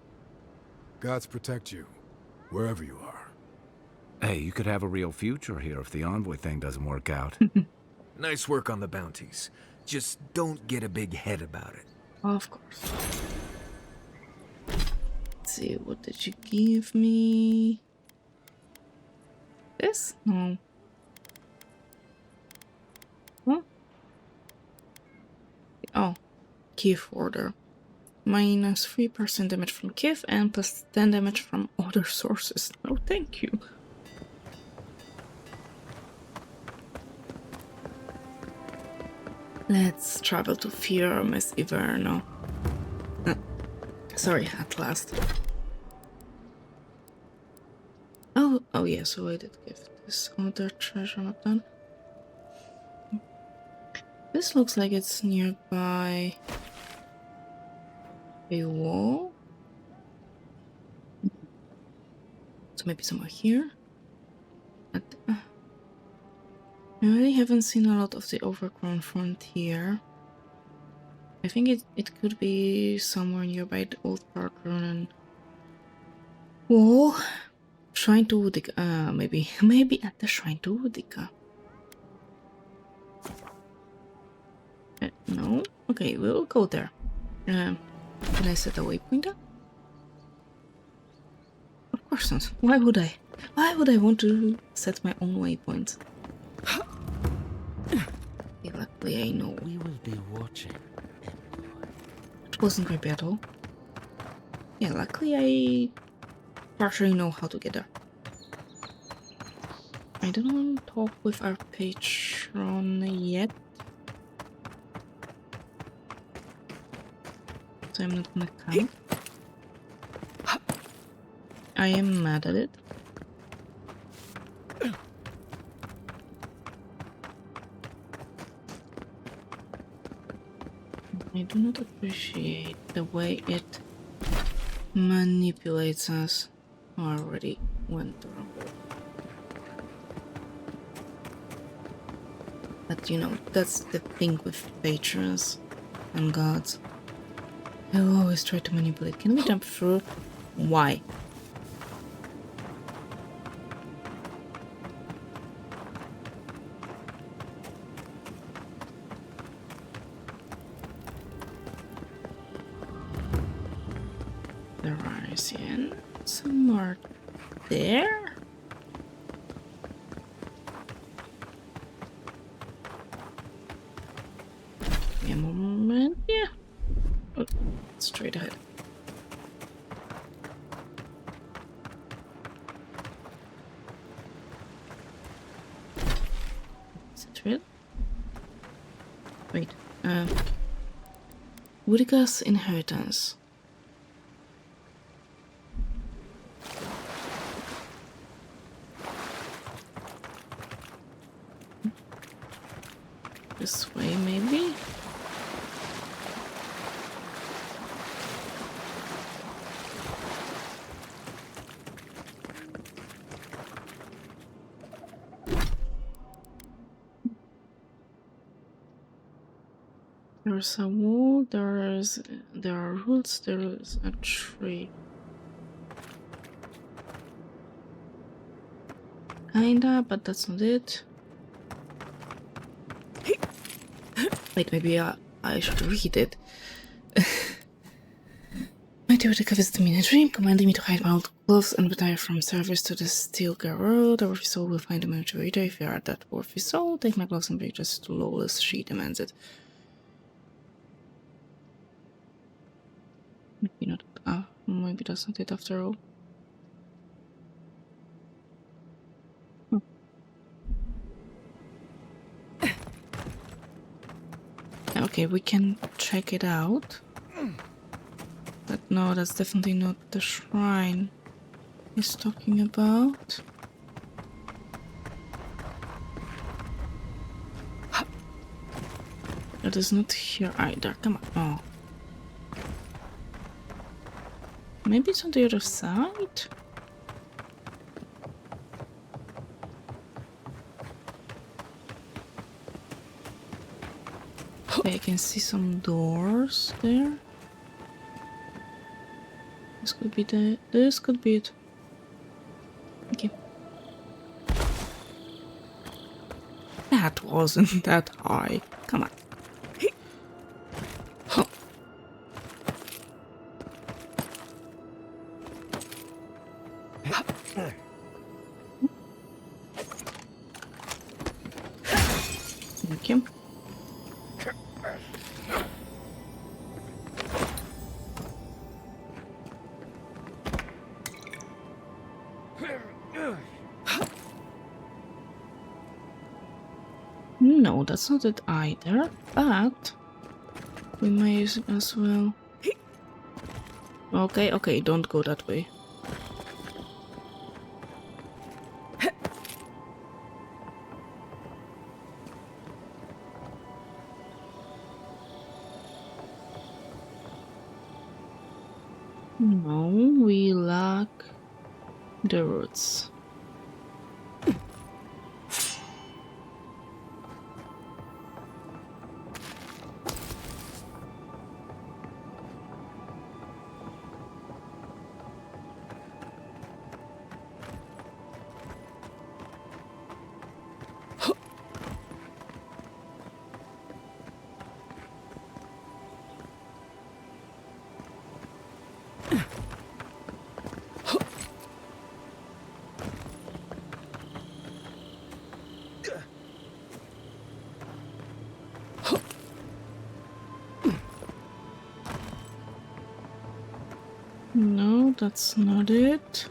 Gods protect you, wherever you are. Hey, you could have a real future here if the Envoy thing doesn't work out. Nice work on the bounties. Just don't get a big head about it. Of course. Let's see, what did you give me? This? No. What? Oh, Kith order. Minus 3% damage from Kith and plus 10 damage from other sources. No, thank you. Let's travel to fear Miss Everno. Sorry, at last. Oh yeah, so I did give this other treasure not done. This looks like it's nearby a wall. So maybe somewhere here. I really haven't seen a lot of the overgrown frontier. I think it could be somewhere nearby the old Parkronen wall. Shrine to Udica. Maybe at the Shrine to Udica. No? Okay, we'll go there. Can I set a waypoint up? Of course not. Why would I? Why would I want to set my own waypoint? Luckily I know. We will be watching. It wasn't my battle. Yeah, luckily I partially know how to get there. I don't want to talk with our patron yet. So I'm not gonna come. I am mad at it. I do not appreciate the way it manipulates us. Already went the wrong way. But you know, that's the thing with patrons and gods. They'll always try to manipulate. Can we jump through? Why? Somewhere there? Give me a moment. Yeah. Oh, straight ahead. Is it real? Wait. Udica's inheritance. This way, maybe? There's a wall, there are roots, there is a tree. Kinda, but that's not it. Wait, maybe I should read it. My Udica visited me in a dream, commanding me to hide my old clothes and retire from service to the Steel Garrow. The worthy soul will find a military reader. If you are that worthy soul, take my clothes and bring us to Lawless. She demands it. Maybe not. Maybe that's not it after all. Okay, we can check it out. No, that's definitely not the shrine he's talking about. That is not here either. Come on. Oh. Maybe it's on the other side? Okay, I can see some doors there. This could be this could be it. Okay. That wasn't that high. Come on. Thank you. No, that's not it either, but we may as well. Okay, okay, don't go that way. No, we lack the roots. No, that's not it.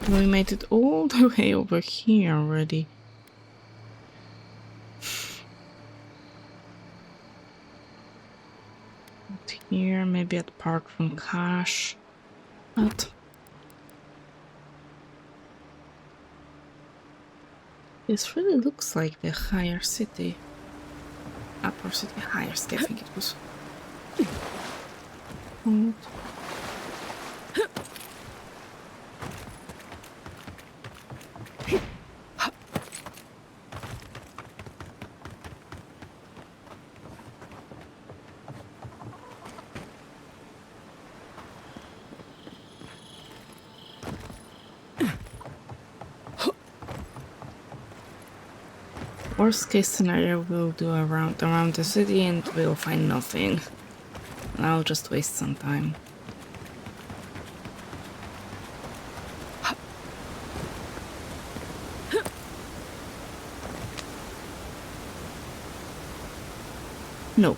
We made it all the way over here already. Here, maybe apart from cash. But this really looks like the higher city. Upper city, higher city, I think it was. Hold. Worst case scenario, we'll do a round around the city and we'll find nothing. And I'll just waste some time. No.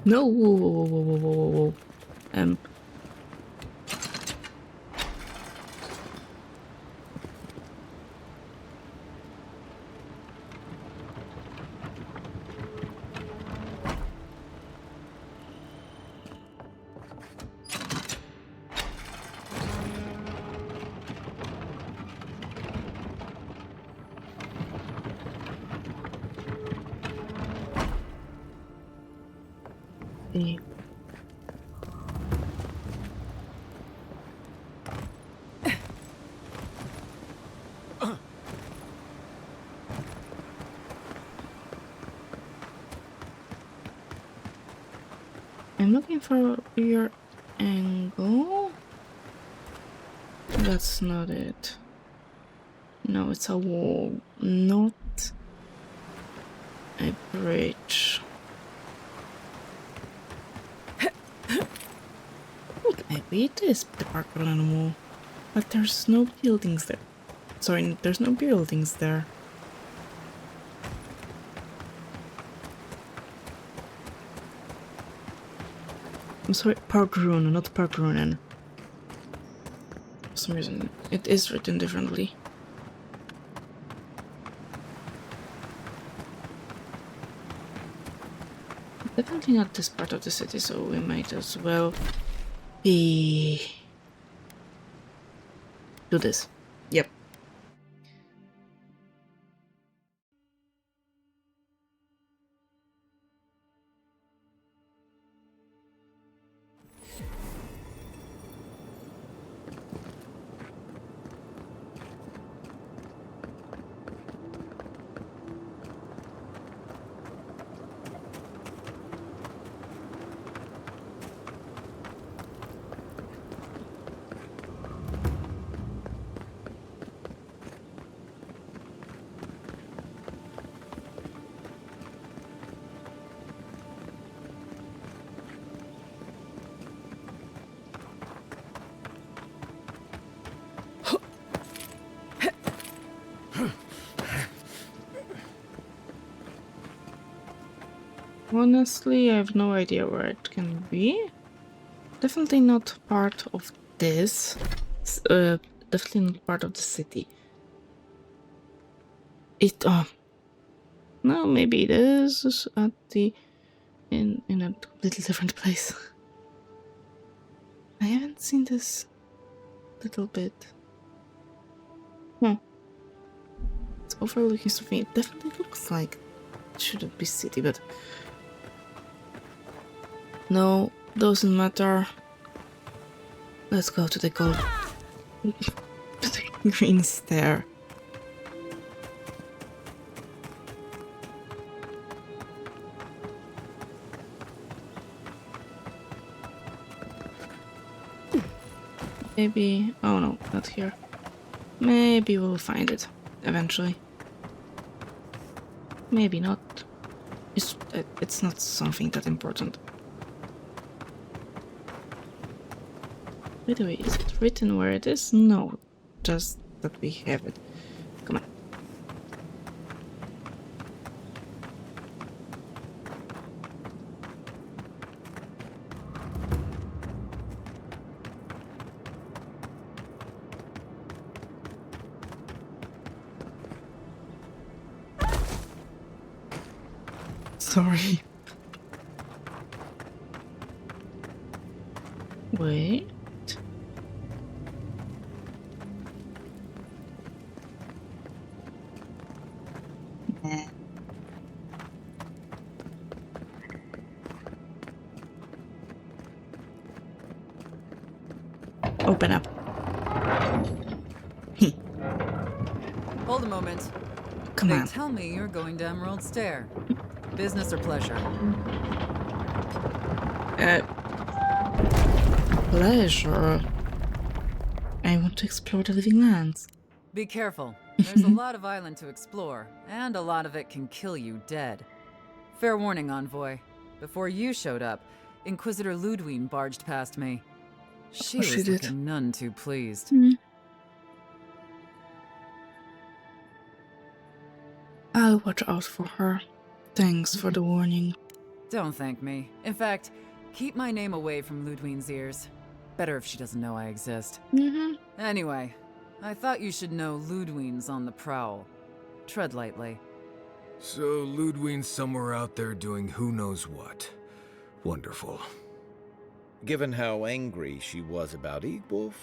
No. Whoa. Okay. I'm looking for your angle. That's not it. No, it's a wall, not a bridge. Maybe it is the parkour on a wall, but there's no buildings there. Sorry, there's no buildings there. I'm sorry, Parkrun, not Parkrunen. For some reason, it is written differently. Definitely not this part of the city, so we might as well be... do this. Yep. Honestly, I have no idea where it can be. Definitely not part of this. Definitely not part of the city. It no, maybe it is at the in a completely different place. I haven't seen this little bit. It's overlooking something. It definitely looks like it shouldn't be city, but no, doesn't matter. Let's go to the gold. To the green stair. Maybe... oh no, not here. Maybe we'll find it eventually. Maybe not. It's not something that important. By the way, is it written where it is? No, just that we have it. Come on. Sorry. Wait. Open up. Hold a moment. Come on. They tell me you're going to Emerald Stair. Business or pleasure? Pleasure. I want to explore the living lands. Be careful. There's a lot of island to explore, and a lot of it can kill you dead. Fair warning, Envoy. Before you showed up, Inquisitor Ludwine barged past me. She was looking none too pleased. I'll watch out for her. Thanks for the warning. Don't thank me. In fact, keep my name away from Ludwine's ears. Better if she doesn't know I exist. Anyway, I thought you should know Ludwine's on the prowl. Tread lightly. So Ludwine's somewhere out there doing who knows what. Wonderful. Given how angry she was about Eagwolf,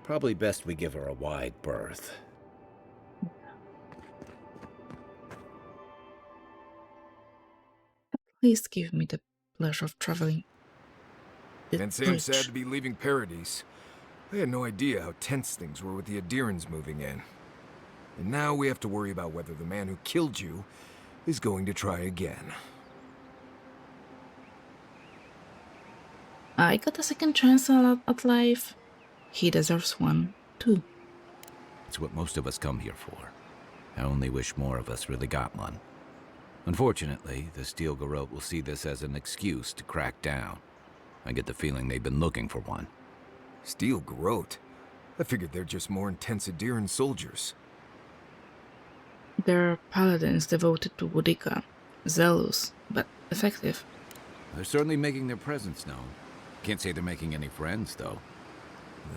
probably best we give her a wide berth. Please give me the pleasure of traveling. Can't say I'm sad to be leaving Paradise. I had no idea how tense things were with the Adirans moving in. And now we have to worry about whether the man who killed you is going to try again. I got a second chance at life. He deserves one, too. It's what most of us come here for. I only wish more of us really got one. Unfortunately, the Steel Garrote will see this as an excuse to crack down. I get the feeling they've been looking for one. Steel Garrote? I figured they're just more intense Adiran soldiers. They're paladins devoted to Boudica. Zealous, but effective. They're certainly making their presence known. Can't say they're making any friends, though.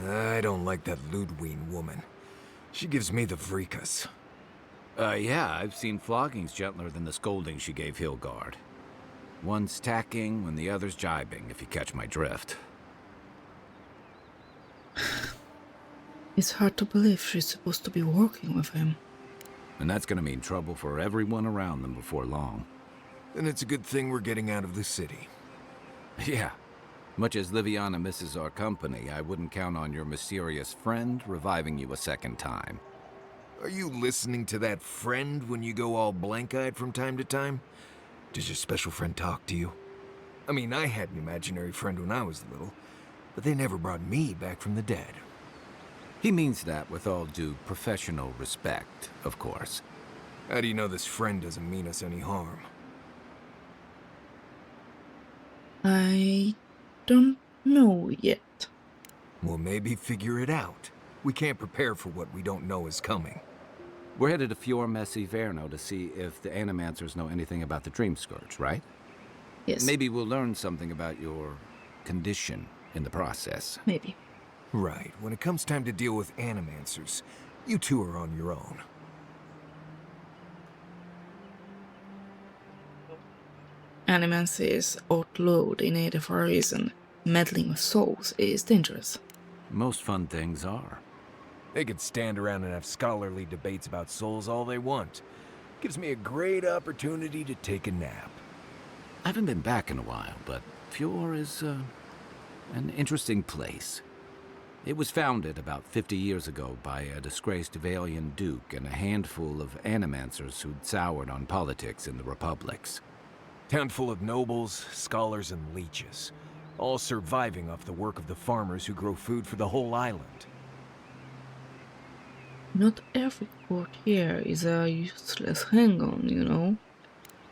I don't like that Ludwig woman. She gives me the freakus. Yeah, I've seen floggings gentler than the scolding she gave Hilgard. One's tacking when the other's jibing, if you catch my drift. It's hard to believe she's supposed to be working with him. And that's gonna mean trouble for everyone around them before long. And it's a good thing we're getting out of the city. Yeah. Much as Liviana misses our company, I wouldn't count on your mysterious friend reviving you a second time. Are you listening to that friend when you go all blank-eyed from time to time? Does your special friend talk to you? I mean, I had an imaginary friend when I was little, but they never brought me back from the dead. He means that with all due professional respect, of course. How do you know this friend doesn't mean us any harm? I don't know yet. Well, maybe figure it out. We can't prepare for what we don't know is coming. We're headed to Fjord Messi Verno to see if the Animancers know anything about the Dream Scourge, right? Yes. Maybe we'll learn something about your condition in the process. Maybe. Right. When it comes time to deal with Animancers, you two are on your own. Animancy is outlawed in Ada for a reason. Meddling with souls is dangerous. Most fun things are. They could stand around and have scholarly debates about souls all they want. Gives me a great opportunity to take a nap. I haven't been back in a while, but Fjord is an interesting place. It was founded about 50 years ago by a disgraced Valian duke and a handful of Animancers who'd soured on politics in the republics. Town full of nobles, scholars, and leeches, all surviving off the work of the farmers who grow food for the whole island. Not every court here is a useless hang-on, you know?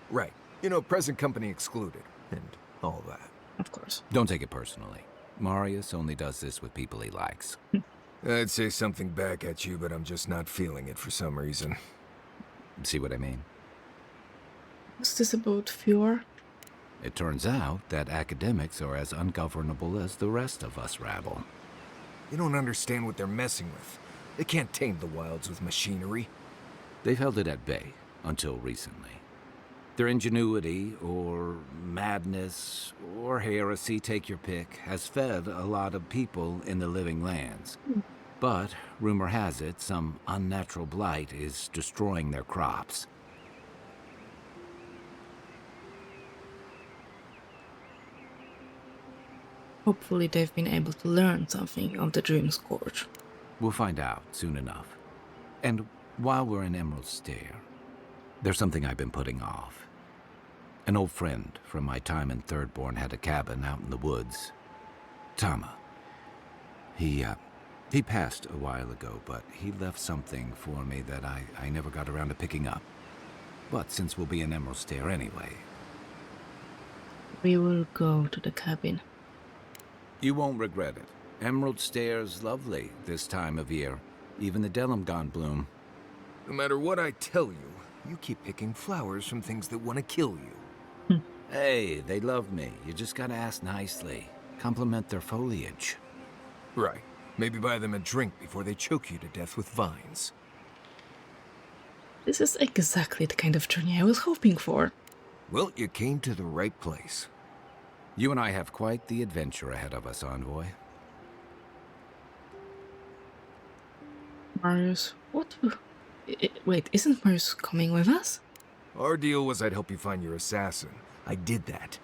Right. You know, present company excluded, and all that. Of course. Don't take it personally. Marius only does this with people he likes. I'd say something back at you, but I'm just not feeling it for some reason. See what I mean? What's this about Fjord? It turns out that academics are as ungovernable as the rest of us rabble. You don't understand what they're messing with. They can't tame the wilds with machinery. They've held it at bay, until recently. Their ingenuity, or madness, or heresy, take your pick, has fed a lot of people in the living lands. But, rumor has it, some unnatural blight is destroying their crops. Hopefully they've been able to learn something of the Dream Scourge. We'll find out soon enough. And while we're in Emerald Stair, there's something I've been putting off. An old friend from my time in Thirdborn had a cabin out in the woods. Tama. He passed a while ago, but he left something for me that I never got around to picking up. But since we'll be in Emerald Stair anyway... We will go to the cabin. You won't regret it. Emerald Stair's lovely this time of year. Even the Delumgon bloom. No matter what I tell you, you keep picking flowers from things that want to kill you. Hey, they love me. You just gotta ask nicely. Compliment their foliage. Right. Maybe buy them a drink before they choke you to death with vines. This is exactly the kind of journey I was hoping for. Well, you came to the right place. You and I have quite the adventure ahead of us, Envoy. Marius, what? Wait, isn't Marius coming with us? Our deal was I'd help you find your assassin. I did that.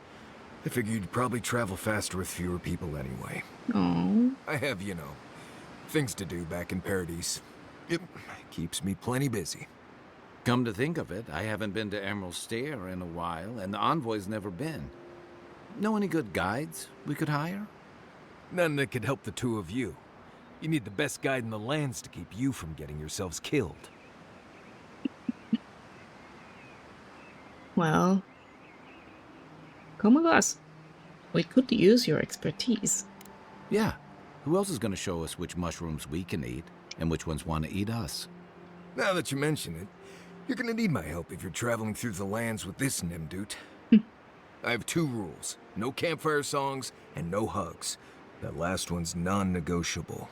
I figured you'd probably travel faster with fewer people anyway. Oh. I have, you know, things to do back in Paradise. It keeps me plenty busy. Come to think of it, I haven't been to Emerald Stair in a while, and the Envoy's never been. Know any good guides we could hire? None that could help the two of you. You need the best guide in the lands to keep you from getting yourselves killed. Well, come with us. We could use your expertise. Yeah. Who else is going to show us which mushrooms we can eat, and which ones want to eat us? Now that you mention it, you're going to need my help if you're traveling through the lands with this Nimdut. I have 2 rules. No campfire songs and no hugs. That last one's non-negotiable.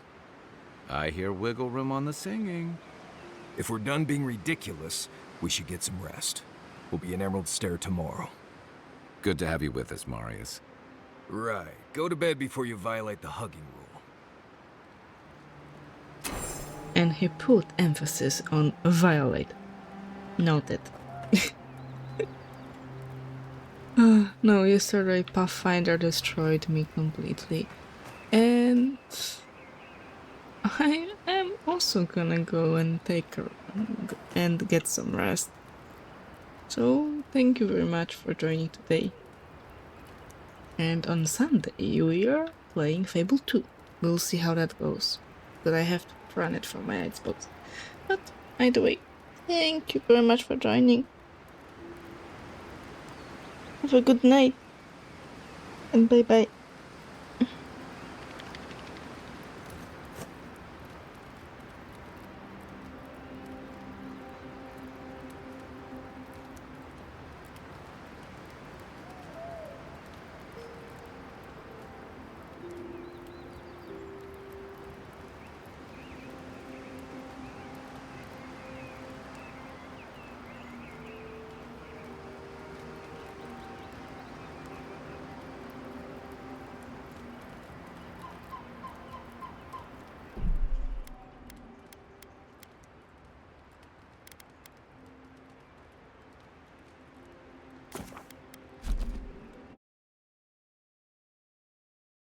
I hear wiggle room on the singing. If we're done being ridiculous, we should get some rest. We'll be in Emerald Stair tomorrow. Good to have you with us, Marius. Right. Go to bed before you violate the hugging rule. And he put emphasis on violate. Noted. No, yesterday Pathfinder destroyed me completely. And I am also gonna go and take her and get some rest. So thank you very much for joining today. And on Sunday we are playing Fable 2. We'll see how that goes. But I have to run it from my Xbox. But either way, thank you very much for joining. Have a good night. And bye bye.